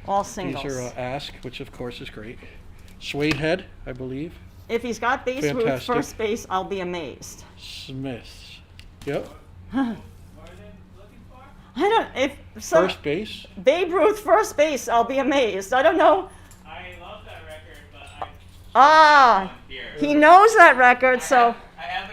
[SPEAKER 2] All singles.
[SPEAKER 1] These are Ask, which of course is great. Suede Head, I believe.
[SPEAKER 2] If he's got Babe Ruth
[SPEAKER 1] Fantastic.
[SPEAKER 2] first base, I'll be amazed.
[SPEAKER 1] Smiths. Yep.
[SPEAKER 5] What are they looking for?
[SPEAKER 2] I don't. If some
[SPEAKER 1] First base.
[SPEAKER 2] Babe Ruth first base, I'll be amazed. I don't know.
[SPEAKER 5] I love that record, but
[SPEAKER 2] Ah,
[SPEAKER 5] here.
[SPEAKER 2] he knows that record, so
[SPEAKER 5] I have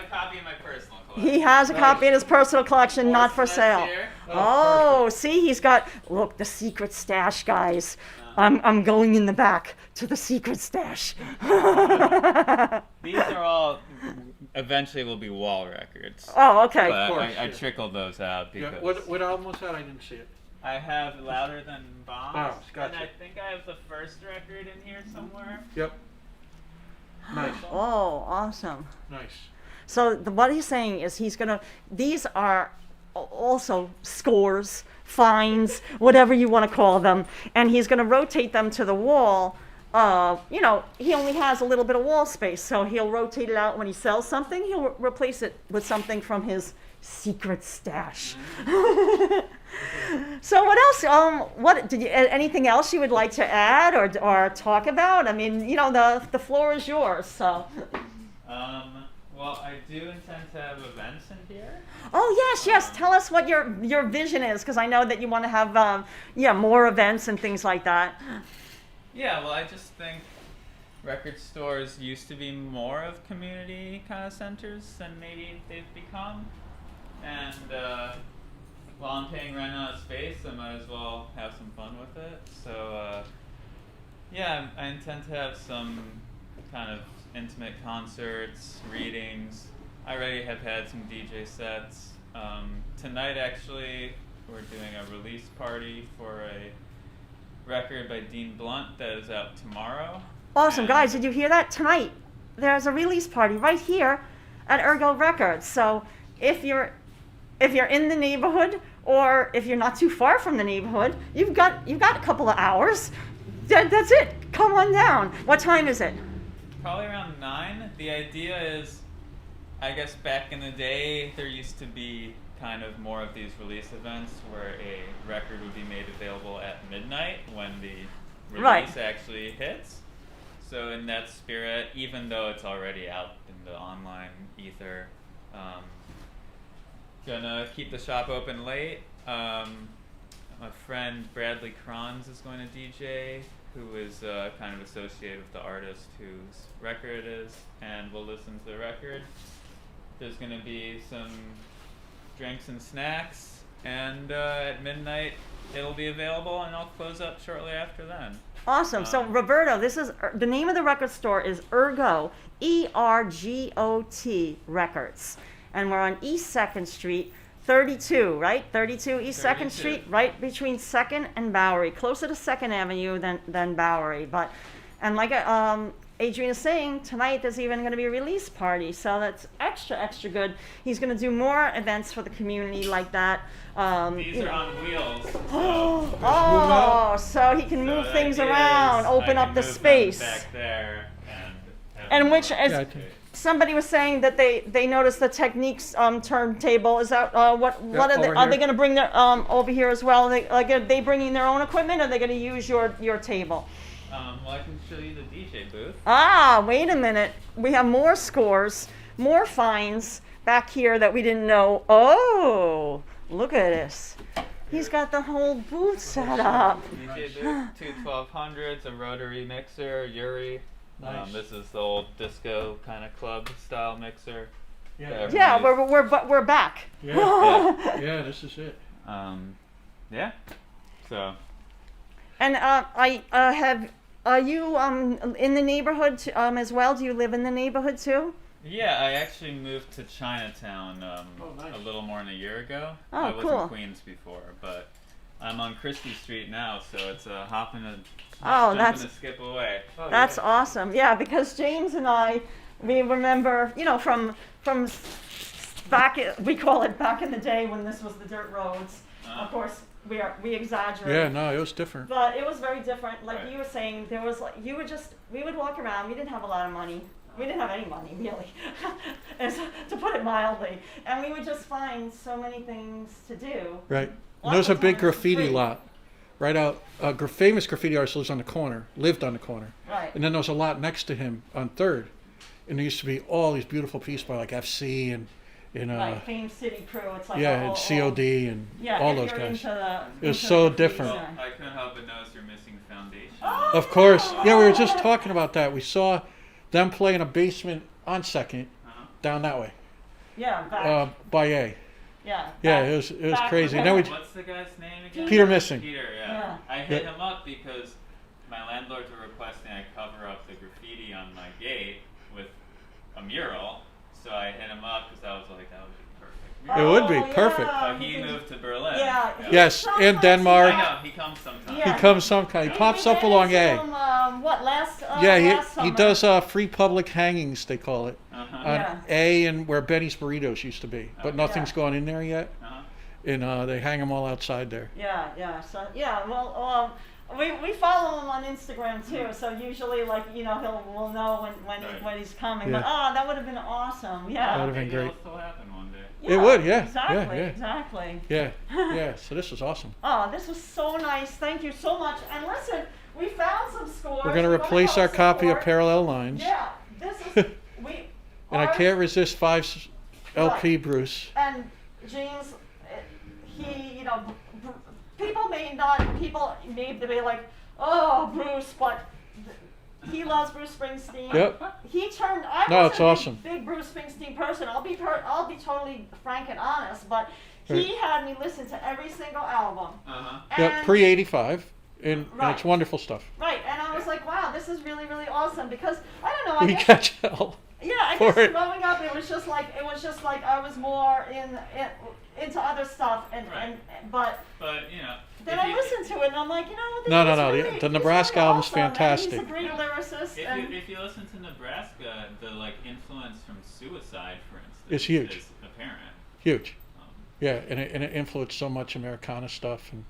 [SPEAKER 5] a copy in my personal collection.
[SPEAKER 2] he has a copy in his personal collection, not for
[SPEAKER 5] Smith's
[SPEAKER 2] sale.
[SPEAKER 5] here.
[SPEAKER 2] Oh, see, he's got. Look, the secret stash, guys. I'm going in the back to the secret stash.
[SPEAKER 5] These are all eventually will be wall records.
[SPEAKER 2] Oh, okay.
[SPEAKER 5] But
[SPEAKER 1] course,
[SPEAKER 5] I
[SPEAKER 1] yeah.
[SPEAKER 5] trickled those out
[SPEAKER 1] Yeah.
[SPEAKER 5] because
[SPEAKER 1] What album was that? I didn't see it.
[SPEAKER 5] I have Louder Than Bombs,
[SPEAKER 1] Bombs, gotcha.
[SPEAKER 5] and I think I have the first record in here somewhere.
[SPEAKER 1] Yep. Nice.
[SPEAKER 2] Oh, awesome.
[SPEAKER 1] Nice.
[SPEAKER 2] So what he's saying is he's gonna. These are also scores, fines, whatever you want to call them, and he's gonna rotate them to the wall. You know, he only has a little bit of wall space, so he'll rotate it out when he sells something. He'll replace it with something from his secret stash. So what else? What did you? Anything else you would like to add or talk about? I mean, you know, the floor is yours. So.
[SPEAKER 5] Well, I do intend to have events in here.
[SPEAKER 2] Oh yes. Tell us what your vision is, because I know that you want to have more events and things like that.
[SPEAKER 5] Yeah, well, I just think record stores used to be more of community kind of centers than maybe they've become. And while I'm paying rent on a space, I might as well have some fun with it. So yeah, I intend to have some kind of intimate concerts, readings. I already have had some DJ sets. Tonight, actually, we're doing a release party for a record by Dean Blunt that is out tomorrow.
[SPEAKER 2] Awesome,
[SPEAKER 5] And-
[SPEAKER 2] guys! Did you hear that? Tonight, there's a release party right here at Ergot Records. So if you're in the neighborhood, or if you're not too far from the neighborhood, you've got a couple of hours. That's it. Come on down. What time is it?
[SPEAKER 5] Probably around 9. The idea is, I guess back in the day, there used to be kind of more of these release events where a record would be made available at midnight when the release
[SPEAKER 2] Right.
[SPEAKER 5] actually hits. So in that spirit, even though it's already out in the online ether, gonna keep the shop open late. My friend Bradley Cronz is going to DJ, who is kind of associated with the artist whose record it is, and we'll listen to the record. There's going to be some drinks and snacks, and at midnight it'll be available, and I'll close up shortly after then.
[SPEAKER 2] Awesome. So Roberto, this is the name of the record store is Ergot, ERGOT Records, and we're on East 2nd Street, 32, right? 32 East 2nd
[SPEAKER 5] 32.
[SPEAKER 2] Street, right between 2nd and Bowery, closer to 2nd Avenue than Bowery. And like Adrian is saying, tonight there's even going to be a release party, so that's extra good. He's going to do more events for the community like that.
[SPEAKER 5] These are on wheels.
[SPEAKER 2] Oh, so he can move
[SPEAKER 5] the
[SPEAKER 2] things
[SPEAKER 5] idea
[SPEAKER 2] around,
[SPEAKER 5] is
[SPEAKER 2] open
[SPEAKER 5] I
[SPEAKER 2] up
[SPEAKER 5] can
[SPEAKER 2] the
[SPEAKER 5] move them
[SPEAKER 2] space.
[SPEAKER 5] back there and
[SPEAKER 2] And which,
[SPEAKER 1] Yeah, I
[SPEAKER 2] as
[SPEAKER 1] think-
[SPEAKER 2] somebody was saying, that they noticed the Techniques turntable. Is that what are they?
[SPEAKER 1] over
[SPEAKER 2] Are they
[SPEAKER 1] here.
[SPEAKER 2] going to bring their over here as well? Are they bringing their own equipment, or are they going to use your table?
[SPEAKER 5] well, I can show you the DJ booth.
[SPEAKER 2] Ah, wait a minute. We have more scores, more fines back here that we didn't know. Oh, look at this. He's got the whole booth set up.
[SPEAKER 5] DJ booth, two 1200s, a rotary mixer, Yuri.
[SPEAKER 1] Nice.
[SPEAKER 5] This is the old disco kind of club style mixer.
[SPEAKER 1] Yeah.
[SPEAKER 2] Yeah, we're back.
[SPEAKER 1] Yeah. Yeah, this is it.
[SPEAKER 5] Yeah. So
[SPEAKER 2] And are you in the neighborhood as well? Do you live in the neighborhood too?
[SPEAKER 5] yeah, I actually moved to Chinatown
[SPEAKER 1] Oh, nice.
[SPEAKER 5] a little more than a year ago.
[SPEAKER 2] Oh,
[SPEAKER 5] I was
[SPEAKER 2] cool.
[SPEAKER 5] in Queens before, but I'm on Christie Street now, so it's a hop and a
[SPEAKER 2] Oh,
[SPEAKER 5] jump
[SPEAKER 2] that's-
[SPEAKER 5] and a skip away.
[SPEAKER 1] Oh,
[SPEAKER 2] That's
[SPEAKER 1] yeah.
[SPEAKER 2] awesome. Yeah, because James and I, we remember, from back, we call it back in the day when this was the dirt roads. Of course, we exaggerate.
[SPEAKER 1] Yeah, no, it was different.
[SPEAKER 2] But it was very different. Like
[SPEAKER 5] Right.
[SPEAKER 2] you were saying, there was like, we would walk around. We didn't have a lot of money. We didn't have any money, really, to put it mildly. And we would just find so many things to do.
[SPEAKER 1] Right. And there's a
[SPEAKER 2] Lots of
[SPEAKER 1] big
[SPEAKER 2] times
[SPEAKER 1] graffiti
[SPEAKER 2] free.
[SPEAKER 1] lot right out. A famous graffiti artist lived on the corner.
[SPEAKER 2] Right.
[SPEAKER 1] And then there was a lot next to him on 3rd. And there used to be all these beautiful pieces by like FC and
[SPEAKER 2] Right, Fame City Crew. It's like
[SPEAKER 1] yeah,
[SPEAKER 2] all,
[SPEAKER 1] and COD and
[SPEAKER 2] yeah,
[SPEAKER 1] all
[SPEAKER 2] if
[SPEAKER 1] those
[SPEAKER 2] you're
[SPEAKER 1] guys.
[SPEAKER 2] Into the,
[SPEAKER 1] It was
[SPEAKER 2] into
[SPEAKER 1] so
[SPEAKER 2] the
[SPEAKER 1] different.
[SPEAKER 5] Well,
[SPEAKER 2] scene.
[SPEAKER 5] I couldn't help but notice you're missing foundation.
[SPEAKER 2] Oh,
[SPEAKER 1] Of course. Yeah, we were just talking about that. We saw them play in a basement on 2nd down that way.
[SPEAKER 2] Yeah, back.
[SPEAKER 1] By A.
[SPEAKER 2] Yeah.
[SPEAKER 1] Yeah,
[SPEAKER 2] back-
[SPEAKER 1] it was
[SPEAKER 2] back
[SPEAKER 1] crazy.
[SPEAKER 2] with
[SPEAKER 1] And then we
[SPEAKER 2] him.
[SPEAKER 5] What's the guy's name again?
[SPEAKER 1] Peter Missing.
[SPEAKER 5] Peter, yeah. I hit him up because my landlords were requesting I cover up the graffiti on my gate with a mural. So I hit him up because I was like, that would be perfect.
[SPEAKER 1] It would be
[SPEAKER 2] Oh,
[SPEAKER 1] perfect.
[SPEAKER 2] yeah.
[SPEAKER 5] But he moved to Berlin.
[SPEAKER 2] Yeah.
[SPEAKER 1] Yes,
[SPEAKER 2] So
[SPEAKER 1] in
[SPEAKER 2] nice.
[SPEAKER 1] Denmark.
[SPEAKER 5] I know, he comes sometimes.
[SPEAKER 2] Yeah.
[SPEAKER 1] He comes some kind. He pops up along
[SPEAKER 2] We ran
[SPEAKER 1] A.
[SPEAKER 2] into him, what last?
[SPEAKER 1] Yeah,
[SPEAKER 2] last
[SPEAKER 1] he
[SPEAKER 2] summer.
[SPEAKER 1] does free public hangings, they call it,
[SPEAKER 5] Uh-huh.
[SPEAKER 1] on
[SPEAKER 2] Yeah.
[SPEAKER 1] A and where Benny's Burritos used to be. But
[SPEAKER 5] Oh,
[SPEAKER 1] nothing's
[SPEAKER 2] yeah.
[SPEAKER 1] gone in there yet.
[SPEAKER 5] Uh-huh.
[SPEAKER 1] And they hang them all outside there.
[SPEAKER 2] Yeah. So yeah, well, we follow him on Instagram too. So usually, like we'll know
[SPEAKER 5] Right.
[SPEAKER 2] when he's coming.
[SPEAKER 1] Yeah.
[SPEAKER 2] But that would have been awesome.
[SPEAKER 1] That
[SPEAKER 2] Yeah.
[SPEAKER 1] would've been
[SPEAKER 5] Maybe
[SPEAKER 1] great.
[SPEAKER 5] it'll still happen one day.
[SPEAKER 1] It would, yeah.
[SPEAKER 2] Exactly.
[SPEAKER 1] Yeah.
[SPEAKER 2] Exactly.
[SPEAKER 1] Yeah, so this was awesome.
[SPEAKER 2] Oh, this was so nice. Thank you so much. And listen, we found some scores.
[SPEAKER 1] We're going to replace our copy of Parallel Lines.
[SPEAKER 2] Yeah, this is we.
[SPEAKER 1] And I
[SPEAKER 2] ours-
[SPEAKER 1] can't resist 5 LP
[SPEAKER 2] Right.
[SPEAKER 1] Bruce.
[SPEAKER 2] And James, he, people may be like, oh, Bruce, but he loves Bruce Springsteen.
[SPEAKER 1] Yep.
[SPEAKER 2] He turned. I
[SPEAKER 1] No,
[SPEAKER 2] wasn't
[SPEAKER 1] it's
[SPEAKER 2] a
[SPEAKER 1] awesome.
[SPEAKER 2] big Bruce Springsteen person. I'll be totally frank and honest, but he
[SPEAKER 1] Right.
[SPEAKER 2] had me listen to every single album.
[SPEAKER 5] Uh-huh.
[SPEAKER 1] Yep,
[SPEAKER 2] And-
[SPEAKER 1] pre-85. And
[SPEAKER 2] Right.
[SPEAKER 1] it's wonderful stuff.
[SPEAKER 2] Right, and I was like, wow, this is really, really awesome because I don't know. I
[SPEAKER 1] We
[SPEAKER 2] guess,
[SPEAKER 1] catch hell.
[SPEAKER 2] yeah, I
[SPEAKER 1] for
[SPEAKER 2] guess
[SPEAKER 1] it.
[SPEAKER 2] growing up, it was just like I was more into other stuff, but
[SPEAKER 5] But, you know.
[SPEAKER 2] then
[SPEAKER 5] if
[SPEAKER 2] I
[SPEAKER 5] you-
[SPEAKER 2] listened to it and I'm like, this
[SPEAKER 1] No,
[SPEAKER 2] is
[SPEAKER 1] the
[SPEAKER 2] really,
[SPEAKER 1] Nebraska
[SPEAKER 2] he's
[SPEAKER 1] album's
[SPEAKER 2] awesome, and
[SPEAKER 1] fantastic.
[SPEAKER 2] He's a great lyricist. And
[SPEAKER 5] If you listen to Nebraska, the influence from Suicide, for instance,
[SPEAKER 1] It's huge.
[SPEAKER 5] is apparent.
[SPEAKER 1] Huge.
[SPEAKER 5] Um,
[SPEAKER 1] Yeah, and it influenced so much Americana stuff and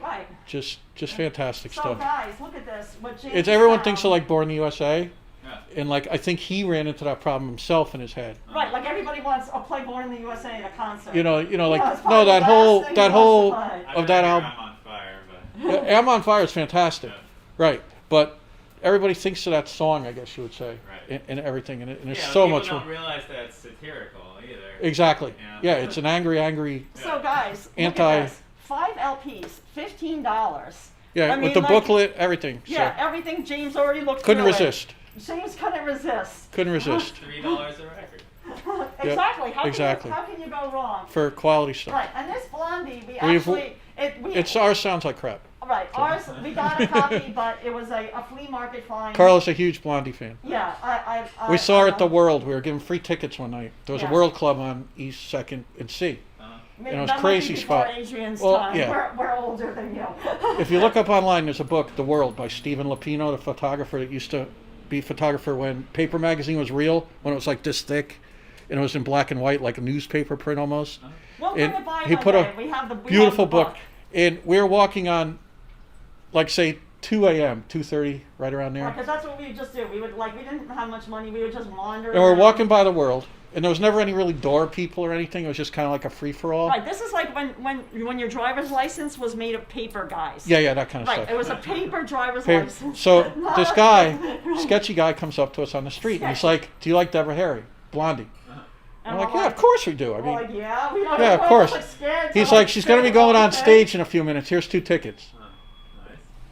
[SPEAKER 2] right.
[SPEAKER 1] just fantastic
[SPEAKER 2] So
[SPEAKER 1] stuff.
[SPEAKER 2] guys, look at this. What James
[SPEAKER 1] It's everyone
[SPEAKER 2] found.
[SPEAKER 1] thinks of like Born in the USA,
[SPEAKER 5] yeah.
[SPEAKER 1] and like I think he ran into that problem himself in his head.
[SPEAKER 2] Right, like everybody wants a play Born in the USA at a concert.
[SPEAKER 1] You know, like
[SPEAKER 2] it's
[SPEAKER 1] no,
[SPEAKER 2] probably
[SPEAKER 1] that
[SPEAKER 2] the
[SPEAKER 1] whole
[SPEAKER 2] last thing
[SPEAKER 1] that
[SPEAKER 2] he
[SPEAKER 1] whole
[SPEAKER 2] wants to play.
[SPEAKER 5] I'd
[SPEAKER 1] of that
[SPEAKER 5] rather
[SPEAKER 1] album.
[SPEAKER 5] I'm on fire, but
[SPEAKER 1] Am on Fire is fantastic,
[SPEAKER 5] Yeah.
[SPEAKER 1] right? But everybody thinks of that song, I guess you would say,
[SPEAKER 5] Right.
[SPEAKER 1] and everything, and it's
[SPEAKER 5] yeah,
[SPEAKER 1] so
[SPEAKER 5] people
[SPEAKER 1] much.
[SPEAKER 5] don't realize that it's satirical either.
[SPEAKER 1] Exactly.
[SPEAKER 5] Yeah.
[SPEAKER 1] Yeah, it's an angry.
[SPEAKER 2] So guys,
[SPEAKER 1] Anti-
[SPEAKER 2] look at this. 5 LPs, $15.
[SPEAKER 1] Yeah,
[SPEAKER 2] I
[SPEAKER 1] with
[SPEAKER 2] mean,
[SPEAKER 1] the
[SPEAKER 2] like,
[SPEAKER 1] booklet, everything.
[SPEAKER 2] Yeah,
[SPEAKER 1] So
[SPEAKER 2] everything. James already looked
[SPEAKER 1] couldn't
[SPEAKER 2] through it.
[SPEAKER 1] resist.
[SPEAKER 2] James couldn't resist.
[SPEAKER 1] Couldn't resist
[SPEAKER 5] $3 a record.
[SPEAKER 2] Exactly.
[SPEAKER 1] exactly.
[SPEAKER 2] How can you go wrong?
[SPEAKER 1] for quality stuff.
[SPEAKER 2] Right, and this Blondie, we
[SPEAKER 1] We've-
[SPEAKER 2] actually,
[SPEAKER 1] It's ours sounds like crap.
[SPEAKER 2] right. Ours, we got a copy, but it was a flea market find.
[SPEAKER 1] Carla's a huge Blondie fan.
[SPEAKER 2] Yeah, I
[SPEAKER 1] We saw her at the World. We were giving free tickets one night. There was
[SPEAKER 2] Yeah.
[SPEAKER 1] a World Club on East 2nd and C.
[SPEAKER 2] Maybe
[SPEAKER 1] it was
[SPEAKER 2] that might
[SPEAKER 1] crazy
[SPEAKER 2] be before
[SPEAKER 1] spot.
[SPEAKER 2] Adrian's
[SPEAKER 1] Well,
[SPEAKER 2] time.
[SPEAKER 1] yeah.
[SPEAKER 2] We're older than you.
[SPEAKER 1] If you look up online, there's a book, The World, by Stephen Lapino, the photographer that used to be a photographer when paper magazine was real, when it was like this thick, and it was in black and white, like a newspaper print almost.
[SPEAKER 2] We'll bring
[SPEAKER 1] And
[SPEAKER 2] it by
[SPEAKER 1] he
[SPEAKER 2] one
[SPEAKER 1] put
[SPEAKER 2] day.
[SPEAKER 1] a
[SPEAKER 2] We have the
[SPEAKER 1] beautiful
[SPEAKER 2] we have the
[SPEAKER 1] book. And we were walking on, like, say, 2 a.m., 2:30, right around there.
[SPEAKER 2] Because that's what we would just do. We didn't have much money. We would just wander.
[SPEAKER 1] And we're
[SPEAKER 2] around.
[SPEAKER 1] walking by the World, and there was never any really door people or anything. It was just kind of like a free-for-all.
[SPEAKER 2] Right. This is like when your driver's license was made of paper, guys.
[SPEAKER 1] Yeah, that kind of
[SPEAKER 2] Right.
[SPEAKER 1] stuff.
[SPEAKER 2] It was a paper driver's
[SPEAKER 1] Hey,
[SPEAKER 2] license.
[SPEAKER 1] so
[SPEAKER 2] Not
[SPEAKER 1] this
[SPEAKER 2] a-
[SPEAKER 1] guy, sketchy guy, comes up to us on the street, and he's like, "Do you like Deborah Harry, Blondie?"
[SPEAKER 2] And
[SPEAKER 1] I'm like,
[SPEAKER 2] we're
[SPEAKER 1] "Yeah, of course we do." I
[SPEAKER 2] we're
[SPEAKER 1] mean,
[SPEAKER 2] like, yeah, we don't
[SPEAKER 1] yeah, of
[SPEAKER 2] we're
[SPEAKER 1] course.
[SPEAKER 2] like scared to,
[SPEAKER 1] He's like, "She's going to be going on
[SPEAKER 2] okay.
[SPEAKER 1] stage in a few minutes. Here's 2 tickets."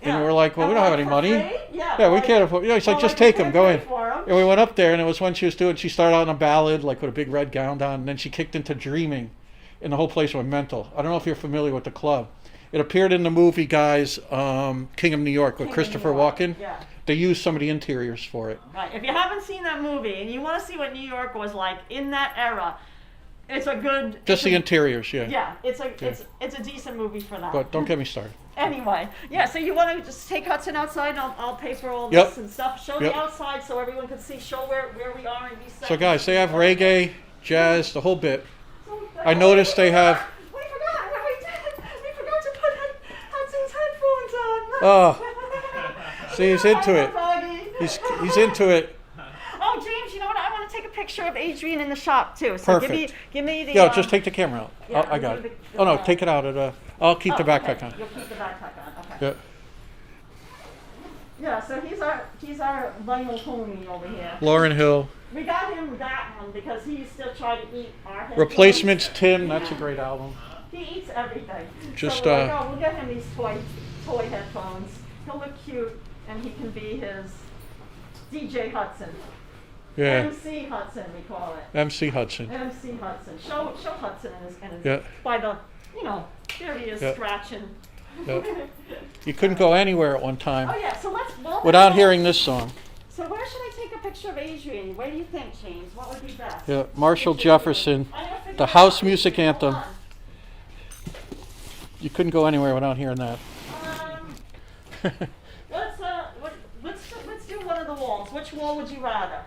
[SPEAKER 2] Yeah.
[SPEAKER 1] And we're like, "Well, we don't have any
[SPEAKER 2] for
[SPEAKER 1] money."
[SPEAKER 2] free? Yeah,
[SPEAKER 1] Yeah, we
[SPEAKER 2] like-
[SPEAKER 1] can't afford. Yeah, he's like,
[SPEAKER 2] well,
[SPEAKER 1] "Just
[SPEAKER 2] like, we
[SPEAKER 1] take them,
[SPEAKER 2] can't
[SPEAKER 1] go
[SPEAKER 2] pay
[SPEAKER 1] in."
[SPEAKER 2] for 'em.
[SPEAKER 1] And we went up there, and it was when she was doing. She started out in a ballad, like with a big red gown on, and then she kicked into dreaming, and the whole place went mental. I don't know if you're familiar with the club. It appeared in the movie, guys, King of New York with
[SPEAKER 2] King of
[SPEAKER 1] Christopher
[SPEAKER 2] New York,
[SPEAKER 1] Walken.
[SPEAKER 2] Yeah.
[SPEAKER 1] They used some of the interiors for it.
[SPEAKER 2] Right. If you haven't seen that movie and you want to see what New York was like in that era, it's a good.
[SPEAKER 1] Just the interiors, yeah.
[SPEAKER 2] Yeah, it's a decent movie for that.
[SPEAKER 1] But don't get me started.
[SPEAKER 2] Anyway, yeah. So you want to just take Hudson outside, and I'll pay for all
[SPEAKER 1] Yep.
[SPEAKER 2] this and stuff. Show
[SPEAKER 1] Yep.
[SPEAKER 2] the outside so everyone can see. Show where we are in these.
[SPEAKER 1] So guys, they have reggae, jazz, the whole bit. I noticed they have.
[SPEAKER 2] We forgot what we did. We forgot to put Hudson's headphones on.
[SPEAKER 1] Oh, see, he's into it.
[SPEAKER 2] Doggy.
[SPEAKER 1] He's into it.
[SPEAKER 2] Oh, James, you know what? I want to take a picture of Adrian in the shop too. So
[SPEAKER 1] Perfect.
[SPEAKER 2] give me the.
[SPEAKER 1] Yeah, just take the camera out.
[SPEAKER 2] Yeah,
[SPEAKER 1] I got
[SPEAKER 2] give
[SPEAKER 1] it.
[SPEAKER 2] me the-
[SPEAKER 1] Oh no, take it out. I'll keep the
[SPEAKER 2] Oh,
[SPEAKER 1] backpack
[SPEAKER 2] okay.
[SPEAKER 1] on.
[SPEAKER 2] You'll keep the backpack on. Okay.
[SPEAKER 1] Yeah.
[SPEAKER 2] Yeah. So he's our vinyl homie over here.
[SPEAKER 1] Lauren Hill.
[SPEAKER 2] We got him that one because he still trying to eat our headphones.
[SPEAKER 1] Replacements Tim. That's a great album.
[SPEAKER 2] He eats everything.
[SPEAKER 1] Just,
[SPEAKER 2] so we're like, oh, we'll get him these toy headphones. He'll look cute, and he can be his DJ Hudson.
[SPEAKER 1] Yeah.
[SPEAKER 2] MC Hudson, we call it.
[SPEAKER 1] MC Hudson.
[SPEAKER 2] MC Hudson. Show Hudson in his
[SPEAKER 1] Yeah.
[SPEAKER 2] by the, there he is
[SPEAKER 1] Yeah.
[SPEAKER 2] scratching.
[SPEAKER 1] Yeah. You couldn't go anywhere at one time
[SPEAKER 2] Oh yeah, so
[SPEAKER 1] without hearing this song.
[SPEAKER 2] So where should I take a picture of Adrian? Where do you think, James? What would be best?
[SPEAKER 1] Yeah. Marshall Jefferson,
[SPEAKER 2] I'm gonna figure
[SPEAKER 1] the
[SPEAKER 2] it
[SPEAKER 1] house
[SPEAKER 2] out.
[SPEAKER 1] music
[SPEAKER 2] Hold
[SPEAKER 1] anthem.
[SPEAKER 2] on.
[SPEAKER 1] You couldn't go anywhere without hearing that.
[SPEAKER 2] Let's do one of the walls. Which wall would you rather?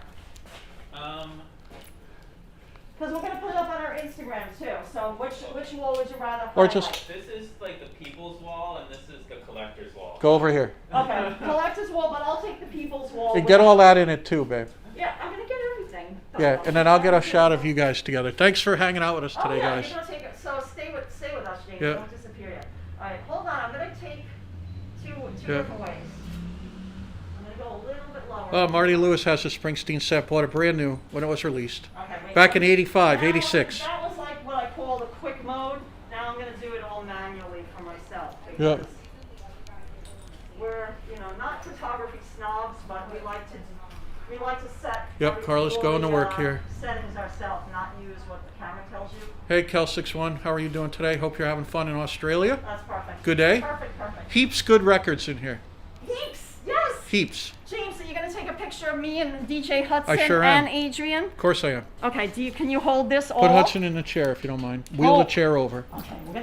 [SPEAKER 2] Because we're gonna put it up on our Instagram too. So which wall would you rather?
[SPEAKER 1] Or
[SPEAKER 2] highlight?
[SPEAKER 1] just
[SPEAKER 5] This is like the people's wall, and this is the collector's wall.
[SPEAKER 1] go over here.
[SPEAKER 2] Okay, collector's wall, but I'll take the people's wall.
[SPEAKER 1] And get all that in it too, babe.
[SPEAKER 2] Yeah, I'm gonna get everything.
[SPEAKER 1] Yeah, and then I'll get a shot of you guys together. Thanks for hanging out with us
[SPEAKER 2] Oh
[SPEAKER 1] today,
[SPEAKER 2] yeah,
[SPEAKER 1] guys.
[SPEAKER 2] you're gonna take it. So stay with us, James.
[SPEAKER 1] Yeah.
[SPEAKER 2] Don't disappear yet. All right, hold on. I'm gonna take two
[SPEAKER 1] Yeah.
[SPEAKER 2] different ways. I'm gonna go a little bit lower.
[SPEAKER 1] Oh, Marty Lewis has a Springsteen set, bought it brand new when it was released.
[SPEAKER 2] Okay, wait.
[SPEAKER 1] Back in 85,
[SPEAKER 2] That
[SPEAKER 1] 86.
[SPEAKER 2] That was like what I call the quick mode. Now I'm gonna do it all manually for myself.
[SPEAKER 1] Yeah.
[SPEAKER 2] Because we're, not photography snobs, but we like to set.
[SPEAKER 1] Yep, Carla's
[SPEAKER 2] all
[SPEAKER 1] going to
[SPEAKER 2] the,
[SPEAKER 1] work here.
[SPEAKER 2] Settings ourselves, not use what the camera tells you.
[SPEAKER 1] Hey, Kel61, how are you doing today? Hope you're having fun in Australia.
[SPEAKER 2] That's perfect.
[SPEAKER 1] Good day?
[SPEAKER 2] Perfect.
[SPEAKER 1] Heaps good records in here.
[SPEAKER 2] Heaps, yes.
[SPEAKER 1] Heaps.
[SPEAKER 2] James, are you gonna take a picture of me and DJ Hudson
[SPEAKER 1] I sure am.
[SPEAKER 2] and Adrian?
[SPEAKER 1] Of course I am.
[SPEAKER 2] Okay. Can you hold this all?
[SPEAKER 1] Put Hudson in the chair if you don't mind. Wheel the chair over.
[SPEAKER 2] Okay, we're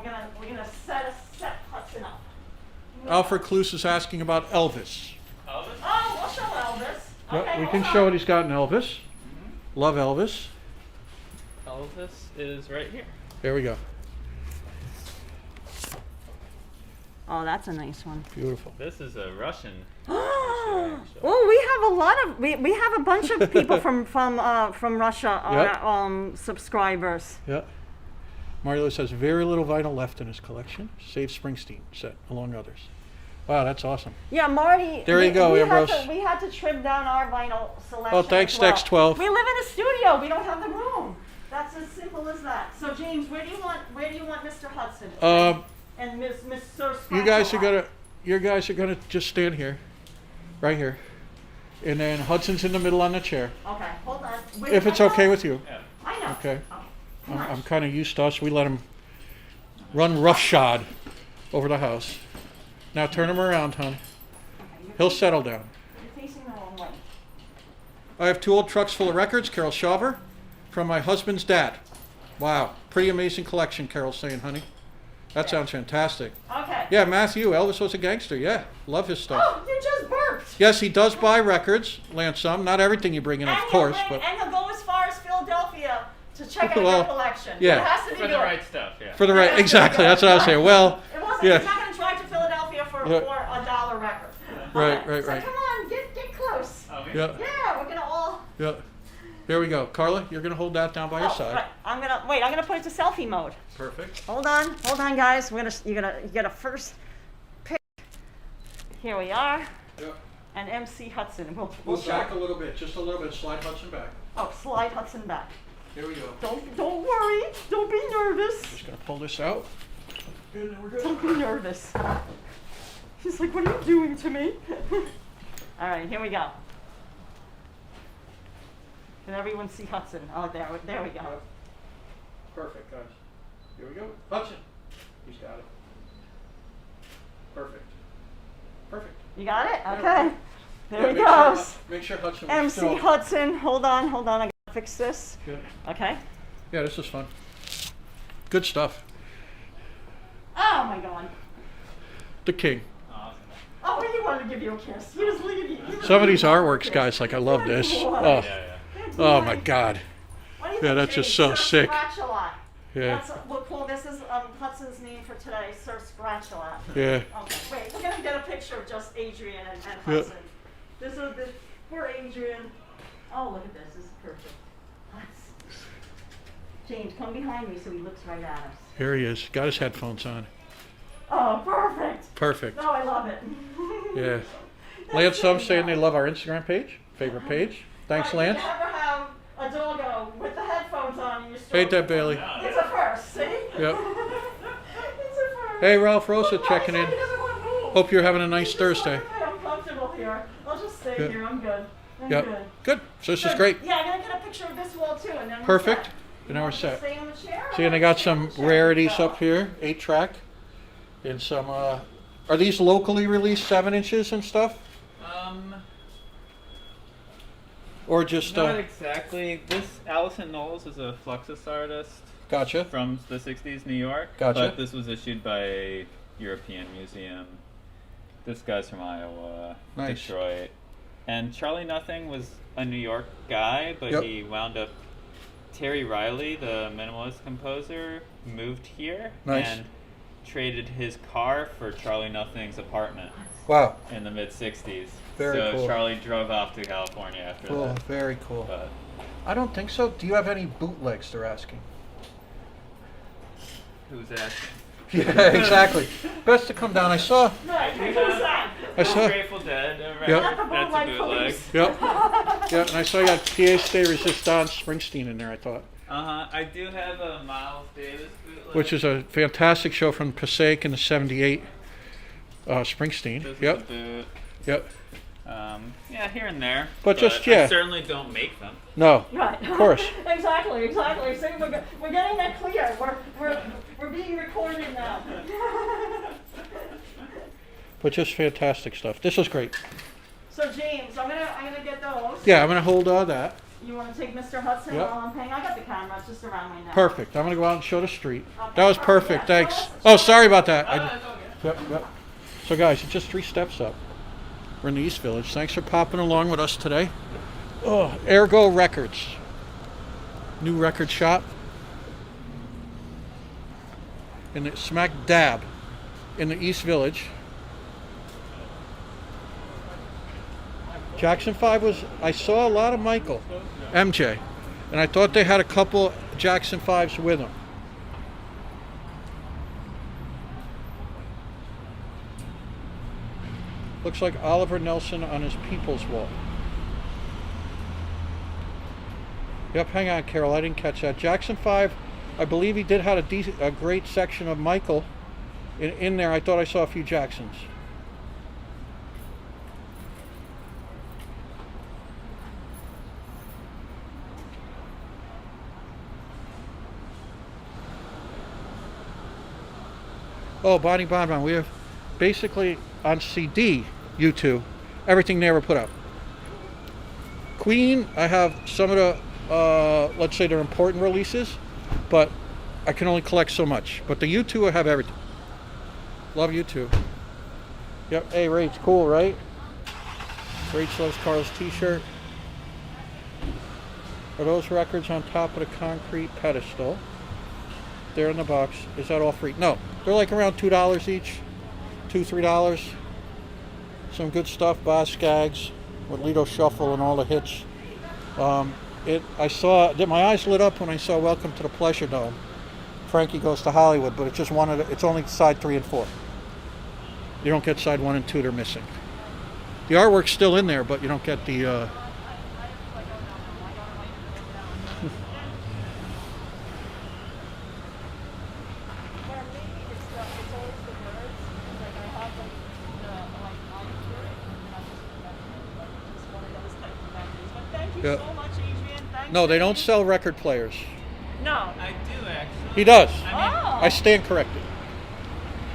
[SPEAKER 2] gonna set Hudson up.
[SPEAKER 1] Alfred Cluse is asking about Elvis.
[SPEAKER 5] Elvis?
[SPEAKER 2] Oh, we'll show Elvis.
[SPEAKER 1] Yep,
[SPEAKER 2] Okay,
[SPEAKER 1] we
[SPEAKER 2] hold
[SPEAKER 1] can
[SPEAKER 2] on.
[SPEAKER 1] show what he's got in Elvis. Love Elvis.
[SPEAKER 5] Elvis is right here.
[SPEAKER 1] There we go.
[SPEAKER 2] Oh, that's a nice one.
[SPEAKER 1] Beautiful.
[SPEAKER 5] This is a Russian.
[SPEAKER 2] Well, we have a lot of we have a bunch of people from Russia
[SPEAKER 1] Yep.
[SPEAKER 2] subscribers.
[SPEAKER 1] Yeah. Marty Lewis has very little vinyl left in his collection. Save Springsteen set, among others. Wow, that's awesome.
[SPEAKER 2] Yeah, Marty.
[SPEAKER 1] There you go, Ambrose.
[SPEAKER 2] We had to trim down our vinyl selection.
[SPEAKER 1] Oh, thanks,
[SPEAKER 2] as well.
[SPEAKER 1] Dex12.
[SPEAKER 2] We live in a studio. We don't have the room. That's as simple as that. So, James, where do you want Mr. Hudson? And Miss Sir
[SPEAKER 1] You guys are gonna just stand here, right here, and then Hudson's in the middle on the chair.
[SPEAKER 2] Okay, hold on. Wait,
[SPEAKER 1] If it's okay with you.
[SPEAKER 5] Yeah.
[SPEAKER 2] I know.
[SPEAKER 1] Okay.
[SPEAKER 2] Come on.
[SPEAKER 1] I'm kind of used to us. We let him run roughshod over the house. Now turn him around, hon. He'll settle down.
[SPEAKER 2] You're facing the wrong way.
[SPEAKER 1] I have 2 old trucks full of records, Carol Shaver, from my husband's dad. Wow, pretty amazing collection, Carol's saying, honey. That sounds fantastic.
[SPEAKER 2] Okay.
[SPEAKER 1] Yeah, Matthew, Elvis was a gangster. Yeah, love his stuff.
[SPEAKER 2] Oh, you just burped.
[SPEAKER 1] Yes, he does buy records, Lance, some. Not everything you bring in, of course, but
[SPEAKER 2] And he'll go as far as Philadelphia to check out
[SPEAKER 1] Well,
[SPEAKER 2] your collection.
[SPEAKER 1] yeah.
[SPEAKER 2] It has to be
[SPEAKER 5] For the
[SPEAKER 2] good.
[SPEAKER 5] right stuff, yeah.
[SPEAKER 1] for the right, exactly, that's what I was saying. Well,
[SPEAKER 2] It wasn't,
[SPEAKER 1] yeah.
[SPEAKER 2] He's not going to drive to Philadelphia for
[SPEAKER 1] Yeah.
[SPEAKER 2] a dollar record.
[SPEAKER 1] Right,
[SPEAKER 2] Okay,
[SPEAKER 1] right,
[SPEAKER 2] so
[SPEAKER 1] right.
[SPEAKER 2] come on, get close.
[SPEAKER 5] Okay.
[SPEAKER 1] Yeah,
[SPEAKER 2] Yeah, we're going to all...
[SPEAKER 1] yeah. There we go. Carla, you're going to hold that down by your
[SPEAKER 2] Oh,
[SPEAKER 1] side.
[SPEAKER 2] right. I'm gonna put it to selfie mode.
[SPEAKER 1] Perfect.
[SPEAKER 2] Hold on, guys. You get a first pick. Here we are,
[SPEAKER 1] Yep.
[SPEAKER 2] and MC Hudson. We'll
[SPEAKER 1] Move back a little bit, just a little bit. Slide Hudson back.
[SPEAKER 2] Oh, slide Hudson back.
[SPEAKER 1] Here we go.
[SPEAKER 2] Don't worry. Don't be nervous.
[SPEAKER 1] Just going to pull this out. And then we're good.
[SPEAKER 2] Don't be nervous. She's like, what are you doing to me? All right, here we go. Can everyone see Hudson? Oh, there we go.
[SPEAKER 1] Perfect, guys. Here we go. Hudson. He's got it. Perfect. Perfect.
[SPEAKER 2] You got it?
[SPEAKER 1] Yeah.
[SPEAKER 2] Okay. There he
[SPEAKER 1] Make
[SPEAKER 2] goes.
[SPEAKER 1] Sure, make sure Hudson was
[SPEAKER 2] MC
[SPEAKER 1] still.
[SPEAKER 2] Hudson. Hold on. I gotta fix this.
[SPEAKER 1] Good.
[SPEAKER 2] Okay.
[SPEAKER 1] Yeah, this is fun. Good stuff.
[SPEAKER 2] Oh my God.
[SPEAKER 1] The king.
[SPEAKER 5] Awesome.
[SPEAKER 2] Oh, well, he wanted to give you a kiss. He was leaving.
[SPEAKER 1] Some of these artworks, guys, like I love this.
[SPEAKER 2] Good boy.
[SPEAKER 1] Oh,
[SPEAKER 5] Yeah, yeah.
[SPEAKER 2] Good
[SPEAKER 1] oh
[SPEAKER 2] boy.
[SPEAKER 1] my God.
[SPEAKER 2] What do you
[SPEAKER 1] Yeah,
[SPEAKER 2] think,
[SPEAKER 1] that's just
[SPEAKER 2] James?
[SPEAKER 1] so
[SPEAKER 2] Sir
[SPEAKER 1] sick.
[SPEAKER 2] Scratch-a-lot.
[SPEAKER 1] Yeah,
[SPEAKER 2] We'll call this is Hudson's name for today, Sir Scratch-a-lot.
[SPEAKER 1] yeah.
[SPEAKER 2] Okay, wait, we're gonna get a picture of just Adrian and
[SPEAKER 1] Yeah.
[SPEAKER 2] Hudson. This is poor Adrian. Oh, look at this. This is perfect. James, come behind me so he looks right at us.
[SPEAKER 1] Here he is. Got his headphones on.
[SPEAKER 2] Oh, perfect.
[SPEAKER 1] Perfect.
[SPEAKER 2] Oh, I love it.
[SPEAKER 1] Yeah. Lance, some saying they love our Instagram page. Favorite page. Thanks, Lance.
[SPEAKER 2] You never have a doggo with the headphones on in your store.
[SPEAKER 1] Ain't that Bailey?
[SPEAKER 2] It's a first, see?
[SPEAKER 1] Yep.
[SPEAKER 2] It's a first.
[SPEAKER 1] Hey, Ralph Rosa checking in.
[SPEAKER 2] He doesn't want to move.
[SPEAKER 1] Hope you're having a nice
[SPEAKER 2] He's just
[SPEAKER 1] Thursday.
[SPEAKER 2] like, "Okay, I'm comfortable here. I'll just stay
[SPEAKER 1] Yeah.
[SPEAKER 2] here. I'm good. I'm
[SPEAKER 1] Yep.
[SPEAKER 2] good.
[SPEAKER 1] Good. So this is
[SPEAKER 2] Good.
[SPEAKER 1] great.
[SPEAKER 2] Yeah, I'm gonna get a picture of this wall too, and then
[SPEAKER 1] Perfect.
[SPEAKER 2] We're set.
[SPEAKER 1] And now we're set.
[SPEAKER 2] Stay on the chair.
[SPEAKER 1] See, and they got
[SPEAKER 2] Stay on
[SPEAKER 1] some
[SPEAKER 2] the chair.
[SPEAKER 1] rarities
[SPEAKER 2] Go.
[SPEAKER 1] up here. 8-track. And some, are these locally released 7 inches and stuff? Or just,
[SPEAKER 5] Not exactly. This Allison Knowles is a Fluxus artist
[SPEAKER 1] gotcha.
[SPEAKER 5] from the 60s New York.
[SPEAKER 1] Gotcha.
[SPEAKER 5] But this was issued by a European museum. This guy's from Iowa,
[SPEAKER 1] Nice.
[SPEAKER 5] Detroit. And Charlie Nothing was a New York guy, but
[SPEAKER 1] Yep.
[SPEAKER 5] he wound up. Terry Riley, the minimalist composer, moved here
[SPEAKER 1] Nice.
[SPEAKER 5] and traded his car for Charlie Nothing's apartment
[SPEAKER 1] Wow.
[SPEAKER 5] in the mid 60s.
[SPEAKER 1] Very
[SPEAKER 5] so
[SPEAKER 1] cool.
[SPEAKER 5] Charlie drove off to California after
[SPEAKER 1] Cool.
[SPEAKER 5] that.
[SPEAKER 1] Very cool.
[SPEAKER 5] But
[SPEAKER 1] I don't think so. Do you have any bootlegs, they're asking?
[SPEAKER 5] who's asking?
[SPEAKER 1] Yeah, exactly. Best to come down. I saw.
[SPEAKER 2] Right,
[SPEAKER 5] We
[SPEAKER 2] who's
[SPEAKER 5] have
[SPEAKER 2] that?
[SPEAKER 1] I saw.
[SPEAKER 5] Grateful Dead.
[SPEAKER 1] Yep.
[SPEAKER 2] Not the
[SPEAKER 5] That's a
[SPEAKER 2] bootleg
[SPEAKER 5] bootleg.
[SPEAKER 2] police.
[SPEAKER 1] Yep. Yeah, and I saw you got Pièce de Resistance Springsteen in there, I thought.
[SPEAKER 5] I do have a Miles Davis bootleg.
[SPEAKER 1] Which is a fantastic show from Passaic in the 78 Springsteen.
[SPEAKER 5] This is
[SPEAKER 1] Yep.
[SPEAKER 5] a boot.
[SPEAKER 1] Yep.
[SPEAKER 5] Yeah, here and there.
[SPEAKER 1] But just, yeah.
[SPEAKER 5] I certainly don't make them.
[SPEAKER 1] No.
[SPEAKER 2] Right.
[SPEAKER 1] Of course.
[SPEAKER 2] Exactly. See, we're getting that clear. We're being recorded now.
[SPEAKER 1] But just fantastic stuff. This was great.
[SPEAKER 2] So James, I'm gonna get those.
[SPEAKER 1] Yeah, I'm going to hold that.
[SPEAKER 2] You want to take Mr. Hudson
[SPEAKER 1] Yep.
[SPEAKER 2] while I'm paying? I got the camera. It's just around my neck.
[SPEAKER 1] Perfect. I'm going to go out and show the street.
[SPEAKER 2] Okay,
[SPEAKER 1] That was perfect.
[SPEAKER 2] yeah.
[SPEAKER 1] Thanks. Oh, sorry about that.
[SPEAKER 5] That's okay.
[SPEAKER 1] Yep. So guys, it's just 3 steps up. We're in the East Village. Thanks for popping along with us today. Oh, Ergot Records. New record shop. In the smack dab in the East Village. Jackson 5 was, I saw a lot of Michael, MJ, and I thought they had a couple Jackson 5s with them. Looks like Oliver Nelson on his People's Wall. Yep, hang on, Carol, I didn't catch that. Jackson 5, I believe he did have a great section of Michael in there. I thought I saw a few Jacksons. Oh, Bonnie Bonbon, we have basically on CD, U2, everything they ever put out. Queen, I have some of the, let's say they're important releases, but I can only collect so much. But the U2, I have everything. Love U2. Yep, hey, Rach, cool, right? Rach loves Carl's t-shirt. Are those records on top of the concrete pedestal? There in the box. Is that all free? No, they're like around $2 each, $2-3. Some good stuff. Boz Skaggs with Lido Shuffle and all the hits. I saw that my eyes lit up when I saw Welcome to the Pleasure Dome. Frankie Goes to Hollywood, but it's just it's only side 3 and 4. You don't get side 1 and 2. They're missing. The artwork's still in there, but you don't get the.
[SPEAKER 2] Thank you
[SPEAKER 1] Yeah.
[SPEAKER 2] so much, Adrian. Thank
[SPEAKER 1] No,
[SPEAKER 2] you.
[SPEAKER 1] they don't sell record players.
[SPEAKER 2] No.
[SPEAKER 5] I do actually.
[SPEAKER 1] He does.
[SPEAKER 5] I mean,
[SPEAKER 2] Oh.
[SPEAKER 1] I stand corrected.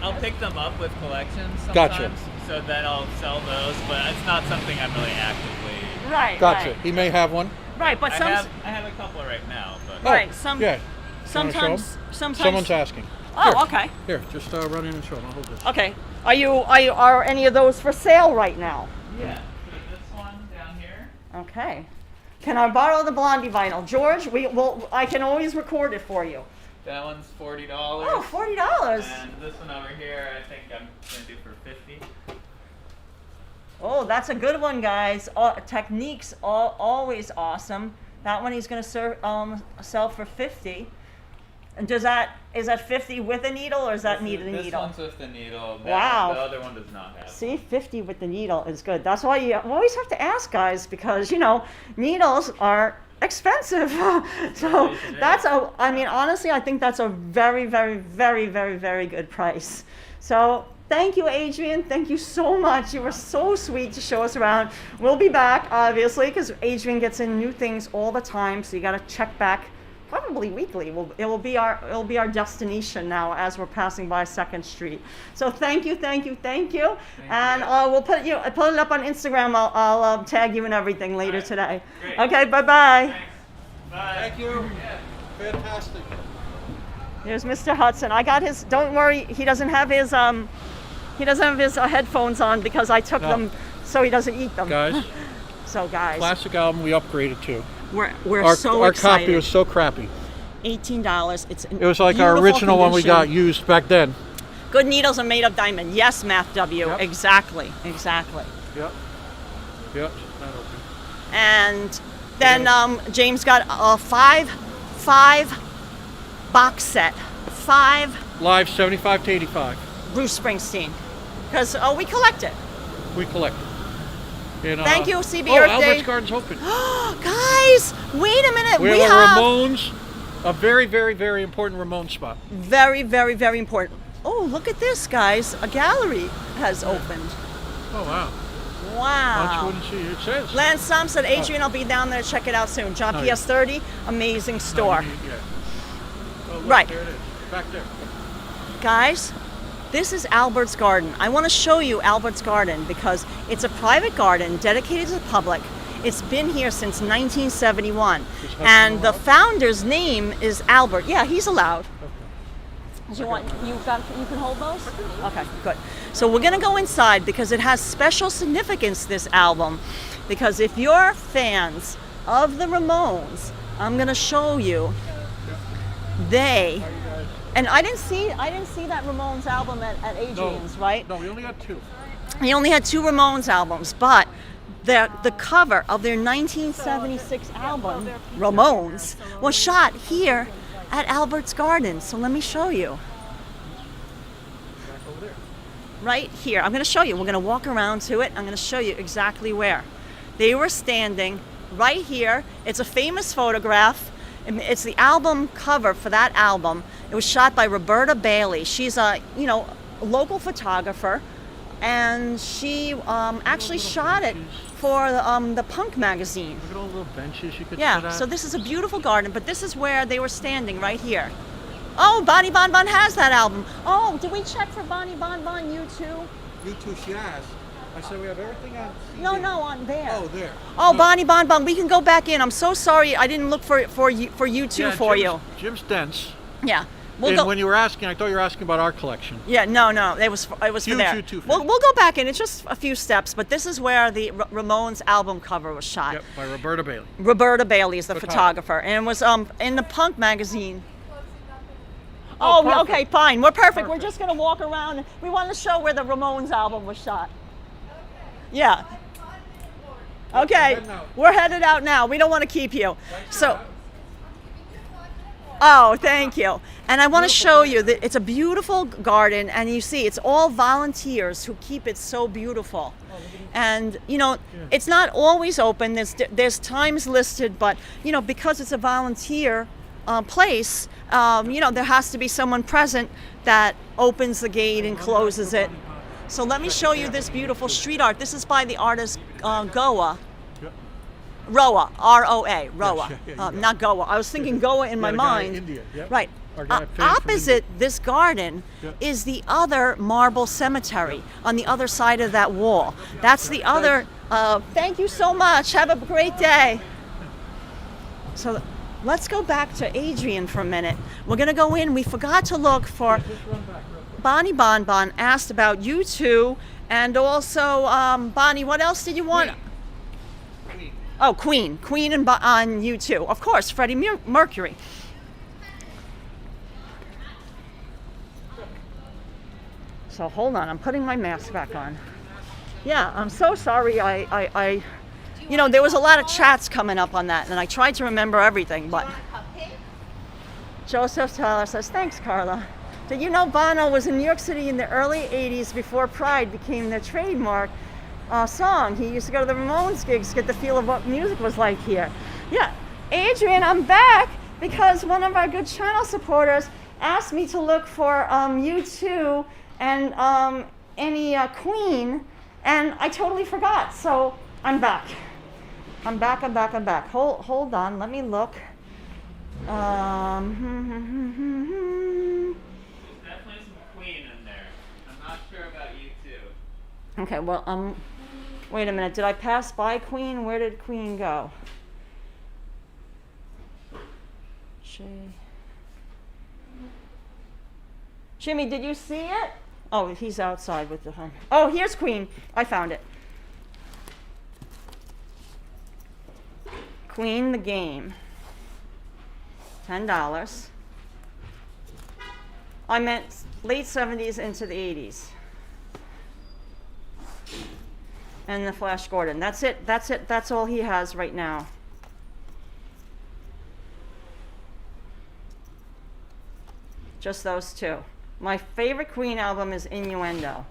[SPEAKER 5] I'll pick them up with collections sometimes.
[SPEAKER 1] Gotcha.
[SPEAKER 5] So then I'll sell those, but it's not something I'm really actively.
[SPEAKER 2] Right.
[SPEAKER 1] Gotcha.
[SPEAKER 2] Right.
[SPEAKER 1] He may have one.
[SPEAKER 2] Right, but
[SPEAKER 5] I
[SPEAKER 2] some.
[SPEAKER 5] have a couple right now, but
[SPEAKER 1] Oh,
[SPEAKER 2] Right, some-
[SPEAKER 1] Yeah.
[SPEAKER 2] Sometimes.
[SPEAKER 1] Someone's asking.
[SPEAKER 2] Oh, okay.
[SPEAKER 1] Here, just run in and show them. I'll hold this.
[SPEAKER 2] Okay. Are any of those for sale right now?
[SPEAKER 5] yeah. So this one down here.
[SPEAKER 2] Okay. Can I borrow the Blondie vinyl, George? I can always record it for you.
[SPEAKER 5] That one's $40.
[SPEAKER 2] Oh, $40.
[SPEAKER 5] And this one over here, I think I'm gonna do for $50.
[SPEAKER 2] Oh, that's a good one, guys. Technique's always awesome. That one he's going to sell for $50. And is that 50 with a needle, or is that needle?
[SPEAKER 5] This one's with the needle.
[SPEAKER 2] Wow.
[SPEAKER 5] The other one does not have.
[SPEAKER 2] See, 50 with the needle is good. That's why you always have to ask, guys, because needles are expensive. So I mean, honestly, I think that's a very, very, very, very, very good price. So thank you, Adrian. Thank you so much. You were so sweet to show us around. We'll be back, obviously, because Adrian gets in new things all the time. So you got to check back. Probably weekly. It will be our destination now as we're passing by 2nd Street. So thank you, and we'll put it up on Instagram. I'll tag you and everything later today.
[SPEAKER 5] Great.
[SPEAKER 2] Okay, bye.
[SPEAKER 5] Thanks. Bye.
[SPEAKER 1] Thank you. Fantastic.
[SPEAKER 2] There's Mr. Hudson. I got his. Don't worry, he doesn't have his headphones on because I took them so he doesn't eat them.
[SPEAKER 1] Guys,
[SPEAKER 2] So guys,
[SPEAKER 1] classic album we upgraded to.
[SPEAKER 2] we're so
[SPEAKER 1] our
[SPEAKER 2] excited.
[SPEAKER 1] copy was so crappy.
[SPEAKER 2] $18.
[SPEAKER 1] It was like our original one we got used back then.
[SPEAKER 2] Good needles are made of diamond. Yes, Math W.
[SPEAKER 1] Yep.
[SPEAKER 2] Exactly.
[SPEAKER 1] Yep.
[SPEAKER 2] And then James got a five box set. 5
[SPEAKER 1] Live 75 to 85.
[SPEAKER 2] Bruce Springsteen. Because we collect it.
[SPEAKER 1] We collected. And,
[SPEAKER 2] Thank you, CB
[SPEAKER 1] oh,
[SPEAKER 2] Earth
[SPEAKER 1] Albert's
[SPEAKER 2] Day.
[SPEAKER 1] Garden's open.
[SPEAKER 2] Guys, wait a minute.
[SPEAKER 1] We have a Ramones, a very, very, very important Ramones spot.
[SPEAKER 2] Very, very, very important. Oh, look at this, guys. A gallery has opened.
[SPEAKER 1] Oh, wow.
[SPEAKER 2] Wow.
[SPEAKER 1] Watch what it says.
[SPEAKER 2] Lance Som said, Adrian, I'll be down there to check it out soon. John
[SPEAKER 1] No,
[SPEAKER 2] PS 30, amazing store.
[SPEAKER 1] Oh, look,
[SPEAKER 2] Right.
[SPEAKER 1] There it is. Back there.
[SPEAKER 2] Guys, this is Albert's Garden. I want to show you Albert's Garden because it's a private garden dedicated to the public. It's been here since 1971. And the founder's name is Albert. Yeah, he's allowed. You can hold those? Okay, good. So we're gonna go inside because it has special significance, this album. Because if you're fans of the Ramones, I'm gonna show you and I didn't see that Ramones album at Adrian's, right?
[SPEAKER 1] No, we only got 2.
[SPEAKER 2] He only had 2 Ramones albums, but the cover of their 1976 album, Ramones, was shot here at Albert's Garden. So let me show you. Right here. I'm going to show you. We're going to walk around to it. I'm going to show you exactly where. They were standing right here. It's a famous photograph. It's the album cover for that album. It was shot by Roberta Bailey. She's a local photographer, and she actually shot it for the Punk magazine.
[SPEAKER 1] Look at all the little benches you could sit
[SPEAKER 2] Yeah,
[SPEAKER 1] at.
[SPEAKER 2] so this is a beautiful garden, but this is where they were standing, right here. Oh, Bonnie Bon Bon has that album. Oh, did we check for Bonnie Bon Bon, U2?
[SPEAKER 1] U2, she asked. I said we have everything on CD.
[SPEAKER 2] No, on there.
[SPEAKER 1] Oh, there.
[SPEAKER 2] Oh,
[SPEAKER 1] No.
[SPEAKER 2] Bonnie Bon Bon, we can go back in. I'm so sorry I didn't look for U2
[SPEAKER 1] Yeah,
[SPEAKER 2] for
[SPEAKER 1] Jim's,
[SPEAKER 2] you.
[SPEAKER 1] Jim's dense.
[SPEAKER 2] Yeah. We'll
[SPEAKER 1] And
[SPEAKER 2] go.
[SPEAKER 1] when you were asking, I thought you were asking about our collection.
[SPEAKER 2] Yeah, no, it was for there.
[SPEAKER 1] U2
[SPEAKER 2] We'll go back in. It's just a few steps, but this is where the Ramones album cover was shot.
[SPEAKER 1] Yep, by Roberta Bailey.
[SPEAKER 2] Roberta Bailey is the
[SPEAKER 1] Photographer.
[SPEAKER 2] photographer, and it was in the Punk magazine.
[SPEAKER 1] Oh,
[SPEAKER 2] Oh,
[SPEAKER 1] perfect.
[SPEAKER 2] okay, fine. We're perfect. We're
[SPEAKER 1] Perfect.
[SPEAKER 2] just gonna walk around. We want to show where the Ramones album was shot. Yeah. Okay, we're headed out now. We don't want to keep you. So. Oh, thank you. And I want to show you that it's a beautiful garden, and you see it's all volunteers who keep it so beautiful. And it's not always open. There's times listed, but because it's a volunteer place, there has to be someone present that opens the gate and closes it. So let me show you this beautiful street art. This is by the artist Goa. Roa, R-O-A, Roa,
[SPEAKER 1] yeah.
[SPEAKER 2] not Goa. I was thinking Goa in my
[SPEAKER 1] the guy in
[SPEAKER 2] mind.
[SPEAKER 1] India, yep.
[SPEAKER 2] Right.
[SPEAKER 1] Our guy famous from
[SPEAKER 2] Opposite this garden is the other marble cemetery on the other side of that wall. That's the other. Thank you so much. Have a great day. So let's go back to Adrian for a minute. We're going to go in. We forgot to look for. Bonnie Bon Bon asked about U2, and also Bonnie, what else did you want?
[SPEAKER 1] Queen.
[SPEAKER 2] Oh, Queen and on U2. Of course, Freddie Mercury. So hold on, I'm putting my mask back on. Yeah, I'm so sorry. I there was a lot of chats coming up on that, and I tried to remember everything, but. Joseph Tyler says, thanks, Carla. Did you know Bono was in New York City in the early 80s before Pride became their trademark song? He used to go to the Ramones gigs to get the feel of what music was like here. Yeah, Adrian, I'm back because one of our good channel supporters asked me to look for U2 and any Queen, and I totally forgot, so I'm back. I'm back. Hold on, let me look.
[SPEAKER 5] There's definitely some Queen in there. I'm not sure about you too.
[SPEAKER 2] Okay, well, wait a minute. Did I pass by Queen? Where did Queen go? Jimmy, did you see it? Oh, he's outside with the home. Oh, here's Queen. I found it. Queen the Game. $10. I meant late 70s into the 80s. And the Flash Gordon. That's it. That's all he has right now. Just those two. My favorite Queen album is Innuendo.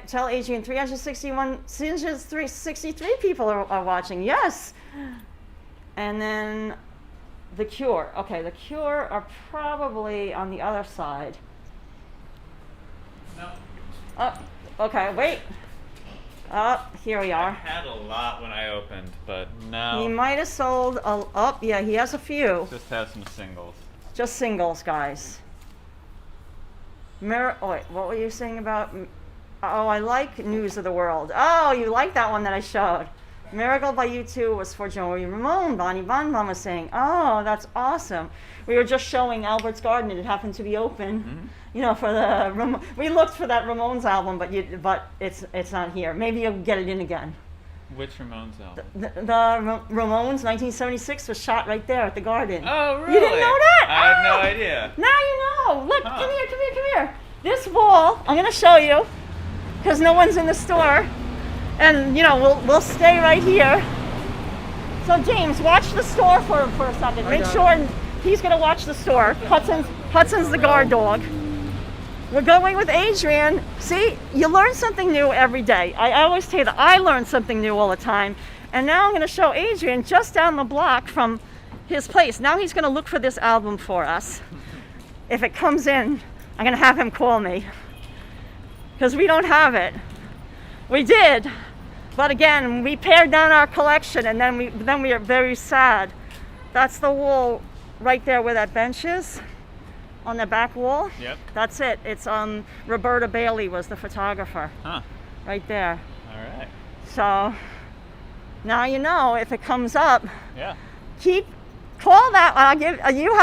[SPEAKER 2] Tell Adrian 363 people are watching. Yes. And then The Cure. Okay, The Cure are probably on the other side.
[SPEAKER 5] No.
[SPEAKER 2] Okay, wait. Here we
[SPEAKER 5] I
[SPEAKER 2] are.
[SPEAKER 5] had a lot when I opened, but now
[SPEAKER 2] He might have sold yeah, he has a few.
[SPEAKER 5] just have some singles.
[SPEAKER 2] Just singles, guys. Oh, wait, what were you saying about? Oh, I like News of the World. Oh, you like that one that I showed. Miracle by U2 was for Joey Ramone. Bonnie Bon was saying, oh, that's awesome. We were just showing Albert's Garden, and it happened to be open.
[SPEAKER 5] Mm-hmm.
[SPEAKER 2] You know, for the we looked for that Ramones album, but it's not here. Maybe you'll get it in again.
[SPEAKER 5] Which Ramones album?
[SPEAKER 2] The Ramones 1976 was shot right there at the Garden.
[SPEAKER 5] Oh, really?
[SPEAKER 2] You didn't know that?
[SPEAKER 5] I had no
[SPEAKER 2] Oh!
[SPEAKER 5] idea.
[SPEAKER 2] Now you know. Look,
[SPEAKER 5] Huh.
[SPEAKER 2] come here. This wall, I'm gonna show you, because no one's in the store, and you know we'll stay right here. So James, watch the store for a second. Make sure he's gonna watch the store. Hudson's the guard dog. We're going with Adrian. See, you learn something new every day. I always tell you that I learn something new all the time. And now I'm going to show Adrian just down the block from his place. Now he's going to look for this album for us. If it comes in, I'm going to have him call me. Because we don't have it. We did. But again, we pared down our collection and then we are very sad. That's the wall right there where that bench is. On the back wall.
[SPEAKER 5] Yep.
[SPEAKER 2] That's it. It's Roberta Bailey was the photographer.
[SPEAKER 5] Huh.
[SPEAKER 2] Right there.
[SPEAKER 5] All right.
[SPEAKER 2] So now you know if it comes up.
[SPEAKER 5] Yeah.
[SPEAKER 2] Call that one. I'll give you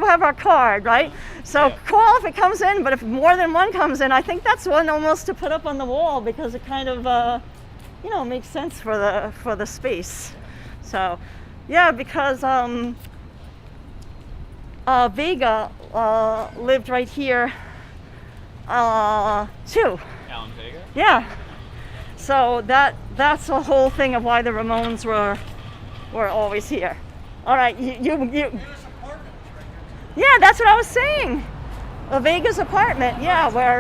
[SPEAKER 2] have our card, right? So
[SPEAKER 5] Yeah.
[SPEAKER 2] call if it comes in, but if more than one comes in, I think that's one almost to put up on the wall because it kind of makes sense for the space. So yeah, because Vega lived right here too.
[SPEAKER 5] Alan Vega?
[SPEAKER 2] Yeah. So that's the whole thing of why the Ramones were always here. All right, you. Yeah, that's what I was saying. Vega's apartment. Yeah, where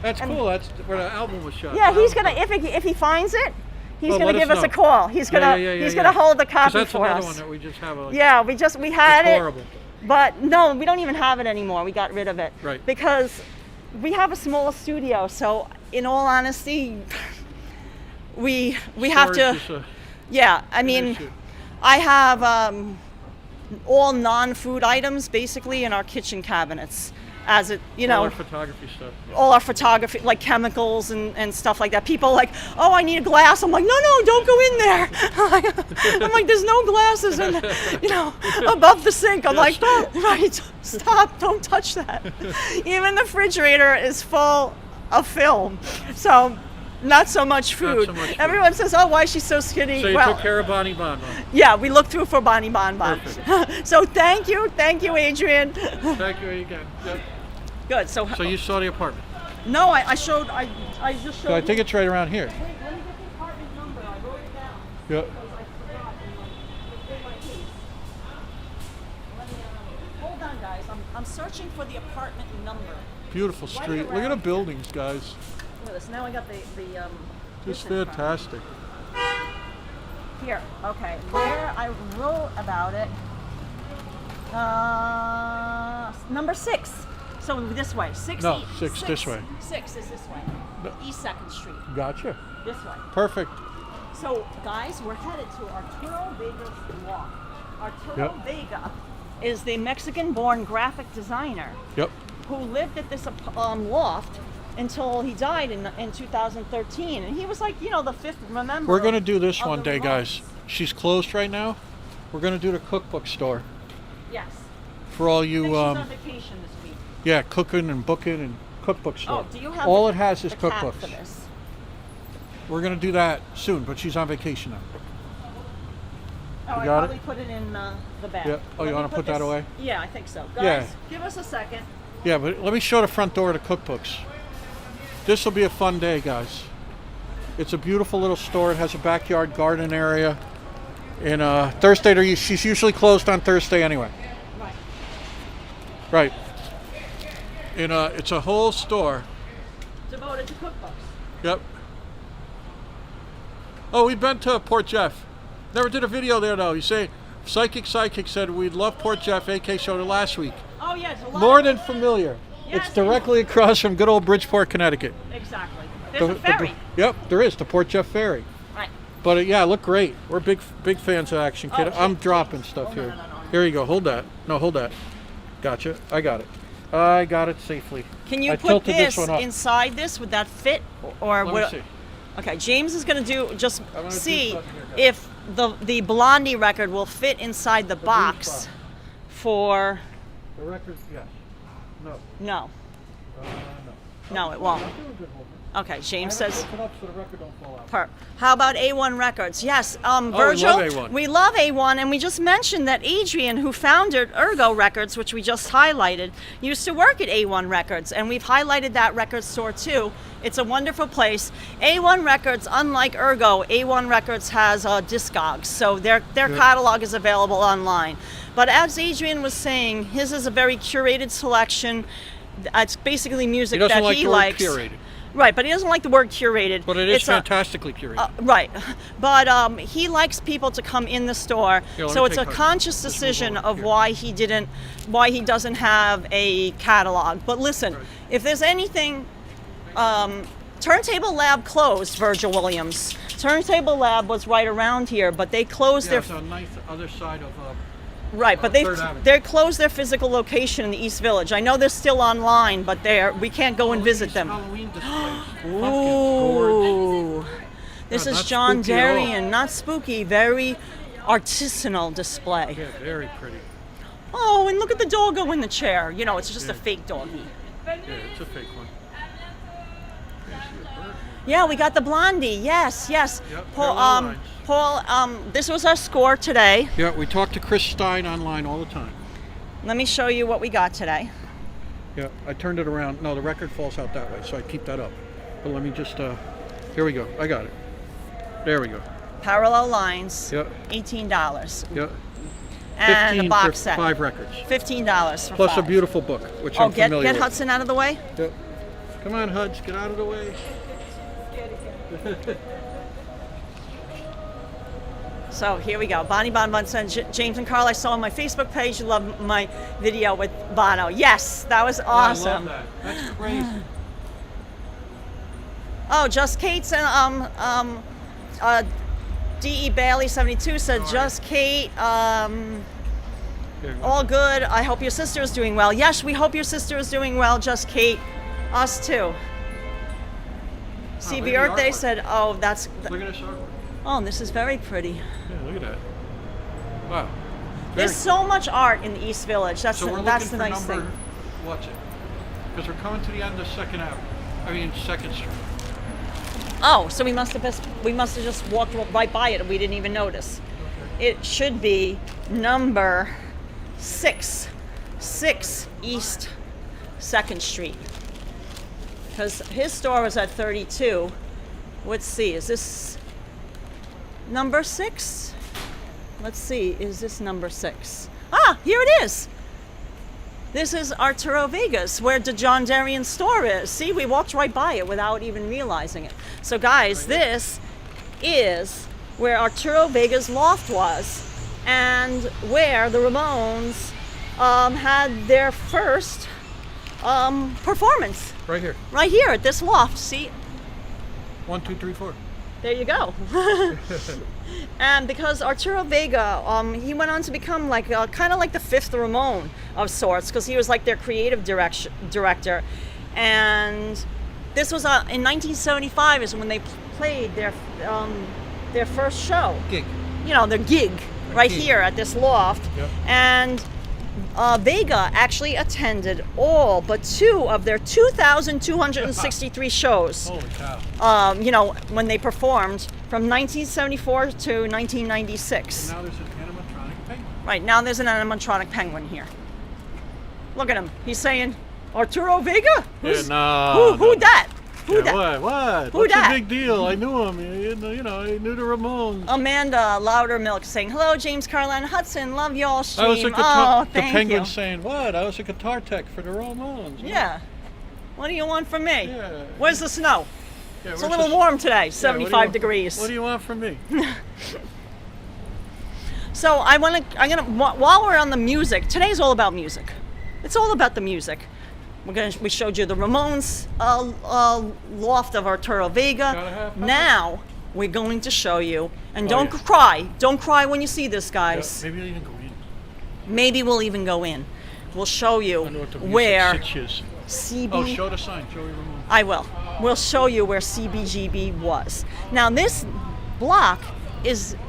[SPEAKER 1] That's cool. That's where the album was shot.
[SPEAKER 2] Yeah, he's gonna if he finds it, he's
[SPEAKER 1] Well,
[SPEAKER 2] gonna
[SPEAKER 1] let
[SPEAKER 2] give
[SPEAKER 1] us
[SPEAKER 2] us a
[SPEAKER 1] know.
[SPEAKER 2] call. He's gonna hold the
[SPEAKER 1] 'Cause
[SPEAKER 2] copy
[SPEAKER 1] that's
[SPEAKER 2] for
[SPEAKER 1] another
[SPEAKER 2] us.
[SPEAKER 1] one that we just have.
[SPEAKER 2] Yeah, we had
[SPEAKER 1] it's
[SPEAKER 2] it.
[SPEAKER 1] horrible.
[SPEAKER 2] But no, we don't even have it anymore. We got rid of it.
[SPEAKER 1] Right.
[SPEAKER 2] Because we have a small studio. So in all honesty, we have to.
[SPEAKER 1] Storage is
[SPEAKER 2] Yeah, I mean,
[SPEAKER 1] issue.
[SPEAKER 2] I have all non-food items basically in our kitchen cabinets. As it,
[SPEAKER 1] all
[SPEAKER 2] know,
[SPEAKER 1] our photography stuff. Yeah.
[SPEAKER 2] all our photography, like chemicals and stuff like that. People are like, oh, I need a glass. I'm like, no, don't go in there. I'm like, there's no glasses in there, above the sink. I'm like,
[SPEAKER 1] stop.
[SPEAKER 2] right, stop, don't touch that. Even the refrigerator is full of film. So not so much food.
[SPEAKER 1] so much food.
[SPEAKER 2] Everyone says, oh, why is she so skinny?
[SPEAKER 1] So you
[SPEAKER 2] Well,
[SPEAKER 1] took care of Bonnie Bon.
[SPEAKER 2] yeah, we looked through for Bonnie Bon Bon. So thank you, Adrian.
[SPEAKER 1] Thank you again. Yep.
[SPEAKER 2] Good. So
[SPEAKER 1] So you saw the apartment.
[SPEAKER 2] no, I just showed.
[SPEAKER 1] So I think it's right around here.
[SPEAKER 2] Wait, let me get the apartment number. I wrote it down.
[SPEAKER 1] Yeah.
[SPEAKER 2] Because I forgot. I'm searching for the apartment number.
[SPEAKER 1] Beautiful
[SPEAKER 2] Right
[SPEAKER 1] street. Look at the
[SPEAKER 2] around.
[SPEAKER 1] buildings, guys.
[SPEAKER 2] Look at this. Now I got the
[SPEAKER 1] Just
[SPEAKER 2] this in front.
[SPEAKER 1] fantastic.
[SPEAKER 2] Here, okay. Where I wrote about it. Number 6. So this way. 6.
[SPEAKER 1] No, 6 this way.
[SPEAKER 2] 6 is this way.
[SPEAKER 1] No.
[SPEAKER 2] East 2nd Street.
[SPEAKER 1] Gotcha.
[SPEAKER 2] This way.
[SPEAKER 1] Perfect.
[SPEAKER 2] So, guys, we're headed to Arturo Vega's walk. Arturo
[SPEAKER 1] Yep.
[SPEAKER 2] Vega is the Mexican-born graphic designer
[SPEAKER 1] Yep.
[SPEAKER 2] who lived at this loft until he died in 2013. And he was like, the 5th member.
[SPEAKER 1] We're going to do this
[SPEAKER 2] of
[SPEAKER 1] one
[SPEAKER 2] the
[SPEAKER 1] day, guys.
[SPEAKER 2] Ramones.
[SPEAKER 1] She's closed right now. We're going to do the cookbook store
[SPEAKER 2] Yes.
[SPEAKER 1] for all
[SPEAKER 2] I think
[SPEAKER 1] you,
[SPEAKER 2] she's on vacation this week.
[SPEAKER 1] yeah, cooking and booking and cookbook store.
[SPEAKER 2] Oh, do you have
[SPEAKER 1] all
[SPEAKER 2] the,
[SPEAKER 1] it has is
[SPEAKER 2] the cap
[SPEAKER 1] cookbooks.
[SPEAKER 2] for this?
[SPEAKER 1] We're going to do that soon, but she's on vacation now.
[SPEAKER 2] Oh, I
[SPEAKER 1] got
[SPEAKER 2] probably
[SPEAKER 1] it?
[SPEAKER 2] put it in the bag.
[SPEAKER 1] Yeah. Oh, you
[SPEAKER 2] Let me
[SPEAKER 1] want to put that
[SPEAKER 2] this-
[SPEAKER 1] away?
[SPEAKER 2] Yeah, I think so. Guys,
[SPEAKER 1] Yeah.
[SPEAKER 2] give us a second.
[SPEAKER 1] Yeah, but let me show the front door of the cookbooks. This will be a fun day, guys. It's a beautiful little store. It has a backyard garden area. And Thursday, she's usually closed on Thursday anyway.
[SPEAKER 2] Right.
[SPEAKER 1] Right. And it's a whole store.
[SPEAKER 2] Devoted to cookbooks.
[SPEAKER 1] Yep. Oh, we've been to Port Jeff. Never did a video there though. You say Psychic said we'd love Port Jeff. AK showed it last week.
[SPEAKER 2] Oh, yeah, it's a lot.
[SPEAKER 1] More than familiar.
[SPEAKER 2] Yes,
[SPEAKER 1] It's directly across from good old Bridgeport, Connecticut.
[SPEAKER 2] Exactly. There's a
[SPEAKER 1] The-
[SPEAKER 2] ferry.
[SPEAKER 1] Yep, there is, the Port Jeff Ferry.
[SPEAKER 2] Right.
[SPEAKER 1] But yeah, look great. We're big fans of Action Kid.
[SPEAKER 2] Oh,
[SPEAKER 1] I'm
[SPEAKER 2] shit.
[SPEAKER 1] dropping stuff
[SPEAKER 2] Oh,
[SPEAKER 1] here.
[SPEAKER 2] no.
[SPEAKER 1] Here you go. Hold that. No, hold that. Gotcha. I got it. I got it safely.
[SPEAKER 2] Can you
[SPEAKER 1] I
[SPEAKER 2] put
[SPEAKER 1] tilted
[SPEAKER 2] this
[SPEAKER 1] one up.
[SPEAKER 2] inside this? Would that fit? Or
[SPEAKER 1] Let
[SPEAKER 2] would
[SPEAKER 1] me see.
[SPEAKER 2] Okay, James is going to do just
[SPEAKER 1] I'm gonna do
[SPEAKER 2] see
[SPEAKER 1] something here, guys.
[SPEAKER 2] if the Blondie record will fit inside the box
[SPEAKER 1] box.
[SPEAKER 2] for
[SPEAKER 1] The record, yes. No.
[SPEAKER 2] no.
[SPEAKER 1] No.
[SPEAKER 2] No, it won't.
[SPEAKER 1] I'm doing good holding.
[SPEAKER 2] Okay, James
[SPEAKER 1] I have
[SPEAKER 2] says
[SPEAKER 1] to open up so the record don't fall out.
[SPEAKER 2] How about A1 Records? Yes,
[SPEAKER 1] we
[SPEAKER 2] Virgil,
[SPEAKER 1] love A1.
[SPEAKER 2] we love A1, and we just mentioned that Adrian, who founded Ergot Records, which we just highlighted, used to work at A1 Records, and we've highlighted that record store too. It's a wonderful place. A1 Records, unlike Ergot, A1 Records has Discogs, so their catalog is available online. But as Adrian was saying, his is a very curated selection. It's basically music
[SPEAKER 1] He doesn't
[SPEAKER 2] that
[SPEAKER 1] like
[SPEAKER 2] he
[SPEAKER 1] the word
[SPEAKER 2] likes.
[SPEAKER 1] curated.
[SPEAKER 2] Right, but he doesn't like the word curated.
[SPEAKER 1] But it is
[SPEAKER 2] It's a-
[SPEAKER 1] fantastically curated.
[SPEAKER 2] Right, but he likes people to come in the store,
[SPEAKER 1] Here, let
[SPEAKER 2] so
[SPEAKER 1] me
[SPEAKER 2] it's a
[SPEAKER 1] take her.
[SPEAKER 2] conscious
[SPEAKER 1] Just move
[SPEAKER 2] decision
[SPEAKER 1] over
[SPEAKER 2] of
[SPEAKER 1] here.
[SPEAKER 2] why he doesn't have a catalog. But listen, if there's anything, Turntable Lab closed. Virgil Williams, Turntable Lab was right around here, but they closed
[SPEAKER 1] Yeah,
[SPEAKER 2] their
[SPEAKER 1] it's on the other side of.
[SPEAKER 2] right, but
[SPEAKER 1] Third Avenue.
[SPEAKER 2] they closed their physical location in the East Village. I know they're still online, but we can't go and visit them.
[SPEAKER 1] Halloween displays.
[SPEAKER 2] Ooh. This
[SPEAKER 1] Yeah,
[SPEAKER 2] is
[SPEAKER 1] not
[SPEAKER 2] John
[SPEAKER 1] spooky at all.
[SPEAKER 2] Darien, not spooky, very artisanal display.
[SPEAKER 1] Yeah, very pretty.
[SPEAKER 2] Oh, and look at the doggo in the chair. You know, it's just a fake doggy.
[SPEAKER 1] Yeah, it's a fake one.
[SPEAKER 2] Yeah, we got the Blondie. Yes.
[SPEAKER 1] Yep,
[SPEAKER 2] Paul,
[SPEAKER 1] parallel lines.
[SPEAKER 2] this was our score today.
[SPEAKER 1] Yeah, we talk to Chris Stein online all the time.
[SPEAKER 2] Let me show you what we got today.
[SPEAKER 1] Yeah, I turned it around. No, the record falls out that way, so I keep that up. But let me just, here we go. I got it. There we go.
[SPEAKER 2] Parallel lines,
[SPEAKER 1] Yep.
[SPEAKER 2] $18.
[SPEAKER 1] Yeah.
[SPEAKER 2] And the
[SPEAKER 1] 15
[SPEAKER 2] box
[SPEAKER 1] for
[SPEAKER 2] set,
[SPEAKER 1] 5 records.
[SPEAKER 2] $15 for
[SPEAKER 1] Plus
[SPEAKER 2] 5.
[SPEAKER 1] a beautiful book, which
[SPEAKER 2] Oh,
[SPEAKER 1] I'm
[SPEAKER 2] get
[SPEAKER 1] familiar with.
[SPEAKER 2] Hudson out of the way.
[SPEAKER 1] Yep. Come on, Huds, get out of the way.
[SPEAKER 2] So here we go. Bonnie Bon said, James and Carl, I saw on my Facebook page you love my video with Bono. Yes, that was awesome.
[SPEAKER 1] I love that. That's crazy.
[SPEAKER 2] Oh, Just Kate's and D.E. Bailey 72 said, Just Kate,
[SPEAKER 1] Here we go.
[SPEAKER 2] all good. I hope your sister is doing well. Yes, we hope your sister is doing well, Just Kate. Us too.
[SPEAKER 1] look
[SPEAKER 2] CB
[SPEAKER 1] at the
[SPEAKER 2] Earth Day
[SPEAKER 1] artwork.
[SPEAKER 2] said, oh, that's,
[SPEAKER 1] Look at this artwork.
[SPEAKER 2] oh, this is very pretty.
[SPEAKER 1] Yeah, look at that. Wow.
[SPEAKER 2] There's so much art in the East Village. That's
[SPEAKER 1] So we're
[SPEAKER 2] that's
[SPEAKER 1] looking
[SPEAKER 2] the
[SPEAKER 1] for
[SPEAKER 2] nice
[SPEAKER 1] number,
[SPEAKER 2] thing.
[SPEAKER 1] what's it? Because we're coming to the end of 2nd Avenue. I mean, 2nd Street.
[SPEAKER 2] Oh, so we must have just walked right by it and we didn't even notice.
[SPEAKER 1] Okay.
[SPEAKER 2] It should be number 6 East 2nd Street. Because his store was at 32. Let's see, is this number 6? Let's see, is this number 6? Ah, here it is. This is Arturo Vega's, where the John Darien store is. See, we walked right by it without even realizing it. So guys, this is where Arturo Vega's loft was, and where the Ramones had their first performance.
[SPEAKER 1] Right here.
[SPEAKER 2] Right here at this loft, see?
[SPEAKER 1] 1, 2, 3, 4.
[SPEAKER 2] There you go. And because Arturo Vega, he went on to become like kind of like the fifth Ramone of sorts, because he was like their creative director. And this was in 1975 is when they played their first show.
[SPEAKER 1] Gig.
[SPEAKER 2] You know, their gig right
[SPEAKER 1] gig.
[SPEAKER 2] here at this loft.
[SPEAKER 1] Yep.
[SPEAKER 2] And Vega actually attended all but 2 of their 2,263 shows.
[SPEAKER 1] Holy cow.
[SPEAKER 2] You know, when they performed from 1974 to 1996.
[SPEAKER 1] And now there's an animatronic penguin.
[SPEAKER 2] Right, now there's an animatronic penguin here. Look at him. He's saying, Arturo Vega? Who's, who that? Who that?
[SPEAKER 1] What?
[SPEAKER 2] Who
[SPEAKER 1] What's
[SPEAKER 2] dat?
[SPEAKER 1] the big deal? I knew him. You know, I knew the Ramones.
[SPEAKER 2] Amanda Loudermilk saying, hello, James, Karla, and Hudson. Love y'all stream.
[SPEAKER 1] I was a guitar,
[SPEAKER 2] oh,
[SPEAKER 1] the
[SPEAKER 2] thank
[SPEAKER 1] penguin
[SPEAKER 2] you.
[SPEAKER 1] saying, what? I was a guitar tech for the Ramones.
[SPEAKER 2] Yeah. What do you want from me?
[SPEAKER 1] Yeah.
[SPEAKER 2] Where's the snow?
[SPEAKER 1] Yeah,
[SPEAKER 2] It's a little warm today, 75 degrees.
[SPEAKER 1] What do you want from me?
[SPEAKER 2] So while we're on the music, today's all about music. It's all about the music. We showed you the Ramones loft of Arturo Vega.
[SPEAKER 1] Gotta have fun.
[SPEAKER 2] Now we're going to show you, and
[SPEAKER 1] Oh,
[SPEAKER 2] don't
[SPEAKER 1] yeah.
[SPEAKER 2] cry. Don't cry when you see this,
[SPEAKER 1] Yeah,
[SPEAKER 2] guys.
[SPEAKER 1] maybe you'll even go in.
[SPEAKER 2] Maybe we'll even go in. We'll show
[SPEAKER 1] I
[SPEAKER 2] you
[SPEAKER 1] know what the music
[SPEAKER 2] where
[SPEAKER 1] sitch is.
[SPEAKER 2] CB.
[SPEAKER 1] Oh, show the sign, Joey Ramone.
[SPEAKER 2] I will. We'll show you where CBGB was. Now this block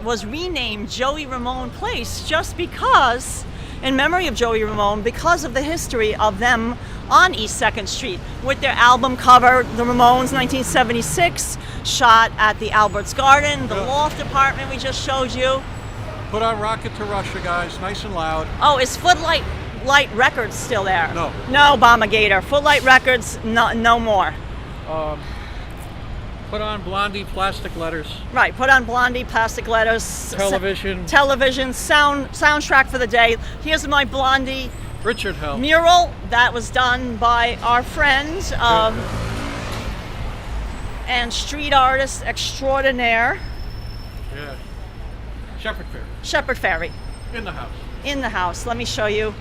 [SPEAKER 2] was renamed Joey Ramone Place just because, in memory of Joey Ramone, because of the history of them on East 2nd Street with their album cover, the Ramones 1976, shot at the Albert's Garden, the
[SPEAKER 1] Yeah.
[SPEAKER 2] loft apartment we just showed you.
[SPEAKER 1] Put on Rocket to Russia, guys. Nice and loud.
[SPEAKER 2] Oh, is Footlight Records still there?
[SPEAKER 1] No.
[SPEAKER 2] No, Bomber Gator. Footlight Records, no more.
[SPEAKER 1] Put on Blondie plastic letters.
[SPEAKER 2] Right, put on Blondie, plastic letters.
[SPEAKER 1] Television.
[SPEAKER 2] Television, soundtrack for the day. Here's my Blondie
[SPEAKER 1] Richard Hell.
[SPEAKER 2] mural that was done by our friend and street artist extraordinaire,
[SPEAKER 1] Yeah. Shepherd Fair.
[SPEAKER 2] Shepherd Ferry,
[SPEAKER 1] In the house.
[SPEAKER 2] in the house. Let me show you.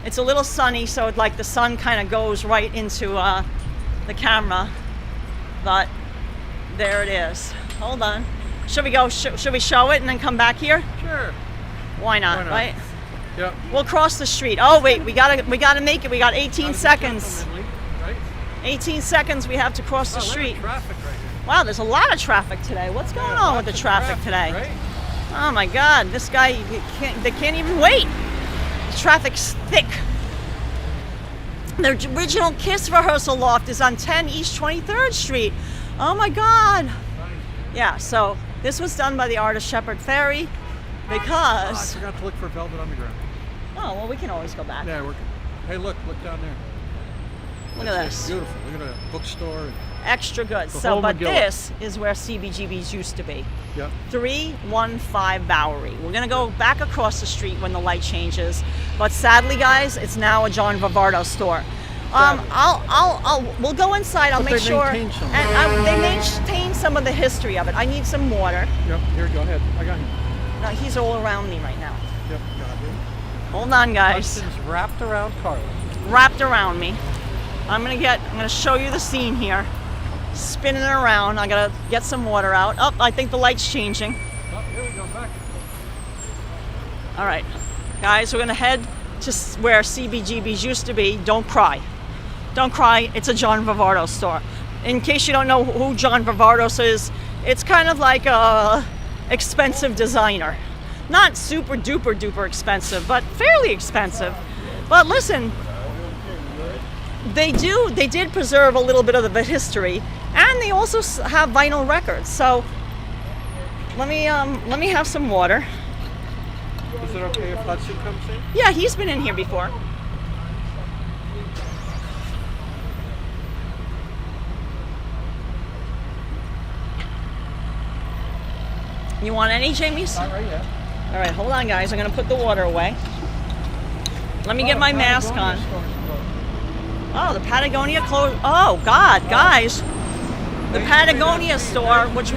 [SPEAKER 2] It's a little sunny, so it, like the sun kind of goes right into the camera, but there it is. Hold on. Should we show it and then come back here?
[SPEAKER 1] Sure.
[SPEAKER 2] Why not,
[SPEAKER 1] Why not?
[SPEAKER 2] right?
[SPEAKER 1] Yep.
[SPEAKER 2] We'll cross the street. Oh wait, we gotta make it. We got 18 seconds.
[SPEAKER 1] Right?
[SPEAKER 2] 18 seconds we have to cross the
[SPEAKER 1] Oh, look at
[SPEAKER 2] street.
[SPEAKER 1] traffic right here.
[SPEAKER 2] Wow, there's a lot of traffic today. What's going on with the
[SPEAKER 1] Lots of
[SPEAKER 2] traffic today?
[SPEAKER 1] Right?
[SPEAKER 2] Oh my God, this guy, they can't even wait. The traffic's thick. The original Kiss rehearsal loft is on 10 East 23rd Street. Oh my God. Yeah, so this was done by the artist Shepherd Ferry
[SPEAKER 1] Oh, I
[SPEAKER 2] because,
[SPEAKER 1] forgot to look for Velvet Underground.
[SPEAKER 2] oh, well, we can always go back.
[SPEAKER 1] Yeah, hey, look down there.
[SPEAKER 2] Look at
[SPEAKER 1] That's
[SPEAKER 2] this.
[SPEAKER 1] Beautiful. Look at that bookstore.
[SPEAKER 2] Extra good.
[SPEAKER 1] The
[SPEAKER 2] So,
[SPEAKER 1] whole
[SPEAKER 2] but
[SPEAKER 1] McGill.
[SPEAKER 2] this is where CBGB's used to be.
[SPEAKER 1] Yep.
[SPEAKER 2] 315 Bowery. We're gonna go back across the street when the light changes, but sadly, guys, it's now a John Vivardo store. We'll go inside. I'll
[SPEAKER 1] But
[SPEAKER 2] make
[SPEAKER 1] they
[SPEAKER 2] sure.
[SPEAKER 1] maintain some.
[SPEAKER 2] And they maintain some of the history of it. I need some water.
[SPEAKER 1] Yep. Here, go ahead. I got him.
[SPEAKER 2] No, he's all around me right now.
[SPEAKER 1] Yep. Got him.
[SPEAKER 2] Hold on, guys.
[SPEAKER 1] Hudson's wrapped around Karla.
[SPEAKER 2] Wrapped around me. I'm gonna show you the scene here. Spinning it around. I gotta get some water out. Oh, I think the light's changing.
[SPEAKER 1] Oh, here we go. Back.
[SPEAKER 2] All right, guys, we're gonna head to where CBGB's used to be. Don't cry. Don't cry. It's a John Vivardo store. In case you don't know who John Vivardo is, it's kind of like a expensive designer. Not super duper duper expensive, but fairly expensive. But listen, they did preserve a little bit of the history, and they also have vinyl records. So let me have some water.
[SPEAKER 1] Is it okay if Hudson comes in?
[SPEAKER 2] Yeah, he's been in here before. You want any, Jamies?
[SPEAKER 1] Not right yet.
[SPEAKER 2] All right, hold on, guys. I'm gonna put the water away. Let me get my mask on. Oh, the Patagonia closed. Oh, God, guys. The Patagonia store, which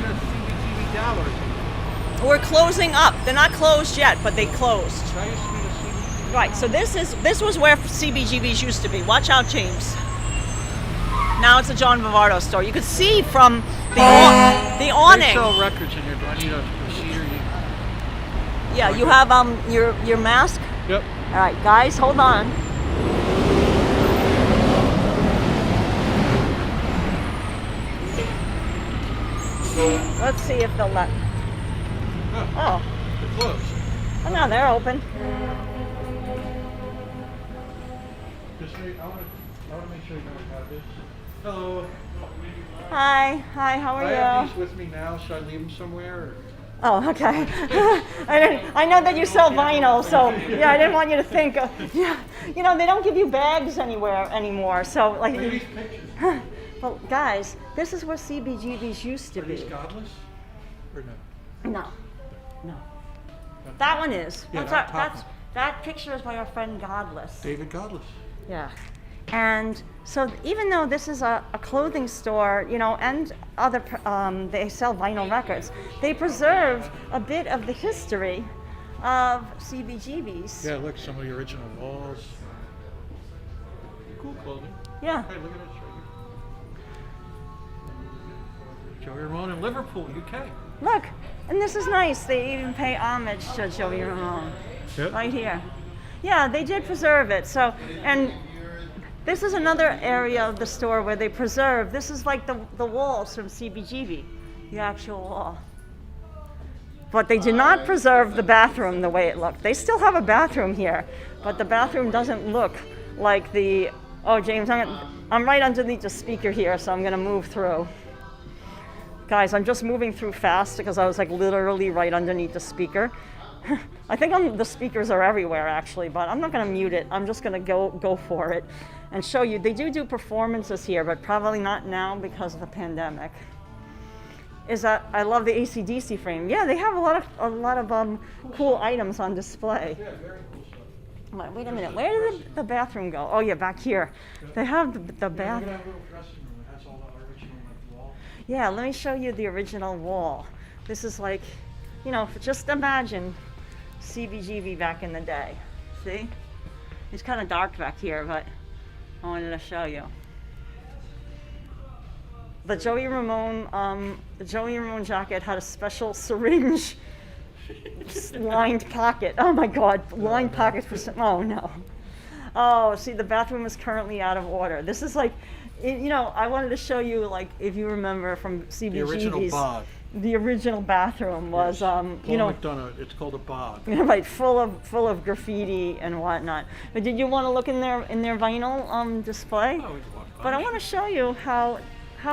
[SPEAKER 2] we're closing up. They're not closed yet, but they closed. Right, so this was where CBGB's used to be. Watch out, James. Now it's a John Vivardo store. You could see from the
[SPEAKER 1] They
[SPEAKER 2] awning.
[SPEAKER 1] sell records in here. Do I need a receipt or you?
[SPEAKER 2] Yeah, you have your mask.
[SPEAKER 1] Yep.
[SPEAKER 2] All right, guys, hold on. Let's see if they'll let. Oh,
[SPEAKER 1] They're closed.
[SPEAKER 2] oh no, they're open.
[SPEAKER 1] Just wait, I want to make sure you know what have this. Hello.
[SPEAKER 2] Hi, how are
[SPEAKER 1] I have
[SPEAKER 2] you?
[SPEAKER 1] these with me now. Should I leave them somewhere? Or?
[SPEAKER 2] Oh, okay. I know that you sell vinyl, so yeah, I didn't want you to think. Yeah, you know they don't give you bags anywhere anymore, so like.
[SPEAKER 1] Look at these pictures.
[SPEAKER 2] Well, guys, this is where CBGB's used to
[SPEAKER 1] Are these
[SPEAKER 2] be.
[SPEAKER 1] godless? Or no?
[SPEAKER 2] No. That one is.
[SPEAKER 1] Yeah,
[SPEAKER 2] That picture is by our friend Godless.
[SPEAKER 1] David Godless.
[SPEAKER 2] Yeah. And so even though this is a clothing store, you know, and other, they sell vinyl records, they preserve a bit of the history of CBGB's.
[SPEAKER 1] Yeah, look, some of the original walls. Cool clothing.
[SPEAKER 2] Yeah.
[SPEAKER 1] Hey, look at this right here. Joey Ramone in Liverpool, UK.
[SPEAKER 2] Look, and this is nice. They even pay homage to Joey Ramone.
[SPEAKER 1] Yep.
[SPEAKER 2] Right here. Yeah, they did preserve it. So, and this is another area of the store where they preserve. This is like the walls from CBGB, the actual wall. But they did not preserve the bathroom the way it looked. They still have a bathroom here, but the bathroom doesn't look like the. Oh, James, I'm right underneath the speaker here, so I'm gonna move through. Guys, I'm just moving through fast because I was like literally right underneath the speaker. I think the speakers are everywhere actually, but I'm not gonna mute it. I'm just gonna go for it and show you. They do performances here, but probably not now because of the pandemic. I love the AC/DC frame. Yeah, they have a lot of cool items on display.
[SPEAKER 1] Yeah, very cool stuff.
[SPEAKER 2] Wait a minute, where did the bathroom go? Oh yeah, back here. They have the
[SPEAKER 1] Look at
[SPEAKER 2] bath.
[SPEAKER 1] that little dressing room. It has all the original like, wall.
[SPEAKER 2] Yeah, let me show you the original wall. This is like, you know, just imagine CBGB back in the day. See? It's kind of dark back here, but I wanted to show you. The Joey Ramone jacket had a special syringe lined pocket. Oh my God, lined pocket for some, oh no. Oh, see, the bathroom is currently out of order. This is like, you know, I wanted to show you, like, if you remember from CBGB's.
[SPEAKER 1] The original bog.
[SPEAKER 2] The original bathroom was,
[SPEAKER 1] Paul
[SPEAKER 2] you know,
[SPEAKER 1] McDonough, it's called a bog.
[SPEAKER 2] right, full of graffiti and whatnot. But did you want to look in their vinyl display?
[SPEAKER 1] Oh, we can walk by.
[SPEAKER 2] But I want to show you how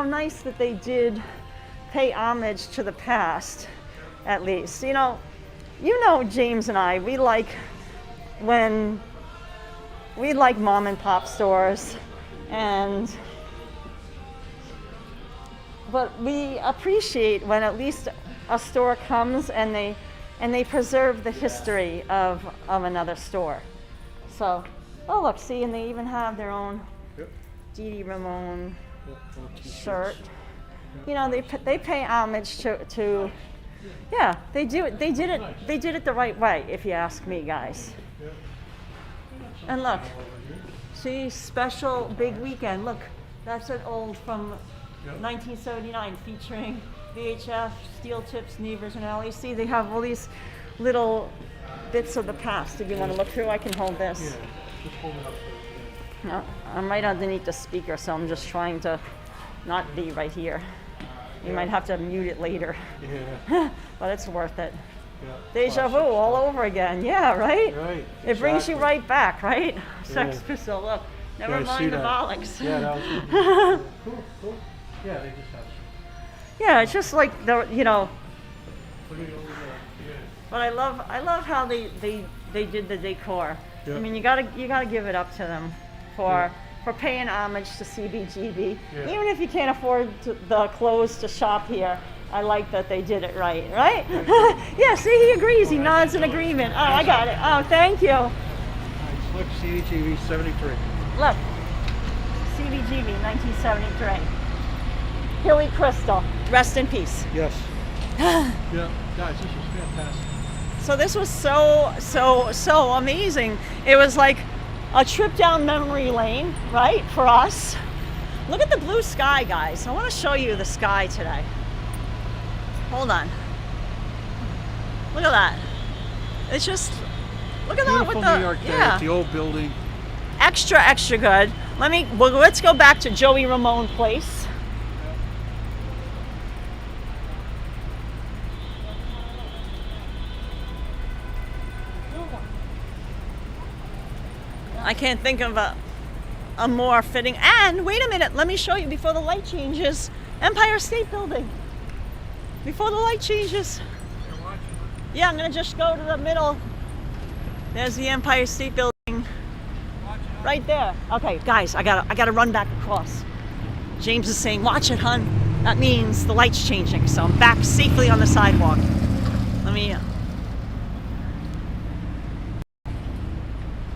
[SPEAKER 2] nice that they did pay homage to the past, at least. You know, James and I, we like mom and pop stores, but we appreciate when at least a store comes and they preserve the history of another store. So, oh look, see, and they even have their own
[SPEAKER 1] Yep.
[SPEAKER 2] Dee Dee Ramone
[SPEAKER 1] Yep, little t-shirts.
[SPEAKER 2] shirt. You know, they pay homage to yeah, they did it the right way, if you ask me, guys.
[SPEAKER 1] Yep.
[SPEAKER 2] And look, see, special big weekend. Look, that's an old from 1979 featuring VHF, steel tips, Nevers, and Alley. See, they have all these little bits of the past. If you want to look through, I can hold this.
[SPEAKER 1] Yeah, just hold it up.
[SPEAKER 2] No, I'm right underneath the speaker, so I'm just trying to not be right here. You might have to mute it later,
[SPEAKER 1] Yeah.
[SPEAKER 2] but it's worth it.
[SPEAKER 1] Yeah.
[SPEAKER 2] Deja vu all over again. Yeah, right?
[SPEAKER 1] Right.
[SPEAKER 2] It brings you
[SPEAKER 1] exactly.
[SPEAKER 2] right back, right? Sex
[SPEAKER 1] Yeah.
[SPEAKER 2] Pistol, look. Never
[SPEAKER 1] Yeah, I see
[SPEAKER 2] mind the
[SPEAKER 1] that.
[SPEAKER 2] bollocks.
[SPEAKER 1] Yeah, that was cool. Yeah, they just have some.
[SPEAKER 2] Yeah, it's just like you know.
[SPEAKER 1] Look at over there. Yeah.
[SPEAKER 2] But I love how they did the decor.
[SPEAKER 1] Yeah.
[SPEAKER 2] I mean, you gotta give it up to them for paying homage to CBGB.
[SPEAKER 1] Yeah.
[SPEAKER 2] Even if you can't afford the clothes to shop here, I like that they did it right? Yeah, see, he agrees. He nods in agreement. Oh, I got it. Oh, thank you.
[SPEAKER 1] Nice. Look, CDTV 73.
[SPEAKER 2] Look, CBGB 1973. Hilly Crystal, rest in peace.
[SPEAKER 1] Yes. Yeah, guys, this is fantastic.
[SPEAKER 2] So this was so amazing. It was like a trip down memory lane, right, for us. Look at the blue sky, guys. I want to show you the sky today. Hold on. Look at that. It's just, look at that
[SPEAKER 1] Beautiful
[SPEAKER 2] with the,
[SPEAKER 1] New York day
[SPEAKER 2] yeah.
[SPEAKER 1] at the old building.
[SPEAKER 2] Extra good. Let's go back to Joey Ramone Place. I can't think of a more fitting. And wait a minute, let me show you before the light changes. Empire State Building. Before the light changes. Yeah, I'm gonna just go to the middle. There's the Empire State Building. Right there. Okay, guys, I gotta run back across. James is saying, watch it, hun. That means the light's changing, so I'm back safely on the sidewalk. Let me.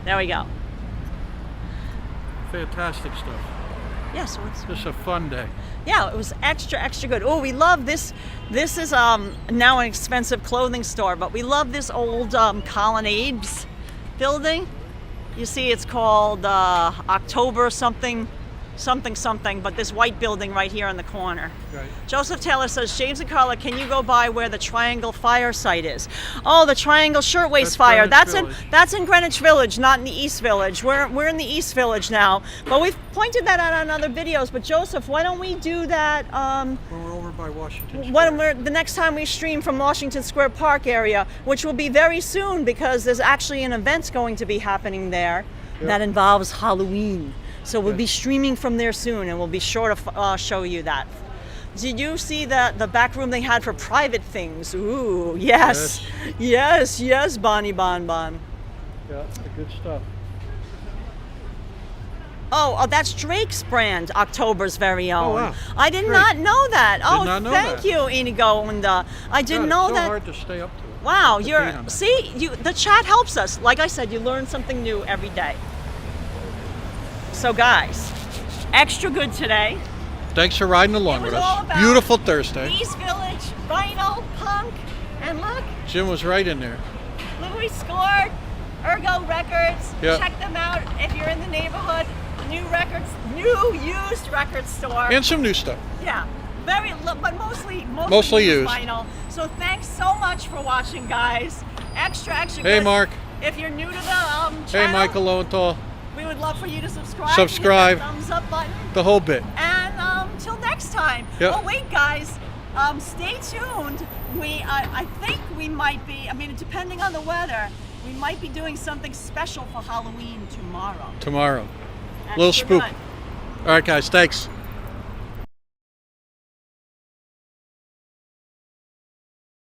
[SPEAKER 2] There we go.
[SPEAKER 1] Fantastic stuff.
[SPEAKER 2] Yeah, so it's
[SPEAKER 1] Just a fun day.
[SPEAKER 2] yeah, it was extra good. Oh, we love this. This is now an expensive clothing store, but we love this old colonnades building. You see, it's called October something, but this white building right here in the corner.
[SPEAKER 1] Right.
[SPEAKER 2] Joseph Taylor says, James and Karla, can you go by where the Triangle Fire site is? Oh, the Triangle Shirtwaist
[SPEAKER 1] That's
[SPEAKER 2] Fire.
[SPEAKER 1] Greenwich
[SPEAKER 2] That's in Greenwich Village, not in the East Village. We're in the East Village now, but we've pointed that out on other videos. But Joseph, why don't we do that?
[SPEAKER 1] When we're over by Washington Square.
[SPEAKER 2] When we're the next time we stream from Washington Square Park area, which will be very soon because there's actually an event going to be happening there that involves Halloween. So we'll be streaming from there soon, and we'll be sure to show you that. Did you see the back room they had for private things? Ooh, yes, Bonnie Bon.
[SPEAKER 1] Yeah, good stuff.
[SPEAKER 2] Oh, that's Drake's brand, October's very own.
[SPEAKER 1] Oh, wow.
[SPEAKER 2] I did
[SPEAKER 1] Great.
[SPEAKER 2] not know that.
[SPEAKER 1] Did not know
[SPEAKER 2] thank
[SPEAKER 1] that.
[SPEAKER 2] you, Inigo, and I didn't know
[SPEAKER 1] It's so
[SPEAKER 2] that.
[SPEAKER 1] hard to stay up to it.
[SPEAKER 2] Wow,
[SPEAKER 1] To be
[SPEAKER 2] you're
[SPEAKER 1] on that.
[SPEAKER 2] the chat helps us. Like I said, you learn something new every day. So guys, extra good today.
[SPEAKER 1] Thanks for riding along
[SPEAKER 2] It was
[SPEAKER 1] with
[SPEAKER 2] all
[SPEAKER 1] us.
[SPEAKER 2] about
[SPEAKER 1] Beautiful Thursday.
[SPEAKER 2] East Village, vinyl, punk, and look,
[SPEAKER 1] Jim was right in there.
[SPEAKER 2] Louis scored, Ergot Records.
[SPEAKER 1] Yeah.
[SPEAKER 2] Check them out if you're in the neighborhood. New used record store.
[SPEAKER 1] And some new stuff.
[SPEAKER 2] Yeah, but mostly
[SPEAKER 1] Mostly used.
[SPEAKER 2] vinyl. So thanks so much for watching, guys. Extra
[SPEAKER 1] Hey,
[SPEAKER 2] good.
[SPEAKER 1] Mark.
[SPEAKER 2] If you're new to the channel,
[SPEAKER 1] Hey, Michael Lowenthal.
[SPEAKER 2] we would love for you to subscribe.
[SPEAKER 1] Subscribe.
[SPEAKER 2] Hit that thumbs up button.
[SPEAKER 1] The whole bit.
[SPEAKER 2] And till next time.
[SPEAKER 1] Yep.
[SPEAKER 2] Oh wait, guys. Stay tuned. I think we might be. I mean, depending on the weather, we might be doing something special for Halloween tomorrow.
[SPEAKER 1] Tomorrow.
[SPEAKER 2] Extra
[SPEAKER 1] Little spook.
[SPEAKER 2] good.
[SPEAKER 1] All right, guys. Thanks.